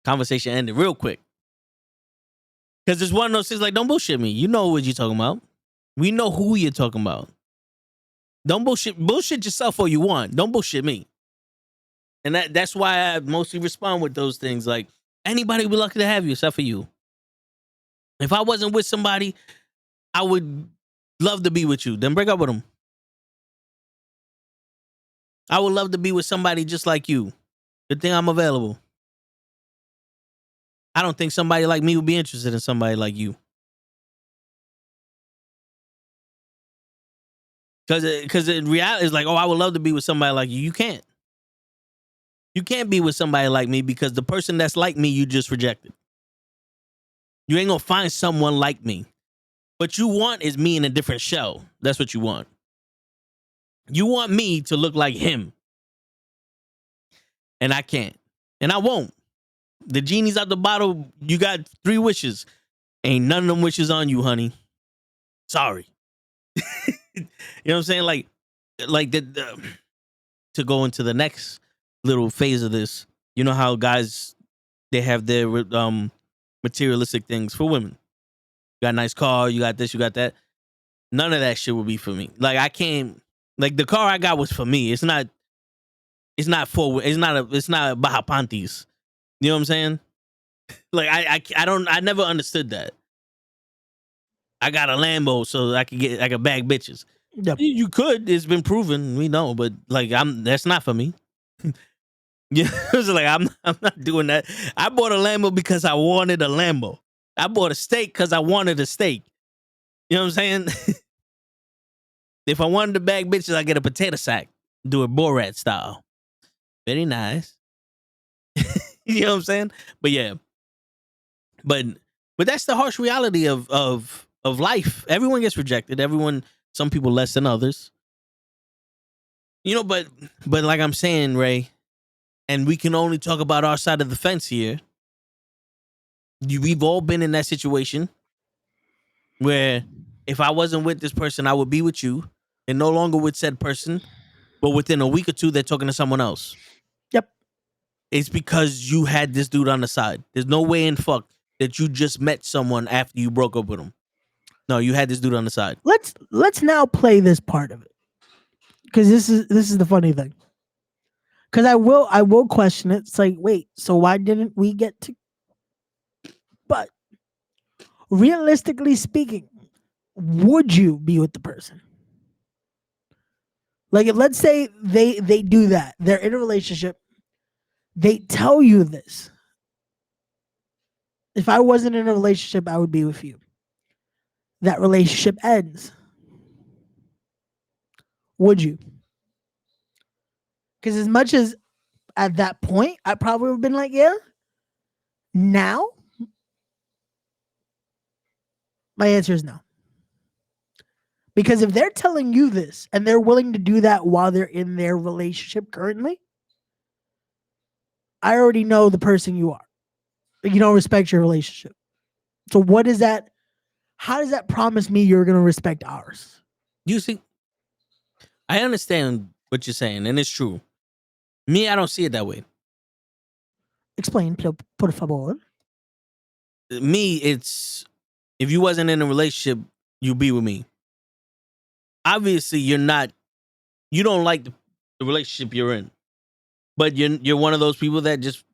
Conversation ended real quick. Because it's one of those things like, don't bullshit me. You know what you're talking about. We know who you're talking about. Don't bullshit yourself all you want. Don't bullshit me. And that's why I mostly respond with those things like, anybody would be lucky to have you except for you. If I wasn't with somebody, I would love to be with you. Then break up with them. I would love to be with somebody just like you. Good thing I'm available. I don't think somebody like me would be interested in somebody like you. Because in reality, it's like, oh, I would love to be with somebody like you. You can't. You can't be with somebody like me because the person that's like me, you just rejected. You ain't gonna find someone like me. What you want is me in a different shell. That's what you want. You want me to look like him. And I can't. And I won't. The genie's out the bottle. You got 3 wishes. Ain't none of them wishes on you, honey. Sorry. You know what I'm saying? Like to go into the next little phase of this, you know how guys, they have their materialistic things for women. You got a nice car, you got this, you got that. None of that shit would be for me. Like I can't, like the car I got was for me. It's not Baja Panties. You know what I'm saying? Like I never understood that. I got a Lambo so I could bag bitches. Yep. You could. It's been proven. We know, but like that's not for me. Yeah, it's like I'm not doing that. I bought a Lambo because I wanted a Lambo. I bought a steak because I wanted a steak. You know what I'm saying? If I wanted to bag bitches, I get a potato sack. Do it Borat style. Very nice. You know what I'm saying? But yeah. But that's the harsh reality of life. Everyone gets rejected. Some people less than others. You know, but like I'm saying, Ray, and we can only talk about our side of the fence here. We've all been in that situation where if I wasn't with this person, I would be with you, and no longer with said person. But within a week or two, they're talking to someone else. Yep. It's because you had this dude on the side. There's no way in fuck that you just met someone after you broke up with him. No, you had this dude on the side. Let's now play this part of it, because this is the funny thing. Because I will question it. It's like, wait, so why didn't we get to? But realistically speaking, would you be with the person? Like, if let's say they do that, they're in a relationship, they tell you this. If I wasn't in a relationship, I would be with you. That relationship ends. Would you? Because as much as at that point, I probably would have been like, yeah. Now, my answer is no. Because if they're telling you this and they're willing to do that while they're in their relationship currently, I already know the person you are. You don't respect your relationship. So what is that? How does that promise me you're going to respect ours? You see, I understand what you're saying, and it's true. Me, I don't see it that way. Explain, por favor. Me, it's if you wasn't in a relationship, you'd be with me. Obviously, you don't like the relationship you're in, but you're one of those people that just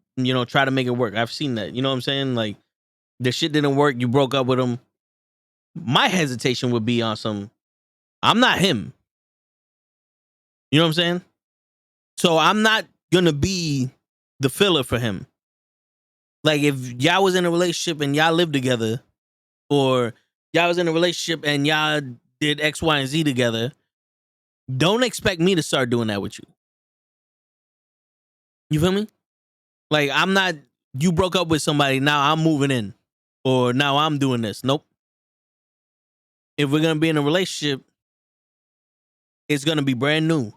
try to make it work. I've seen that. You know what I'm saying? Like the shit didn't work. You broke up with him. My hesitation would be on some. I'm not him. You know what I'm saying? So I'm not gonna be the filler for him. Like if y'all was in a relationship and y'all lived together, or y'all was in a relationship and y'all did X, Y, and Z together, don't expect me to start doing that with you. You feel me? Like I'm not. You broke up with somebody, now I'm moving in, or now I'm doing this. Nope. If we're gonna be in a relationship, it's gonna be brand new.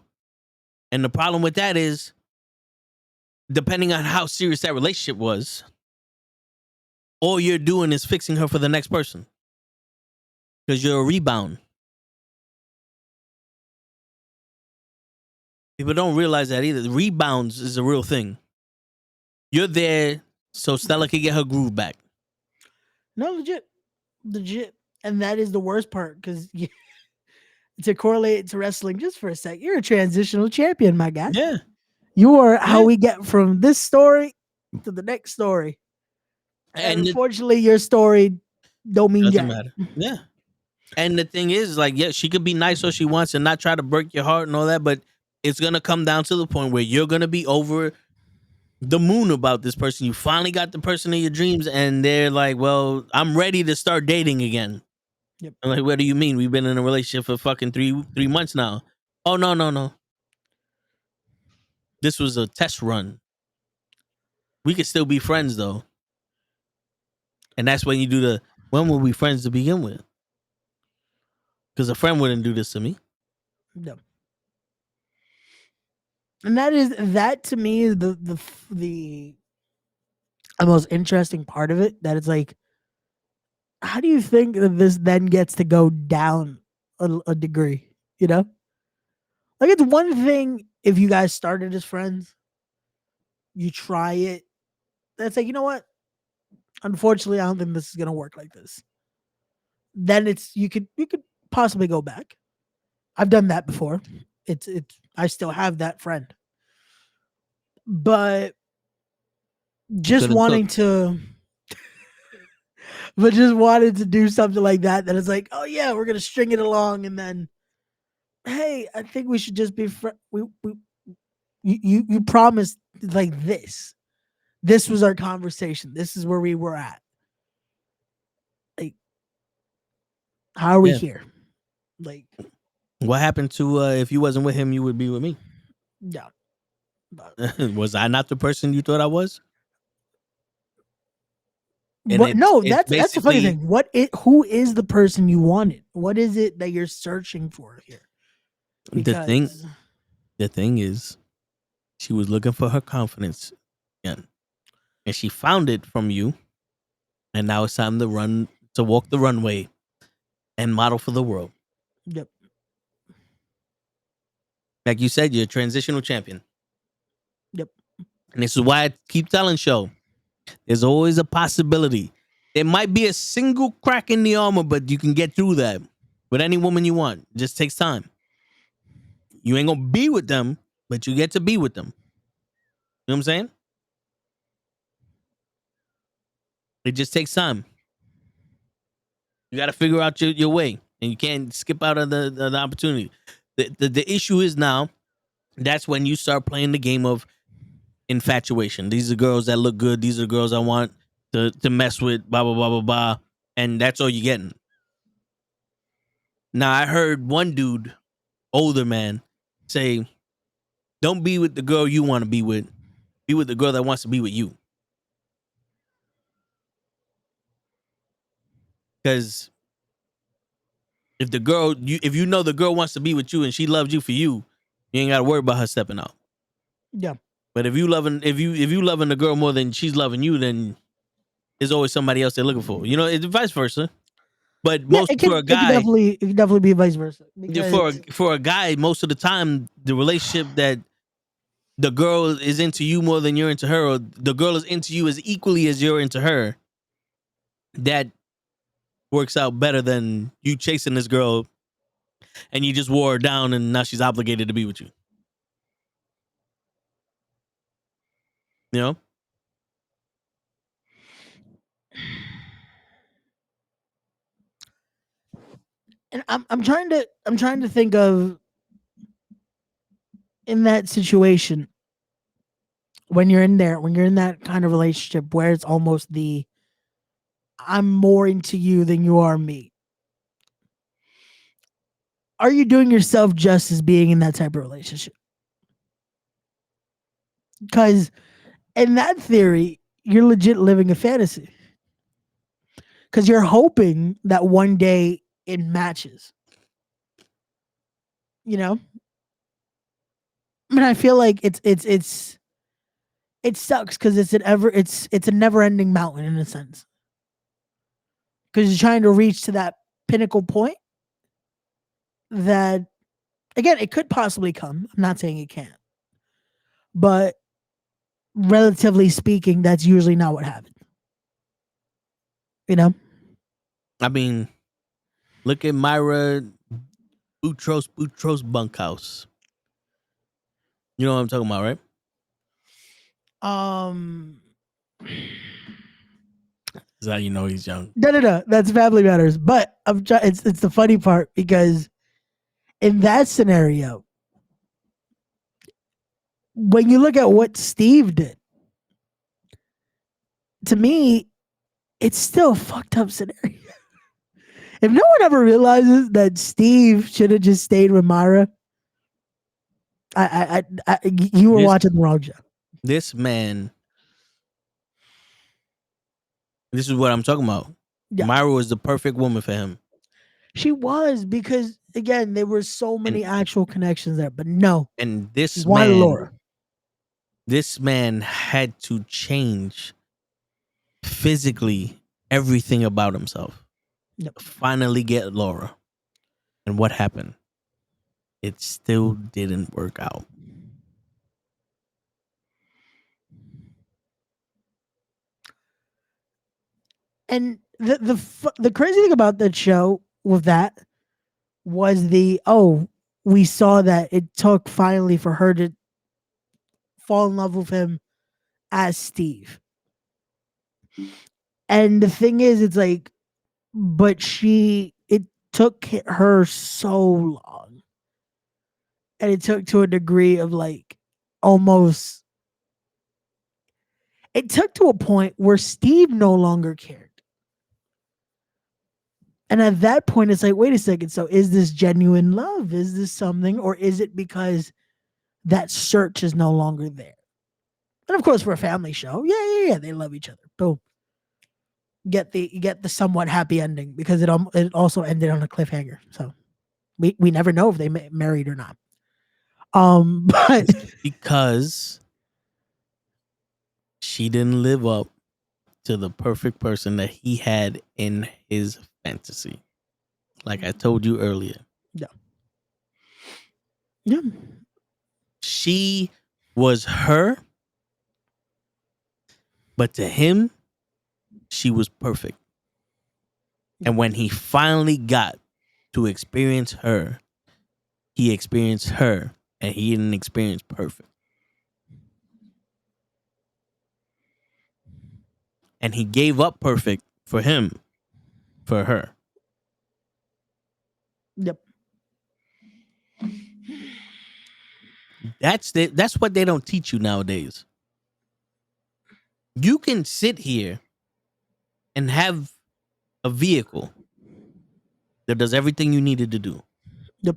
And the problem with that is, depending on how serious that relationship was, all you're doing is fixing her for the next person. Because you're a rebound. People don't realize that either. Rebounds is a real thing. You're there so Stella can get her groove back. No, legit. And that is the worst part, because to correlate it to wrestling just for a sec, you're a transitional champion, my guy. Yeah. You are how we get from this story to the next story. And unfortunately, your story don't mean doesn't jack. matter. Yeah. And the thing is, like, yeah, she could be nice all she wants and not try to break your heart and all that, but it's gonna come down to the point where you're gonna be over the moon about this person. You finally got the person of your dreams, and they're like, "Well, I'm ready to start dating again." Yep. I'm like, "What do you mean? We've been in a relationship for fucking three months now." Oh no. This was a test run. We could still be friends though. And that's when you do when were we friends to begin with? Because a friend wouldn't do this to me. No. And that to me is the most interesting part of it. That it's like, how do you think that this then gets to go down a degree? You know, like it's one thing if you guys started as friends, you try it. That's like, you know what? Unfortunately, I don't think this is gonna work like this. Then you could possibly go back. I've done that before. It's I still have that friend. But just wanting to do something like that it's like, oh yeah, we're gonna string it along, and then, hey, I think we should just be you promised, like, this was our conversation, this is where we were at. How are we Yeah. here? Like, What happened to if you wasn't with him, you would be with me? yeah. But Was I not the person you thought I was? And what? No, it's that's the funny basically thing. Who is the person you wanted? What is it that you're searching for here? the thing. Because The thing is, she was looking for her confidence again, and she found it from you. And now it's time to walk the runway, and model for the world. yep, Like you said, you're a transitional champion, yep, and this is why I keep telling show. There's always a possibility. There might be a single crack in the armor, but you can get through that with any woman you want. It just takes time. You ain't gonna be with them, but you get to be with them. You know what I'm saying? It just takes time. You got to figure out your way, and you can't skip out of the opportunity. The issue is now that's when you start playing the game of infatuation. These are girls that look good. These are girls I want to mess with. Blah blah blah blah blah, and that's all you're getting. Now I heard one dude, older man, say, "Don't be with the girl you want to be with. Be with the girl that wants to be with you." Because if you know the girl wants to be with you and she loves you for you, you ain't got to worry about her stepping out. yeah. But if you loving the girl more than she's loving you, then there's always somebody else they're looking for. You know, it's vice versa. But Yeah, most for a guy, it can definitely be vice versa because for a guy, most of the time, the relationship that the girl is into you more than you're into her, or the girl is into you as equally as you're into her, that works out better than you chasing this girl and you just wore her down and now she's obligated to be with you. You know? and I'm trying to think of in that situation when you're in there, when you're in that kind of relationship where it's almost the I'm more into you than you are me. Are you doing yourself justice being in that type of relationship? Because in that theory, you're legit living a fantasy. Because you're hoping that one day it matches. You know? I mean, I feel like it sucks because it's a never ending mountain in a sense. Because you're trying to reach to that pinnacle point that again it could possibly come. I'm not saying it can't. But relatively speaking, that's usually not what happens. You know? I mean, look at Myra Boutros bunkhouse. You know what I'm talking about, right? Um Is how you know he's young. no. That's Family Matters. But it's the funny part because in that scenario, when you look at what Steve did, to me, it's still a fucked up scenario. If no one ever realizes that Steve should have just stayed with Myra, you were This watching the wrong show. this man, this is what I'm talking about. Yeah. Myra was the perfect woman for him. She was because again there were so many actual connections there, but no, And he wanted Laura. this man had to change physically everything about himself Yep. to finally get Laura. And what happened? It still didn't work out. And the crazy thing about that show with that was we saw that it took finally for her to fall in love with him as Steve. And the thing is, it's like, but it took her so long. And it took to a degree of like almost, it took to a point where Steve no longer cared. And at that point, it's like, wait a second. So is this genuine love? Is this something, or is it because that search is no longer there? And of course, for a family show, yeah, they love each other. Boom. You get the somewhat happy ending because it also ended on a cliffhanger. So we never know if they married or not. But Because she didn't live up to the perfect person that he had in his fantasy. Like I told you earlier. yeah, She was her, but to him, she was perfect. And when he finally got to experience her, he experienced her, and he didn't experience perfect. And he gave up perfect for him, for her. yep, That's what they don't teach you nowadays. You can sit here and have a vehicle that does everything you needed to do. yep.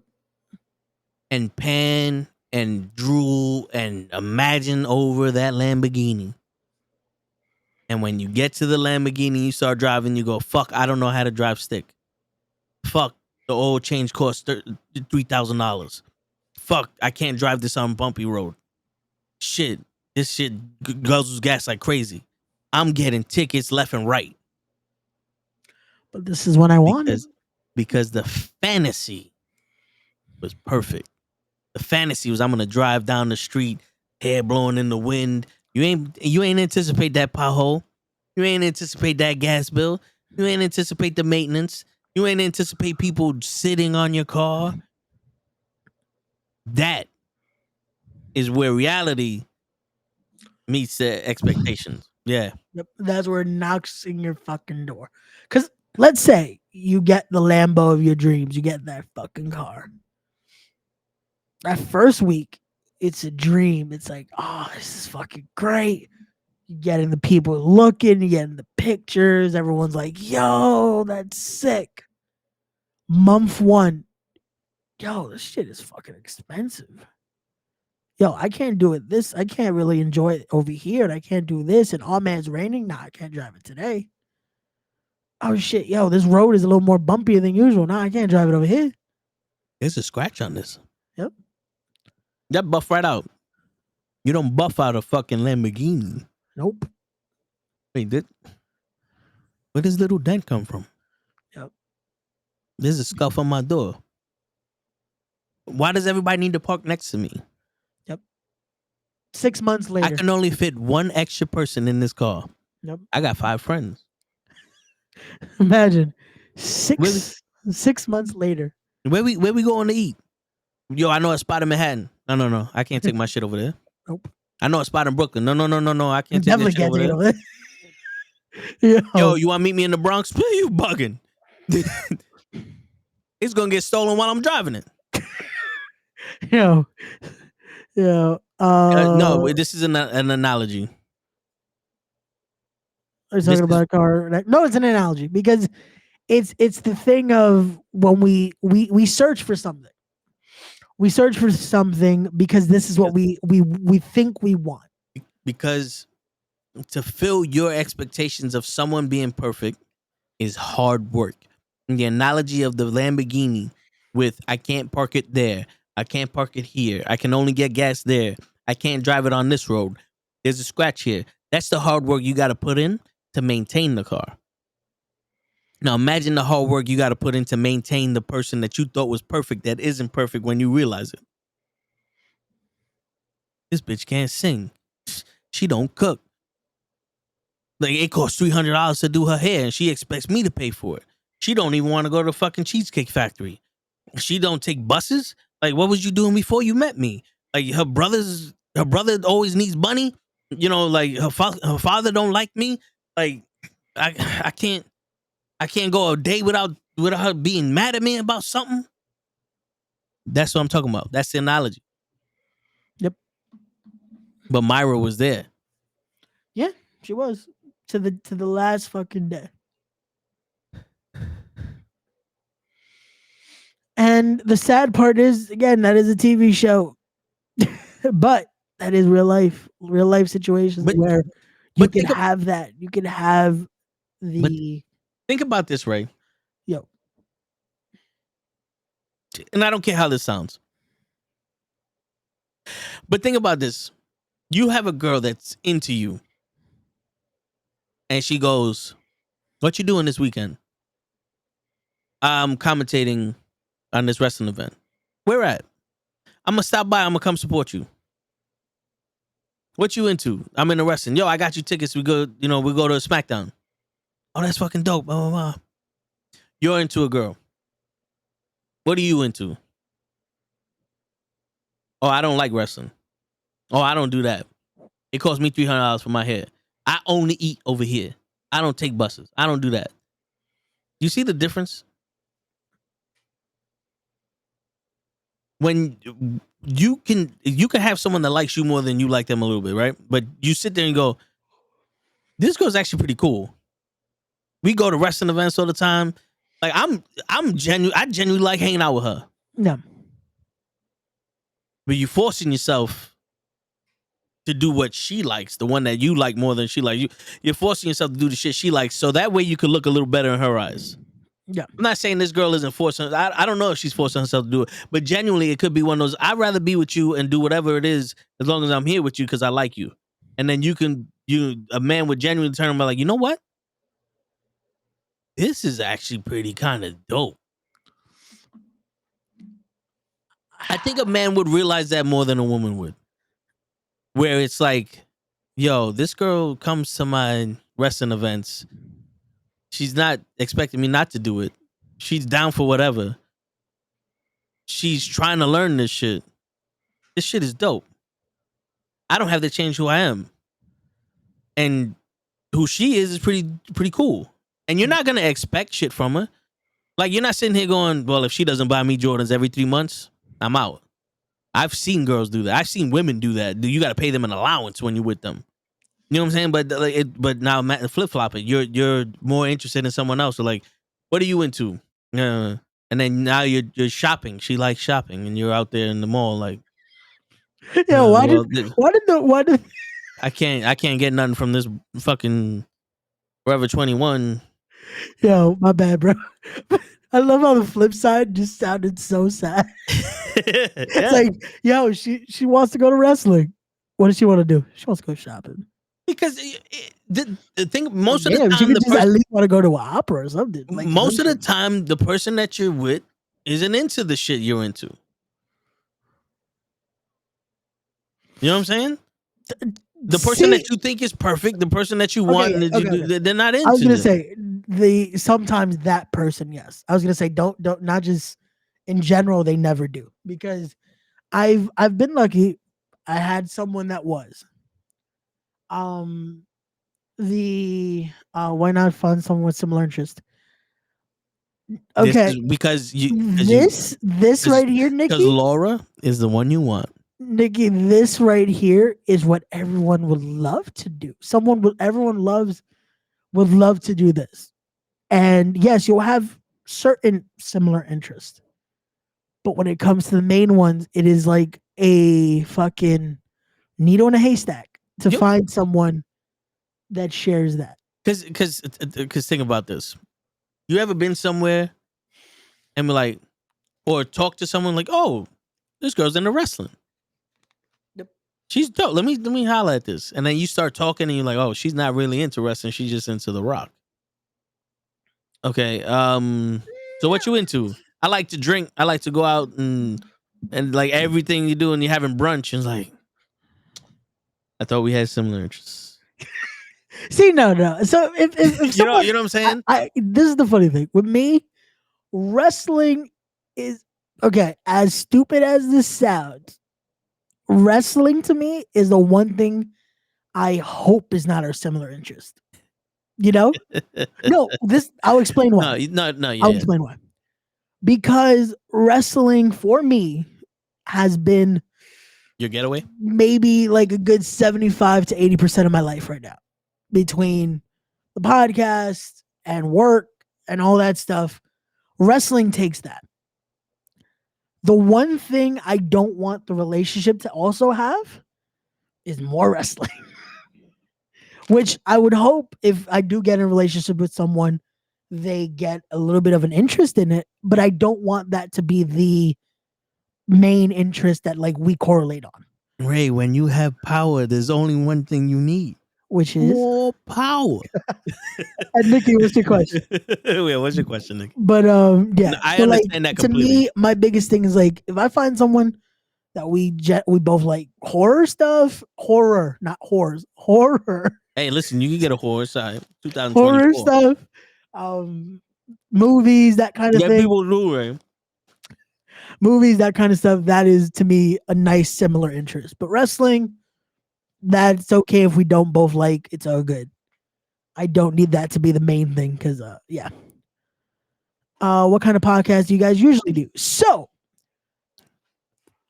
And pan and drool and imagine over that Lamborghini. And when you get to the Lamborghini, you start driving, you go, fuck, I don't know how to drive stick. Fuck, the oil change costs $3,000. Fuck, I can't drive this on bumpy road. Shit, this shit guzzles gas like crazy. I'm getting tickets left and right. But this is what I wanted. Because the fantasy was perfect. The fantasy was I'm gonna drive down the street, hair blowing in the wind. You ain't anticipate that pothole. You ain't anticipate that gas bill. You ain't anticipate the maintenance. You ain't anticipate people sitting on your car. That is where reality meets the expectations. Yeah. Yep, that's where it knocks in your fucking door. Because let's say you get the Lambo of your dreams, you get that fucking car. That first week, it's a dream. It's like, oh, this is fucking great. You getting the people looking, you getting the pictures. Everyone's like, yo, that's sick. Month one, yo, this shit is fucking expensive. Yo, I can't do it. I can't really enjoy it over here. And I can't do this. And oh man, it's raining. Nah, I can't drive it today. Oh shit, yo, this road is a little more bumpier than usual. Nah, I can't drive it over here. There's a scratch on this. Yep. That buff right out. You don't buff out a fucking Lamborghini. Nope. Wait, where does little dent come from? Yep. There's a scuff on my door. Why does everybody need to park next to me? Yep. 6 months later. I can only fit one extra person in this car. Yep. I got 5 friends. Imagine 6 months later. Where we going to eat? Yo, I know a spot in Manhattan. No. I can't take my shit over there. Nope. I know a spot in Brooklyn. No. I can't take that shit over there. Yo, you want to meet me in the Bronx? You bugging. It's going to get stolen while I'm driving it. Yo. No, this is an analogy. Are you talking about a car? No, it's an analogy because it's the thing of when we search for something. We search for something because this is what we think we want. Because to fill your expectations of someone being perfect is hard work. And the analogy of the Lamborghini with I can't park it there. I can't park it here. I can only get gas there. I can't drive it on this road. There's a scratch here. That's the hard work you got to put in to maintain the car. Now imagine the hard work you got to put in to maintain the person that you thought was perfect that isn't perfect when you realize it. This bitch can't sing. She don't cook. Like it costs $300 to do her hair and she expects me to pay for it. She don't even want to go to the fucking Cheesecake Factory. She don't take buses. Like what was you doing before you met me? Like her brother always needs money. You know, like her father don't like me. Like I can't go a day without her being mad at me about something. That's what I'm talking about. That's the analogy. Yep. But Myra was there. Yeah, she was to the last fucking day. And the sad part is, again, that is a TV show, but that is real life situations But where you but can have that. You can have the think about this, Ray. yo. And I don't care how this sounds. But think about this. You have a girl that's into you. And she goes, "What you doing this weekend?" "I'm commentating on this wrestling event." "Where at?" "I'm gonna stop by. I'm gonna come support you." "What you into?" "I'm into wrestling." "Yo, I got you tickets. We go to SmackDown." "Oh, that's fucking dope." Blah, blah, blah. You're into a girl. What are you into? "Oh, I don't like wrestling." "Oh, I don't do that. It costs me $300 for my hair. I only eat over here. I don't take buses. I don't do that." You see the difference? When you can have someone that likes you more than you like them a little bit, right? But you sit there and go, "This girl's actually pretty cool. We go to wrestling events all the time. Like I genuinely like hanging out with her." No. But you forcing yourself to do what she likes, the one that you like more than she likes. You're forcing yourself to do the shit she likes, so that way you could look a little better in her eyes. Yeah. I'm not saying this girl isn't forcing. I don't know if she's forcing herself to do it, but genuinely, it could be one of those. I'd rather be with you and do whatever it is as long as I'm here with you because I like you. And then a man would genuinely turn around like, you know what? This is actually pretty kind of dope. I think a man would realize that more than a woman would. Where it's like, yo, this girl comes to my wrestling events. She's not expecting me not to do it. She's down for whatever. She's trying to learn this shit. This shit is dope. I don't have to change who I am. And who she is pretty cool. And you're not gonna expect shit from her. Like, you're not sitting here going, well, if she doesn't buy me Jordans every 3 months, I'm out. I've seen girls do that. I've seen women do that. You got to pay them an allowance when you're with them. You know what I'm saying? But now flip flop it. You're more interested in someone else. So like, what are you into? And then now you're shopping. She likes shopping, and you're out there in the mall like, Yeah, why did I can't get nothing from this fucking Forever 21. Yo, my bad, bro. I love how the flip side just sounded so sad. It's like, yo, she wants to go to wrestling. What does she want to do? She wants to go shopping. Because the thing, most of the Damn, she time, could just at least want to go to an opera or something. Like most of the time, the person that you're with isn't into the shit you're into. You know what I'm saying? The person that you think is perfect, the person that you want, they're not into. I was gonna say sometimes that person, yes. I was gonna say don't not just in general. They never do, because I've been lucky. I had someone that was. Why not find someone with similar interest? Okay, this right here, Nikki. Because Laura is the one you want. Nikki, this right here is what everyone would love to do. Everyone would love to do this. And yes, you'll have certain similar interests. But when it comes to the main ones, it is like a fucking needle in a haystack to find someone that shares that. Because think about this. You ever been somewhere and be like, or talk to someone like, oh, this girl's into wrestling. She's dope. Let me holler at this. And then you start talking and you're like, oh, she's not really into wrestling. She's just into The Rock. Okay. So what you into? I like to drink. I like to go out and like everything you do and you're having brunch. And it's like, I thought we had similar interests. See, no. So if someone, you know what I'm saying? This is the funny thing. With me, wrestling is, okay, as stupid as this sounds, wrestling to me is the one thing I hope is not our similar interest. You know? No, I'll explain why. I'll explain why. Because wrestling for me has been your getaway? Maybe like a good 75 to 80% of my life right now. Between the podcast and work and all that stuff, wrestling takes that. The one thing I don't want the relationship to also have is more wrestling. Which I would hope if I do get in a relationship with someone, they get a little bit of an interest in it, but I don't want that to be the main interest that like we correlate on, Ray, when you have power, there's only one thing you need. which is More power. and Nikki, what's your question? Wait, what's your question, Nick? But yeah, No, I so like understand that to completely. me, my biggest thing is like if I find someone that we both like horror stuff, horror, not horrors, horror, Hey, listen, you can get a horse. horror 2024. stuff, movies, that kind of Yeah, thing. people do, Ray. Movies, that kind of stuff, that is to me a nice similar interest. But wrestling, that's okay if we don't both like, it's all good. I don't need that to be the main thing because yeah. What kind of podcast do you guys usually do? So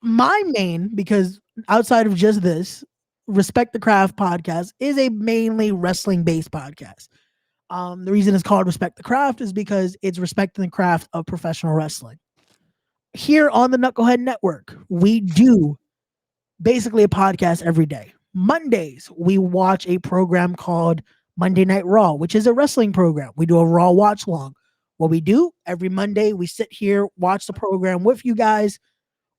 my main, because outside of just this, Respect the Craft podcast is a mainly wrestling based podcast. The reason it's called Respect the Craft is because it's respecting the craft of professional wrestling. Here on the Knucklehead Network, we do basically a podcast every day. Mondays, we watch a program called Monday Night Raw, which is a wrestling program. We do a Raw watch long. What we do every Monday, we sit here, watch the program with you guys.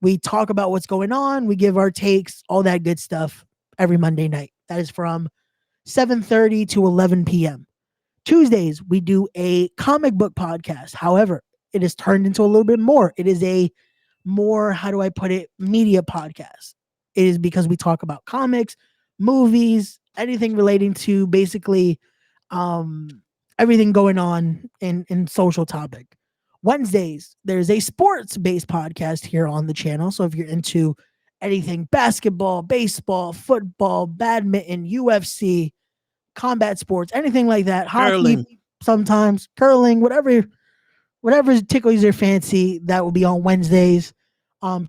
We talk about what's going on. We give our takes, all that good stuff every Monday night. That is from 7:30 to 11 p.m. Tuesdays, we do a comic book podcast. However, it is turned into a little bit more. It is a more, how do I put it, media podcast. It is because we talk about comics, movies, anything relating to basically um, everything going on in social topic. Wednesdays, there's a sports based podcast here on the channel. So if you're into anything basketball, baseball, football, badminton, UFC, combat sports, anything like that, hockey, Curling. sometimes curling, whatever tickles your fancy, that will be on Wednesdays.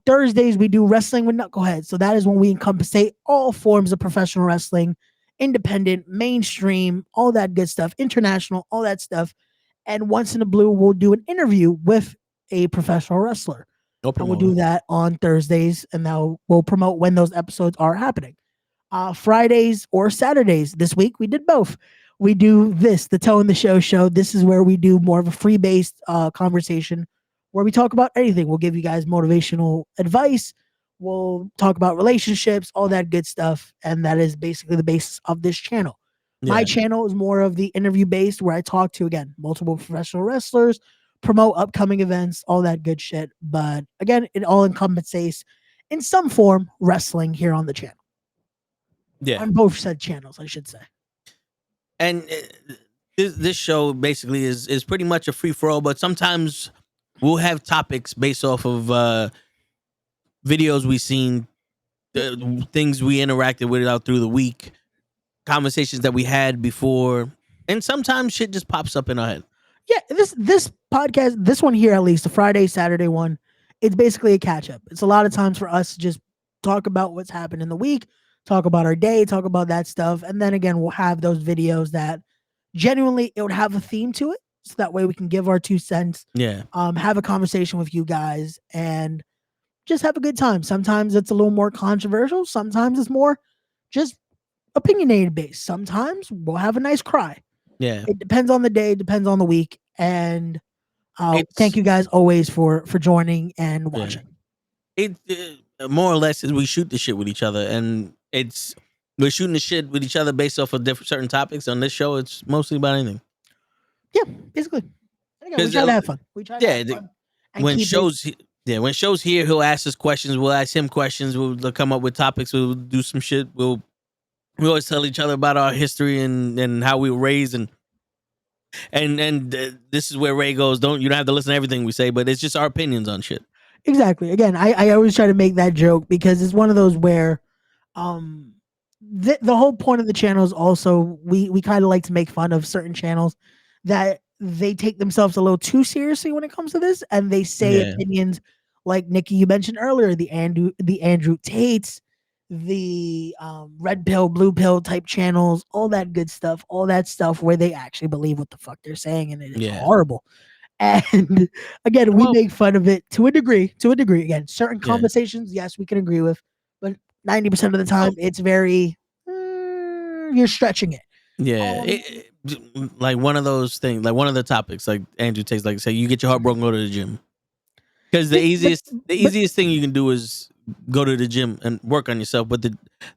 Thursdays we do wrestling with Knucklehead, so that is when we encompassate all forms of professional wrestling, independent, mainstream, all that good stuff, international, all that stuff. And once in a blue, we'll do an interview with a professional wrestler, and we'll do that on Thursdays, and now we'll promote when those episodes are happening. Fridays or Saturdays. This week we did both. We do this, the Toe in the Show. This is where we do more of a free based conversation where we talk about anything. We'll give you guys motivational advice. We'll talk about relationships, all that good stuff. And that is basically the basis of this channel. My Yeah. channel is more of the interview based where I talk to, again, multiple professional wrestlers, promote upcoming events, all that good shit. But again, it all encompasses in some form wrestling here on the channel. Yeah. On both said channels, I should say. And this show basically is pretty much a free for all, but sometimes we'll have topics based off of videos we've seen, things we interacted with out through the week, conversations that we had before, and sometimes shit just pops up in our head. Yeah, this podcast, this one here at least, the Friday, Saturday one, it's basically a catch up. It's a lot of times for us to just talk about what's happened in the week, talk about our day, talk about that stuff, and then again we'll have those videos that genuinely it would have a theme to it, so that way we can give our 2 cents, Yeah. have a conversation with you guys, and just have a good time. Sometimes it's a little more controversial. Sometimes it's more just opinionated based. Sometimes we'll have a nice cry. Yeah. It depends on the day, depends on the week, and It's- thank you guys always for joining and watching. It more or less is we shoot the shit with each other, and we're shooting the shit with each other based off of different certain topics. On this show, it's mostly about anything. Yeah, basically. And again, we try to have fun. We try to have fun. And When keep when show's here, he'll ask us questions. We'll ask him questions. We'll come up with topics. We'll do some shit. We always tell each other about our history and how we were raised and this is where Ray goes. You don't have to listen to everything we say, but it's just our opinions on shit. Exactly. Again, I always try to make that joke because it's one of those where the whole point of the channel is also we kind of like to make fun of certain channels that they take themselves a little too seriously when it comes to this, and they say opinions like Nikki, you mentioned earlier, the Andrew Tates, the red pill, blue pill type channels, all that good stuff, all that stuff where they actually believe what the fuck they're saying, and it is horrible. And again, we Well, make fun of it to a degree. To a degree, again, certain yeah. conversations, yes, we can agree with, but 90% of the time, it's very you're stretching it. Yeah, like one of those things, like one of the topics, like Andrew takes, like say you get your heart broken, go to the gym. Because the But, easiest thing you can do is go to the gym and work on yourself. But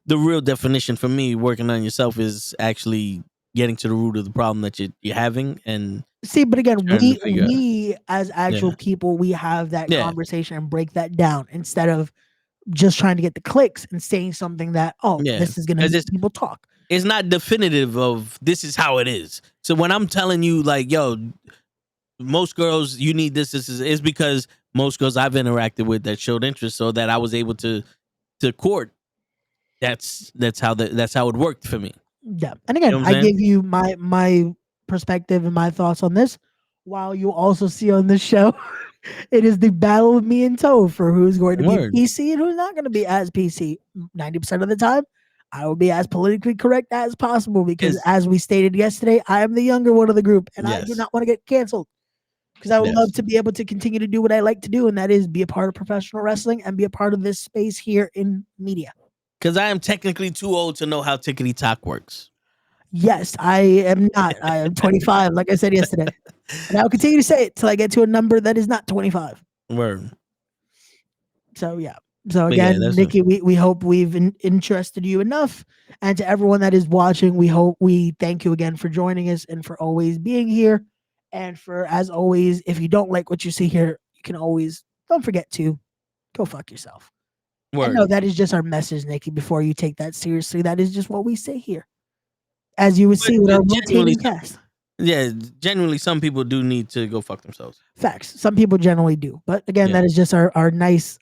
the real definition for me, working on yourself, is actually getting to the root of the problem that you're having and see, but again, trying to we figure out. we as actual Yeah, people, we have that yeah, conversation and break that down instead of just trying to get the clicks and saying something that yeah. this is gonna Because make people talk. it's not definitive of this is how it is. So when I'm telling you, like, yo, most girls, you need this is because most girls I've interacted with that showed interest, so that I was able to court. That's how it worked for me. Yeah, and You again, know what I'm I saying? give you my perspective and my thoughts on this. While you also see on this show, it is the battle of me and Toe for who's going to be Word. PC and who's not going to be as PC. 90% of the time, I will be as politically correct as possible because, Is as we stated yesterday, I am the younger one of the group, and I do yes, not want to get canceled because I would love yes. to be able to continue to do what I like to do, and that is be a part of professional wrestling and be a part of this space here in media. Because I am technically too old to know how tickety talk works. Yes, I am not. I am 25, like I said yesterday. And I will continue to say it till I get to a number that is not 25. Word. So, yeah. So, But yeah, again, that's Nikki, we hope we've interested you enough. And to everyone that is watching, we thank you again for joining us and for always being here. And for, as always, if you don't like what you see here, you can always, don't forget to go fuck yourself. And no, word. that is just our message, Nikki, before you take that seriously. That is just what we say here. As you would see with our Genuinely, rotating cast. yeah, genuinely, some people do need to go fuck themselves. Facts. Some people generally do. But again, Yeah. that is just our nice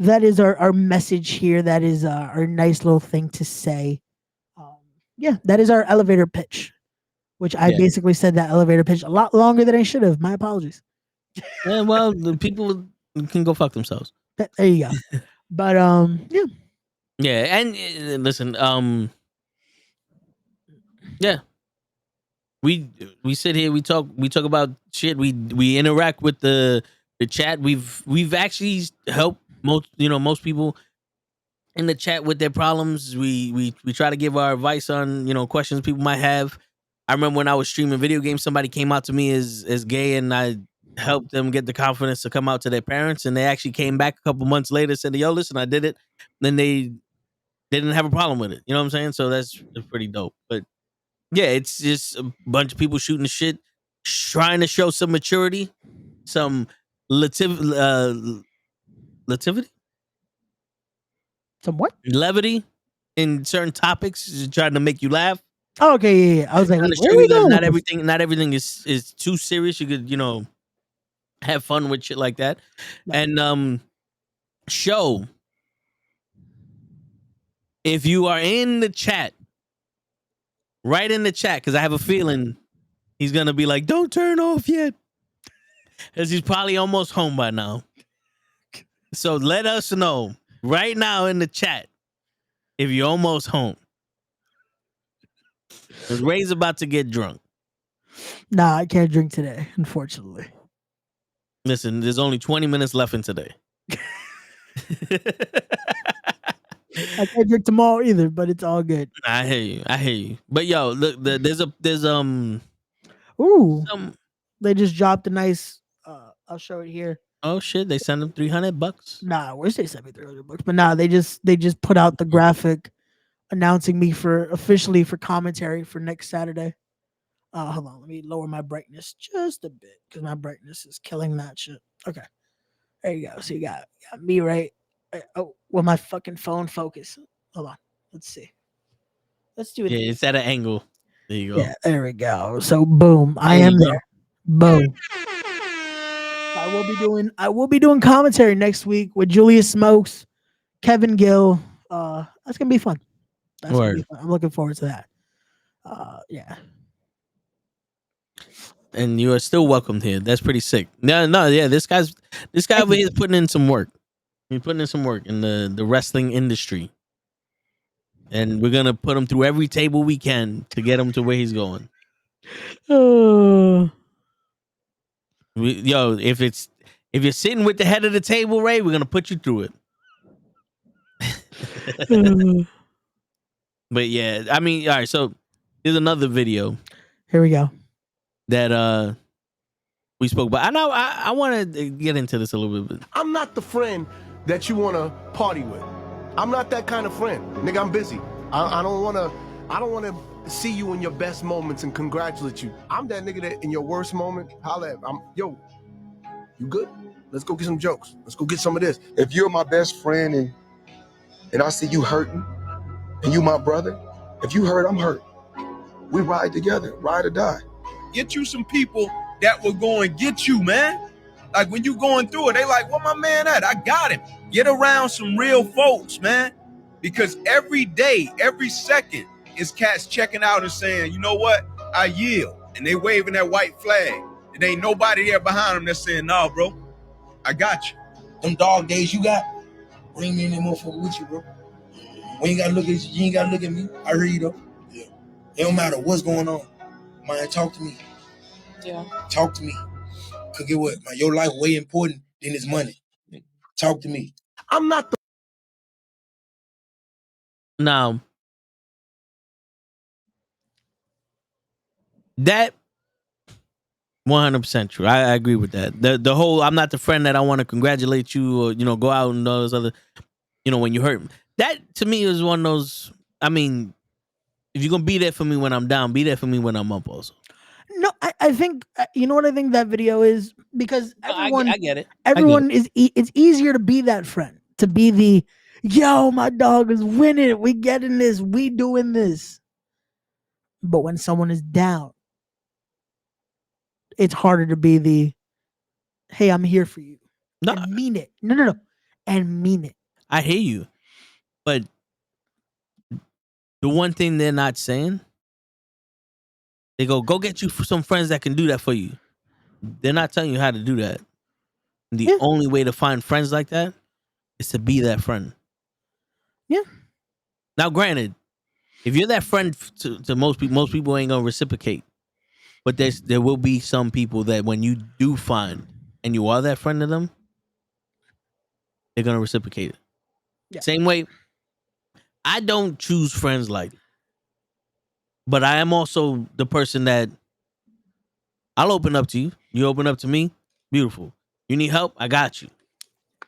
that is our message here. That is our nice little thing to say. Yeah, that is our elevator pitch, which I Yeah. basically said that elevator pitch a lot longer than I should have. My apologies. Yeah, well, the people can go fuck themselves. There you go. But yeah. Yeah, and listen, yeah, we sit here, we talk about shit, we interact with the chat. We've actually helped most people in the chat with their problems. We try to give our advice on questions people might have. I remember when I was streaming video games, somebody came out to me as gay, and I helped them get the confidence to come out to their parents, and they actually came back a couple months later and said, yo, listen, I did it. Then they didn't have a problem with it. You know what I'm saying? So that's pretty dope. But yeah, it's just a bunch of people shooting shit, trying to show some maturity, some lativity, Some what? levity in certain topics, just trying to make you laugh. Oh, okay, yeah. I was like, Trying wait, to where show are we you that going with this? not everything is too serious. You could have fun with shit like that, and show if you are in the chat, right in the chat, because I have a feeling he's gonna be like, "Don't turn off yet," because he's probably almost home by now. So let us know right now in the chat if you're almost home. Because Ray's about to get drunk. Nah, I can't drink today, unfortunately. Listen, there's only 20 minutes left in today. I can't drink tomorrow either, but it's all good. I hear you. But yo, look, there's Ooh, some. they just dropped a nice. I'll show it here. Oh shit, they sent him $300. Nah, where's they sent me $300? But nah, they just put out the graphic announcing me officially for commentary for next Saturday. Hold on, let me lower my brightness just a bit because my brightness is killing that shit. Okay, there you go. So you got me right. Oh, will my fucking phone focus? Hold on, let's see. Let's do it. Yeah, it's at an angle. There you go. Yeah, there we go. So boom, I There am you go. there. Boom. I will be doing commentary next week with Julius Smokes, Kevin Gill. That's gonna be fun. Word. I'm looking forward to that. Yeah. And you are still welcomed here. That's pretty sick. No, yeah. This guy over here is putting in some work. He's putting in some work in the wrestling industry, and we're gonna put him through every table we can to get him to where he's going. Oh. If you're sitting with the head of the table, Ray, we're gonna put you through it. But yeah, I mean, all right. So there's another video Here we go. that we spoke about. I know I want to get into this a little bit. I'm not the friend that you want to party with. I'm not that kind of friend. Nigga, I'm busy. I don't want to see you in your best moments and congratulate you. I'm that nigga that in your worst moment, holla at me. Yo, you good? Let's go get some jokes. Let's go get some of this. If you're my best friend and I see you hurting and you my brother, if you hurt, I'm hurt. We ride together, ride or die. Get you some people that will go and get you, man. Like when you going through it, they like, where my man at? I got him. Get around some real folks, man. Because every day, every second is cats checking out and saying, you know what? I yield. And they waving that white flag. And ain't nobody there behind them that's saying, nah, bro, I got you. Them dog days you got, bring me in that motherfucker with you, bro. We ain't gotta look at you, you ain't gotta look at me. I hear you though. Yeah. It don't matter what's going on. Man, talk to me. Yeah. Talk to me. Cause get what? Man, your life way important than his money. Talk to me. I'm not the Now, that 100% true. I agree with that. The whole I'm not the friend that I want to congratulate you or go out and all those other when you hurt me. That to me is one of those. I mean, if you're gonna be there for me when I'm down, be there for me when I'm up also. No, I think you know what I think that video is, because everyone, I get it. Everyone is it's easier to be that friend, to be the yo, my dog is winning, we getting this, we doing this. But when someone is down, it's harder to be the hey, I'm here for you. No, and mean it. No, and mean it. I hear you, but the one thing they're not saying, they go get you some friends that can do that for you. They're not telling you how to do that. The only way to find friends like that is to be that friend. Yeah. Now, granted, if you're that friend to most people ain't gonna reciprocate. But there will be some people that when you do find and you are that friend to them, they're gonna reciprocate it. Yeah. Same way, I don't choose friends like it. But I am also the person that I'll open up to you. You open up to me, beautiful. You need help, I got you.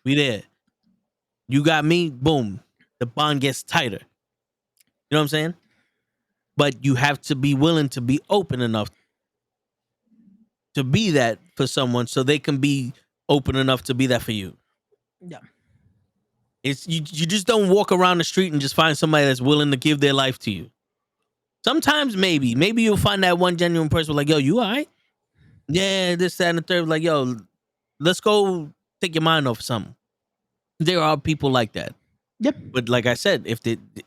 We there. You got me, boom. The bond gets tighter. You know what I'm saying? But you have to be willing to be open enough to be that for someone so they can be open enough to be that for you. Yeah. It's you just don't walk around the street and just find somebody that's willing to give their life to you. Sometimes maybe you'll find that one genuine person like, yo, you all right? Yeah, this, that, and the third. Like, yo, let's go take your mind off something. There are people like that. Yep. But like I said,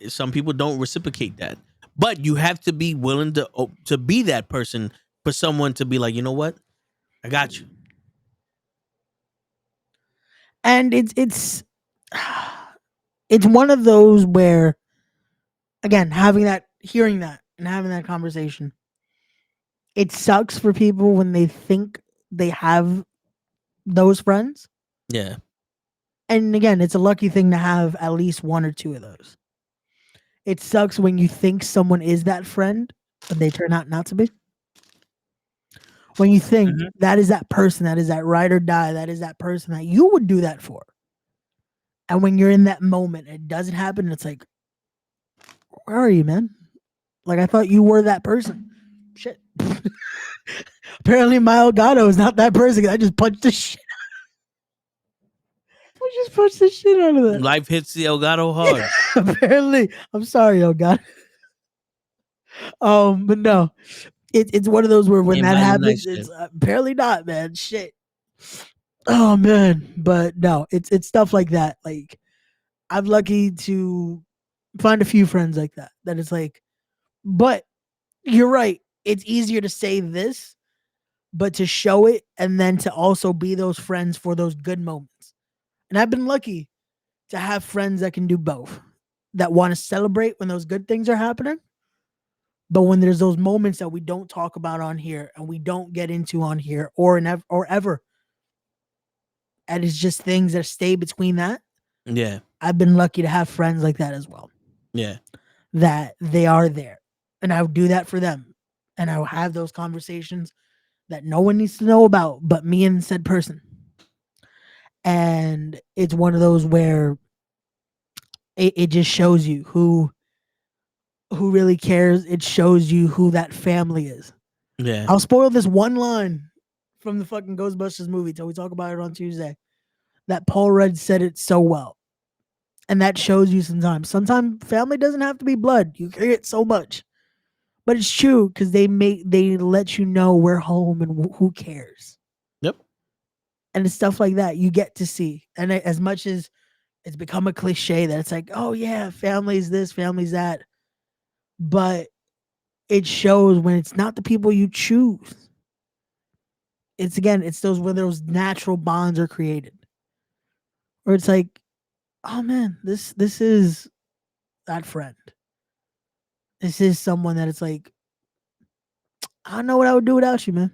some people don't reciprocate that. But you have to be willing to be that person for someone to be like, you know what? I got you. And it's one of those where, again, hearing that and having that conversation, it sucks for people when they think they have those friends. Yeah. And again, it's a lucky thing to have at least one or two of those. It sucks when you think someone is that friend and they turn out not to be. When you think that is that person, that is that ride or die, that is that person that you would do that for. And when you're in that moment, it doesn't happen. It's like, where are you, man? Like, I thought you were that person. Shit. Apparently, my Elgato is not that person. I just punched the shit. I just punched the shit out of that. Life hits the Elgato hard. Apparently, I'm sorry, Elgato. But no, it's one of those where when that happens, it's apparently not, man. Shit. Oh man, but no, it's stuff like that. Like, I'm lucky to find a few friends like that. That it's like, but you're right. It's easier to say this, but to show it and then to also be those friends for those good moments. And I've been lucky to have friends that can do both, that want to celebrate when those good things are happening, But when there's those moments that we don't talk about on here and we don't get into on here or ever, and it's just things that stay between that. Yeah. I've been lucky to have friends like that as well. Yeah. That they are there. And I would do that for them. And I will have those conversations that no one needs to know about but me and said person. And it's one of those where it just shows you who really cares. It shows you who that family is. Yeah. I'll spoil this one line from the fucking Ghostbusters movie till we talk about it on Tuesday. That Paul Rudd said it so well. And that shows you sometimes. Sometimes family doesn't have to be blood. You hear it so much. But it's true because they let you know we're home and who cares. Yep. And it's stuff like that you get to see. And as much as it's become a cliche that it's like, oh yeah, family's this, family's that. But it shows when it's not the people you choose. It's those where those natural bonds are created. Where it's like, oh man, this is that friend. This is someone that it's like, I don't know what I would do without you, man.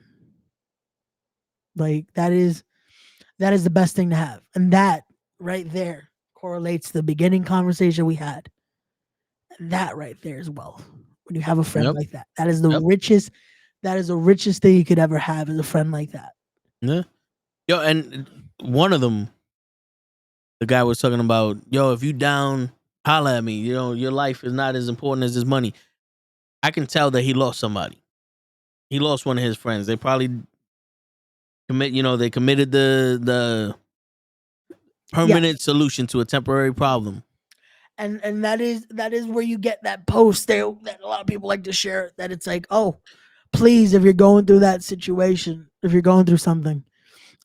Like that is the best thing to have. And that right there correlates to the beginning conversation we had. That right there is wealth. When you have a friend like that. That is the richest thing you could ever have is a friend like that. Yeah. Yo, and one of them, the guy was talking about, yo, if you down, holla at me. You know, your life is not as important as this money. I can tell that he lost somebody. He lost one of his friends. They probably they committed the permanent solution to a temporary problem. And that is where you get that post there that a lot of people like to share, that it's like, oh, please, if you're going through that situation, if you're going through something,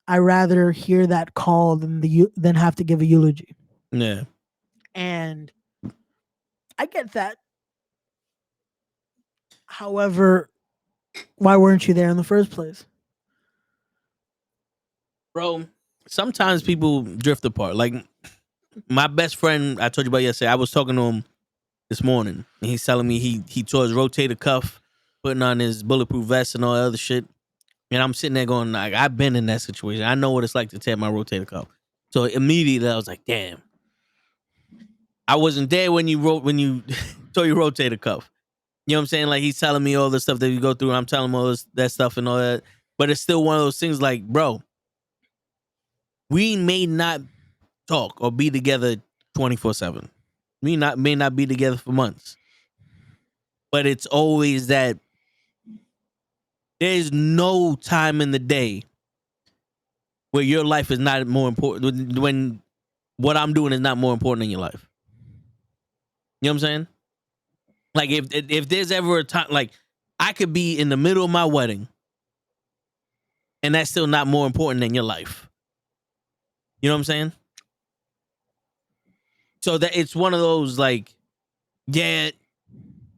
I rather hear that call than have to give a eulogy. Yeah. And I get that. However, why weren't you there in the first place? Bro, sometimes people drift apart. Like my best friend I told you about yesterday, I was talking to him this morning, and he's telling me he tore his rotator cuff, putting on his bulletproof vest and all that other shit. And I'm sitting there going, like, I've been in that situation. I know what it's like to tear my rotator cuff. So immediately I was like, damn. I wasn't there when you tore your rotator cuff. You know what I'm saying? Like, he's telling me all the stuff that you go through. And I'm telling him all that stuff and all that. But it's still one of those things like, bro, we may not talk or be together 24/7. We may not be together for months. But it's always that there's no time in the day where your life is not more important, when what I'm doing is not more important than your life. You know what I'm saying? Like if there's ever a time, like I could be in the middle of my wedding and that's still not more important than your life. You know what I'm saying? So that it's one of those like, yeah,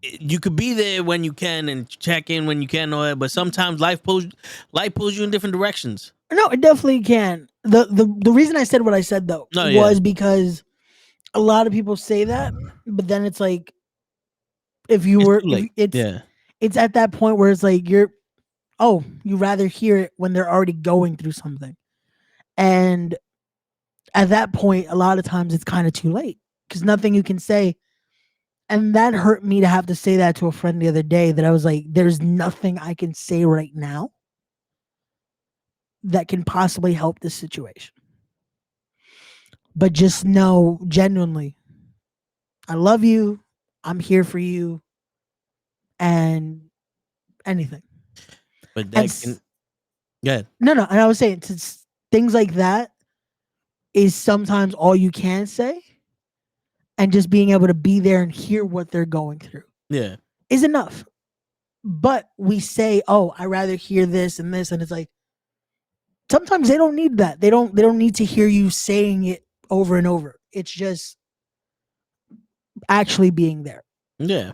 you could be there when you can and check in when you can, all that, but sometimes life pulls you in different directions. No, it definitely can. The reason I said what I said though was because a lot of people say that, but then it's like it's at that point where it's like you rather hear it when they're already going through something. And at that point, a lot of times it's kind of too late because nothing you can say. And that hurt me to have to say that to a friend the other day, that I was like, there's nothing I can say right now that can possibly help this situation. But just know, genuinely, I love you. I'm here for you. And anything. But that can... Go ahead. No. And I was saying, things like that is sometimes all you can say. And just being able to be there and hear what they're going through. Yeah. Is enough. But we say, oh, I rather hear this and this. And it's like, sometimes they don't need that. They don't need to hear you saying it over and over. It's just actually being there. Yeah.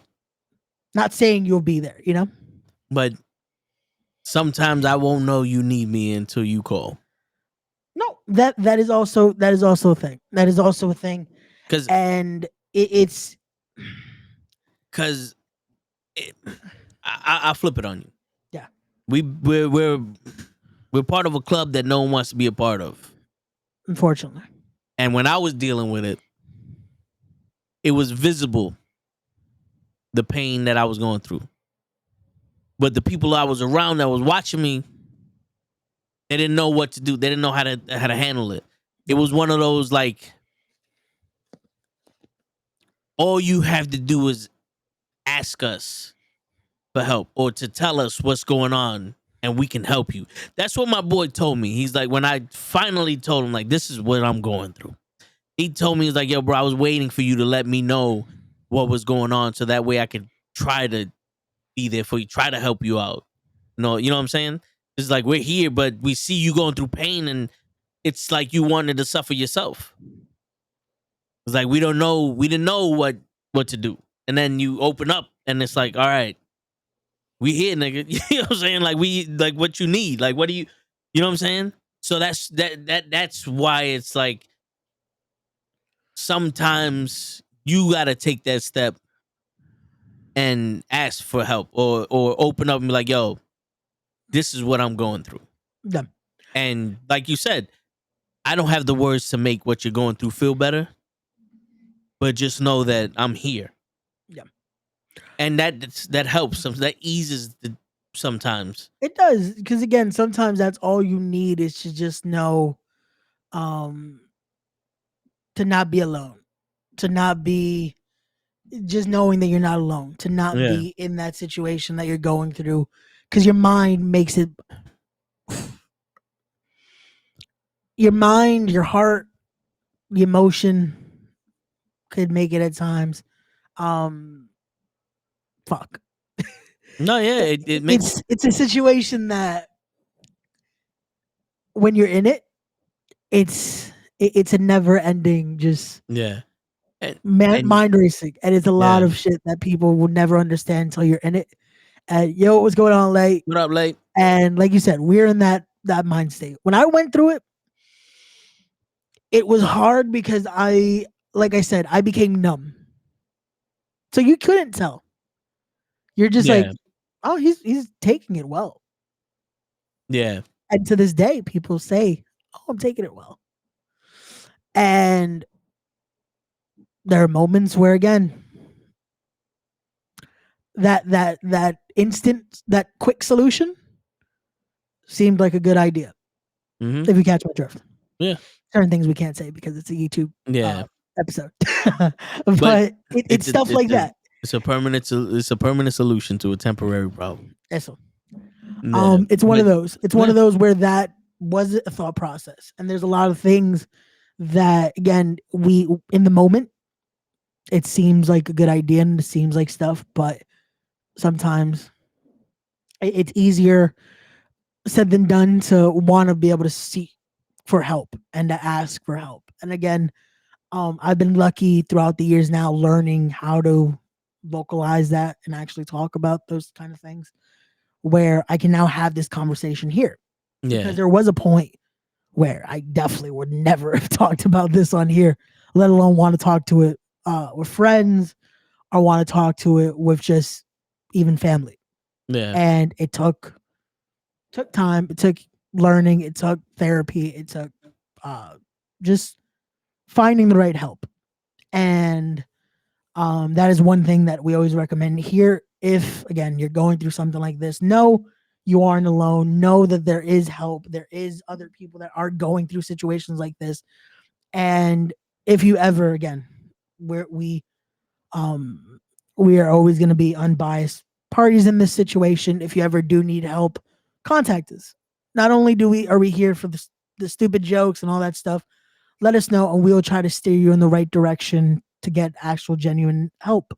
Not saying you'll be there, you know? But sometimes I won't know you need me until you call. No, that is also a thing. That is also a thing. And it's because I flip it on you. Yeah. We're part of a club that no one wants to be a part of. Unfortunately. And when I was dealing with it, it was visible the pain that I was going through. But the people I was around that was watching me, they didn't know what to do. They didn't know how to handle it. It was one of those like, all you have to do is ask us for help or to tell us what's going on and we can help you. That's what my boy told me. He's like, when I finally told him, like, this is what I'm going through. He told me, he's like, yo, bro, I was waiting for you to let me know what was going on so that way I could try to be there for you, try to help you out. You know what I'm saying? It's like, we're here, but we see you going through pain and it's like you wanted to suffer yourself. It's like, we didn't know what to do. And then you open up and it's like, all right, we here, nigga. You know what I'm saying? Like, we like what you need. Like, what do you know what I'm saying? So that's why it's like sometimes you gotta take that step and ask for help or open up and be like, yo, this is what I'm going through. Yeah. And like you said, I don't have the words to make what you're going through feel better, but just know that I'm here. Yeah. And that helps. That eases sometimes. It does, because again, sometimes that's all you need is to just know, to not be alone, to not be just knowing that you're not alone, to not be in that situation that you're going through, because your mind makes it. Your mind, your heart, the emotion could make it at times. Fuck. No, yeah, it makes it's a situation that when you're in it, it's a never ending just mind racing, and it's a lot of shit that people will never understand until you're in it. And yo, what's going on, Late? What up, Late? And like you said, we're in that mind state. When I went through it, it was hard because like I said, I became numb. So you couldn't tell. You're just like, oh, he's taking it well. Yeah. And to this day, people say, oh, I'm taking it well. And there are moments where, again, that instant, that quick solution seemed like a good idea. Mm-hmm. If you catch my drift. Yeah. Certain things we can't say because it's a YouTube episode. but it's stuff like that. It's a permanent solution to a temporary problem. Eso. It's one of those. It's one of those where that was a thought process. And there's a lot of things that, again, we in the moment, it seems like a good idea and it seems like stuff, but sometimes it's easier said than done to want to be able to seek for help and to ask for help. And again, I've been lucky throughout the years now learning how to vocalize that and actually talk about those kind of things where I can now have this conversation here. Yeah. Because there was a point where I definitely would never have talked about this on here, let alone want to talk to it with friends or want to talk to it with just even family. Yeah. And it took time. It took learning. It took therapy. It took just finding the right help. And that is one thing that we always recommend here. If, again, you're going through something like this, know you aren't alone. Know that there is help. There is other people that are going through situations like this. And if you ever, again, we are always going to be unbiased parties in this situation. If you ever do need help, contact us. Not only are we here for the stupid jokes and all that stuff, let us know and we'll try to steer you in the right direction to get actual genuine help.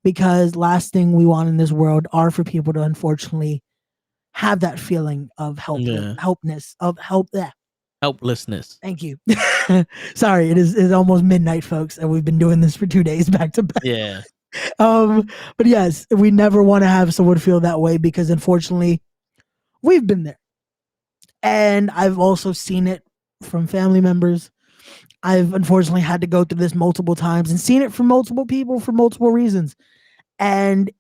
Because last thing we want in this world are for people to unfortunately have that feeling of helplessness. Thank you. Sorry, it's almost midnight, folks, and we've been doing this for 2 days back to back. Yeah. But yes, we never want to have someone feel that way because unfortunately, we've been there. And I've also seen it from family members. I've unfortunately had to go through this multiple times and seen it from multiple people for multiple reasons. And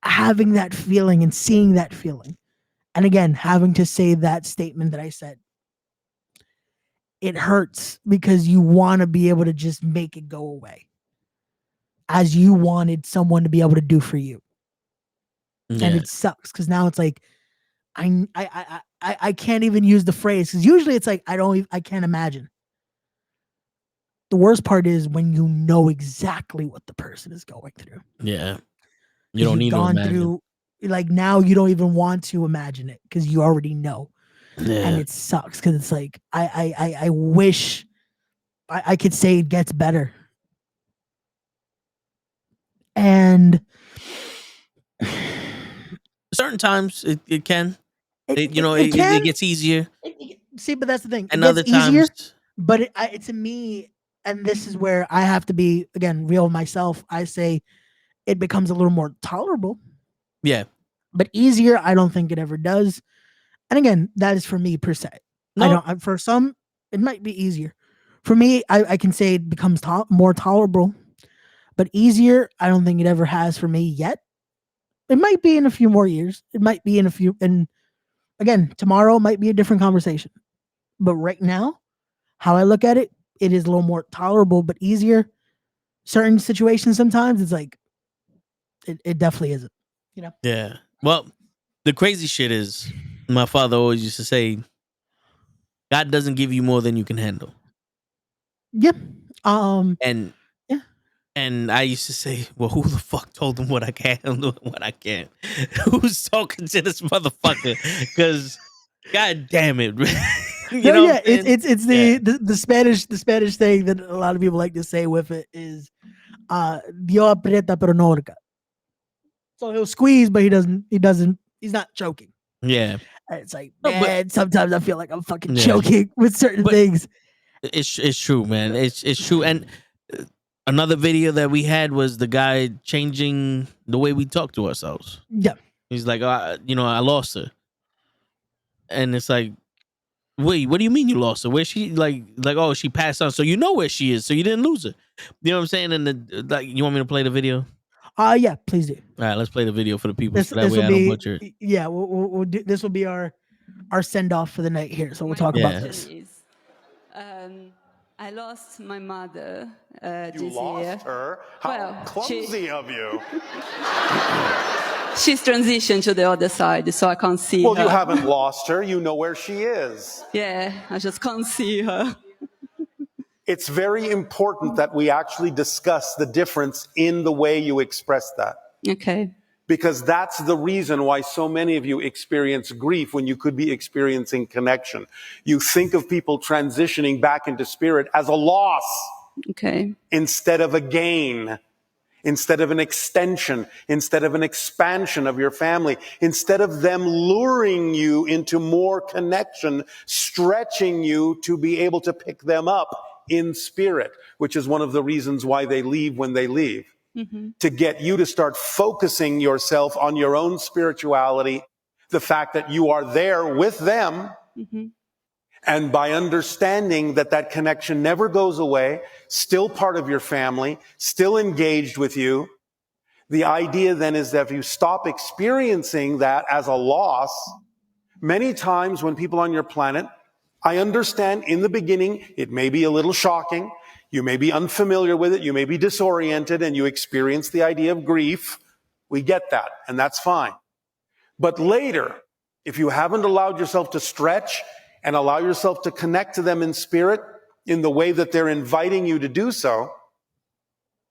having that feeling and seeing that feeling, and again having to say that statement that I said, it hurts because you want to be able to just make it go away, as you wanted someone to be able to do for you. Yeah. And it sucks because now it's like I can't even use the phrase, because usually it's like I can't imagine. The worst part is when you know exactly what the person is going through. Yeah. You don't You've need to gone imagine. through, like, now you don't even want to imagine it because you already know. Yeah. And it sucks because it's like I wish I could say it gets better. And certain times it can. It can. gets easier. See, but that's the thing. It And gets other easier, times, but to me, and this is where I have to be, again, real with myself. I say it becomes a little more tolerable. yeah. But easier, I don't think it ever does. And again, that is for me per se. No. For some, it might be easier. For me, I can say it becomes more tolerable. But easier, I don't think it ever has for me yet. It might be in a few more years. It might be in a few, and again, tomorrow might be a different conversation. But right now, how I look at it, it is a little more tolerable, but easier. Certain situations sometimes it's like it definitely isn't. You know? Yeah. Well, the crazy shit is my father always used to say, God doesn't give you more than you can handle. Yep. And yeah. And I used to say, well, who the fuck told him what I can handle and what I can't? Who's talking to this motherfucker? Because God damn it. you know what I'm saying? It's the Spanish thing that a lot of people like to say with it is Dios aprieta pero no ahorca. So he'll squeeze, but he's not choking. Yeah. And it's like, No, man, sometimes I feel like I'm fucking Yeah. choking with certain things. It's true, man. It's true. And another video that we had was the guy changing the way we talk to ourselves. Yeah. He's like, I lost her. And it's like, wait, what do you mean you lost her? Where she oh, she passed on, so you know where she is, so you didn't lose her. You know what I'm saying? And you want me to play the video? Yeah, please do. All right, let's play the video for the people, This so that way will I don't be butcher it. yeah. We'll do, this will be our send off for the night here. So we'll talk about this. I lost my mother You this lost year. her? How clumsy of you. She's transitioned to the other side, so I can't see her. Well, you haven't lost her. You know where she is. Yeah, I just can't see her. It's very important that we actually discuss the difference in the way you express that. Okay. Because that's the reason why so many of you experience grief when you could be experiencing connection. You think of people transitioning back into spirit as a loss. Okay. Instead of a gain. Instead of an extension, instead of an expansion of your family, instead of them luring you into more connection, stretching you to be able to pick them up in spirit, which is one of the reasons why they leave when they leave. Mm-hmm. To get you to start focusing yourself on your own spirituality, the fact that you are there with them, mm-hmm. and by understanding that that connection never goes away, still part of your family, still engaged with you, the idea then is that if you stop experiencing that as a loss, many times when people on your planet, I understand in the beginning, it may be a little shocking, you may be unfamiliar with it, you may be disoriented, and you experience the idea of grief. We get that, and that's fine. But later, if you haven't allowed yourself to stretch and allow yourself to connect to them in spirit in the way that they're inviting you to do so,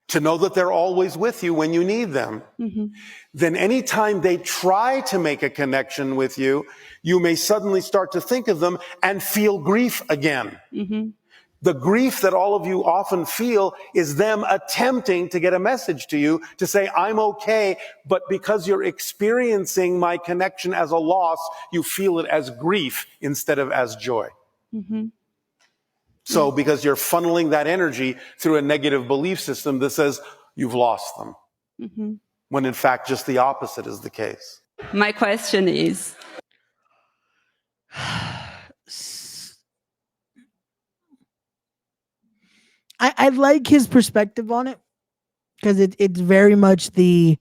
to know that they're always with you when you need them, mm-hmm. then anytime they try to make a connection with you, you may suddenly start to think of them and feel grief again. Mm-hmm. The grief that all of you often feel is them attempting to get a message to you to say, I'm okay, but because you're experiencing my connection as a loss, you feel it as grief instead of as joy. Mm-hmm. So because you're funneling that energy through a negative belief system that says you've lost them, mm-hmm. when in fact just the opposite is the case. My question is, I like his perspective on it because it's very much the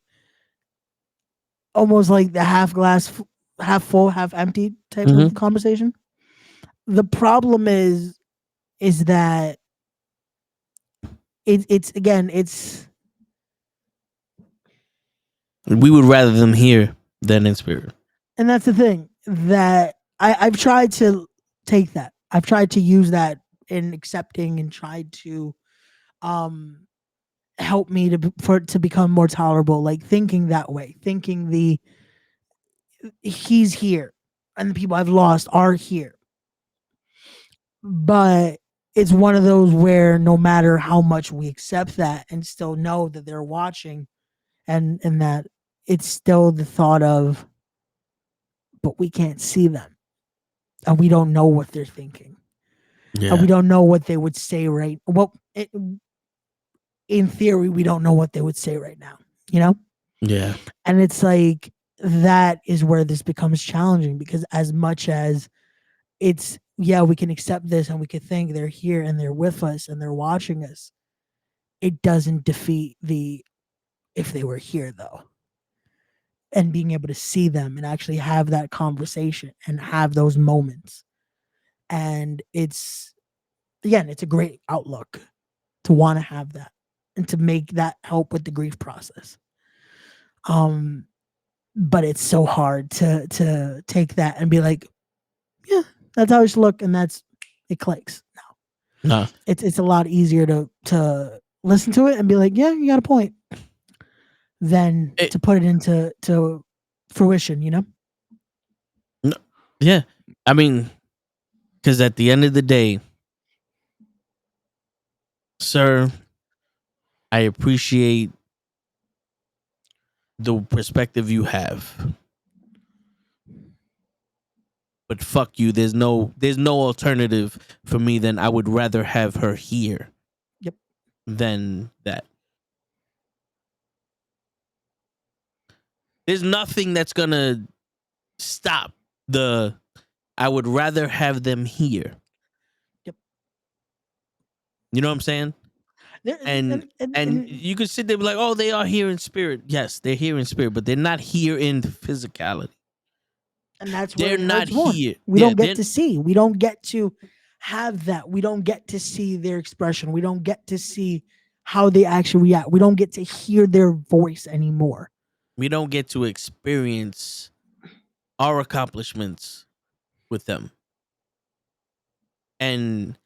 almost like the half glass, half full, half empty type of conversation. The problem is that it's again, it's We would rather them here than in spirit. and that's the thing that I've tried to take that. I've tried to use that in accepting and tried to um help me for it to become more tolerable, like thinking that way, thinking the he's here and the people I've lost are here. But it's one of those where no matter how much we accept that and still know that they're watching and that it's still the thought of, but we can't see them and we don't know what they're thinking. Yeah. And we don't know what they would say in theory, we don't know what they would say right now, you know? Yeah. And it's like, that is where this becomes challenging because as much as it's, yeah, we can accept this and we can think they're here and they're with us and they're watching us, it doesn't defeat the, if they were here though, and being able to see them and actually have that conversation and have those moments. And it's, again, it's a great outlook to want to have that and to make that help with the grief process. But it's so hard to take that and be like, yeah, that's how it should look, and it clicks. No. It's a lot easier to listen to it and be like, yeah, you got a point, than to put it into fruition, you know? No. Yeah. I mean, because at the end of the day, sir, I appreciate the perspective you have. But fuck you, there's no alternative for me than I would rather have her here. Yep. Than that. There's nothing that's gonna stop the I would rather have them here. Yep. You know what I'm saying? And you could sit there and be like, oh, they are here in spirit. Yes, they're here in spirit, but they're not here in physicality. And that's where they're not here. We don't get to see. We don't get to have that. We don't get to see their expression. We don't get to see how they actually react. We don't get to hear their voice anymore. We don't get to experience our accomplishments with them. And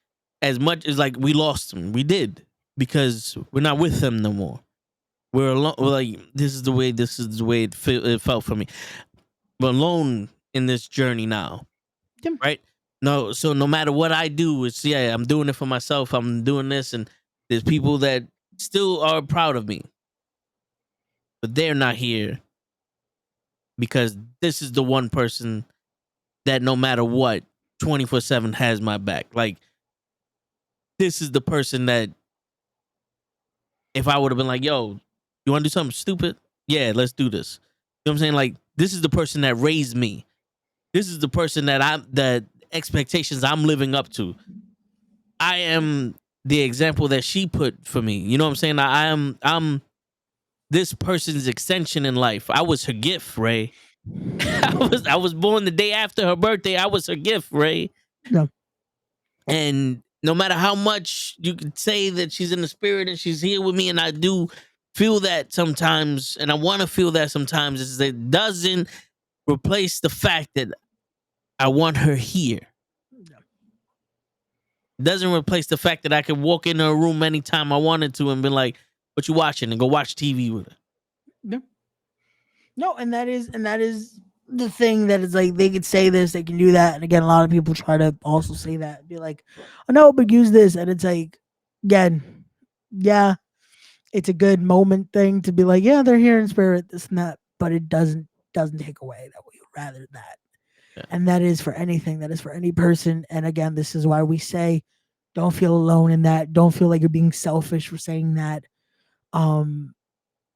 as much as like we lost them, we did, because we're not with them no more. We're alone. We're like, this is the way it felt for me. We're alone in this journey now. Right? No, so no matter what I do, it's I'm doing it for myself. I'm doing this, and there's people that still are proud of me. But they're not here because this is the one person that no matter what, 24/7 has my back. Like, this is the person that if I would have been like, yo, you want to do something stupid? Yeah, let's do this. You know what I'm saying? Like, this is the person that raised me. This is the person that expectations I'm living up to. I am the example that she put for me. You know what I'm saying? I'm this person's extension in life. I was her gift, Ray. I was born the day after her birthday. I was her gift, Ray. No. And no matter how much you could say that she's in the spirit and she's here with me, and I do feel that sometimes, and I want to feel that sometimes, is that it doesn't replace the fact that I want her here. It doesn't replace the fact that I could walk into a room anytime I wanted to and be like, what you watching? And go watch TV with her. No, and that is the thing that is like, they could say this, they can do that. And again, a lot of people try to also say that, be like, oh no, but use this. And it's like, again, yeah, it's a good moment thing to be like, yeah, they're here in spirit, this and that, but it doesn't take away that we would rather that. Yeah. And that is for anything, that is for any person. And again, this is why we say, don't feel alone in that. Don't feel like you're being selfish for saying that.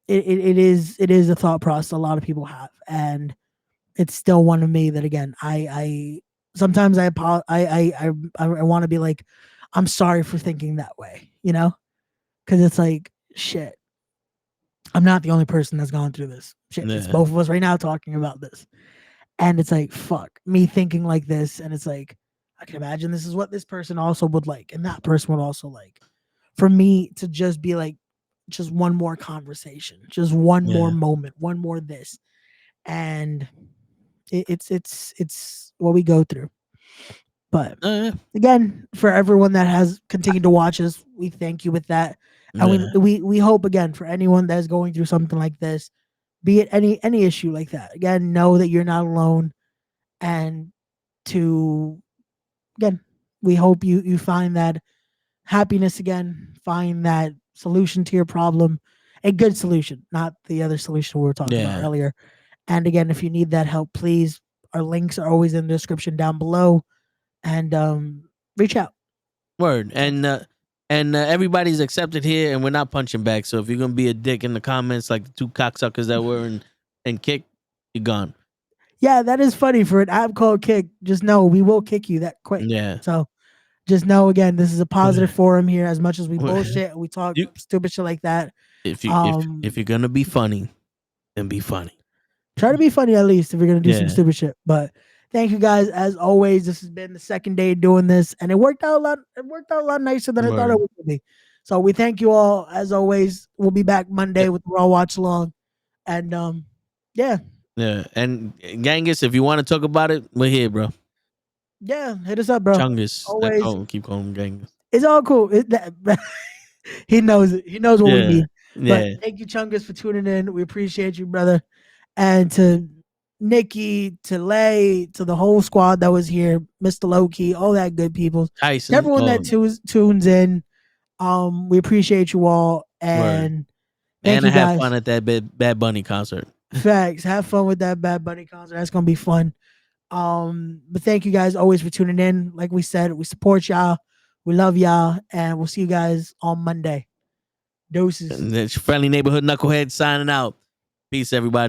It is a thought process a lot of people have, and it's still one of me that, again, I sometimes I want to be like, I'm sorry for thinking that way, you know, because it's like, shit, I'm not the only person that's gone through this. Shit, it's Yeah. both of us right now talking about this. And it's like, fuck, me thinking like this. And it's like, I can imagine this is what this person also would like. And that person would also like. For me to just be like, just one more conversation, just one more moment, one more this. And it's what we go through. But again, for everyone that has continued to watch us, we thank you with that. And we hope again for anyone that's going through something like this, be it any issue like that. Again, know that you're not alone. And again, we hope you find that happiness again, find that solution to your problem, a good solution, not the other solution we were talking about earlier. And again, if you need that help, please, our links are always in the description down below. And reach out. Word. And everybody's accepted here, and we're not punching back. So if you're gonna be a dick in the comments like the two cocksuckers that were and kick, you're gone. Yeah, that is funny for an app called Kick. Just know we will kick you that quick. Yeah. So just know again, this is a positive forum here. As much as we bullshit, we talk stupid shit like that. If you're gonna be funny, then be funny. Try to be funny at least if you're gonna do some stupid shit. But thank you guys as always. This has been the second day doing this, and it worked out a lot. It worked out a lot nicer than I thought it would be. So we thank you all as always. We'll be back Monday with the Raw Watch Along, and yeah. And Genghis, if you want to talk about it, we're here, bro. Yeah, hit us up, bro. Chungus. Always Keep calling him Genghis. It's all cool. He knows it. He knows what we mean. But thank you, Chungus, for tuning in. We appreciate you, brother. And to Nikki, to Lay, to the whole squad that was here, Mr. Loki, all that good people. Tyson, everyone that tunes in. We appreciate you all. And thank you I have guys. fun at that Bad Bunny concert. Facts. Have fun with that Bad Bunny concert. That's gonna be fun. But thank you guys always for tuning in. Like we said, we support y'all. We love y'all, and we'll see you guys on Monday. Doses. It's friendly neighborhood knucklehead signing out. Peace, everybody.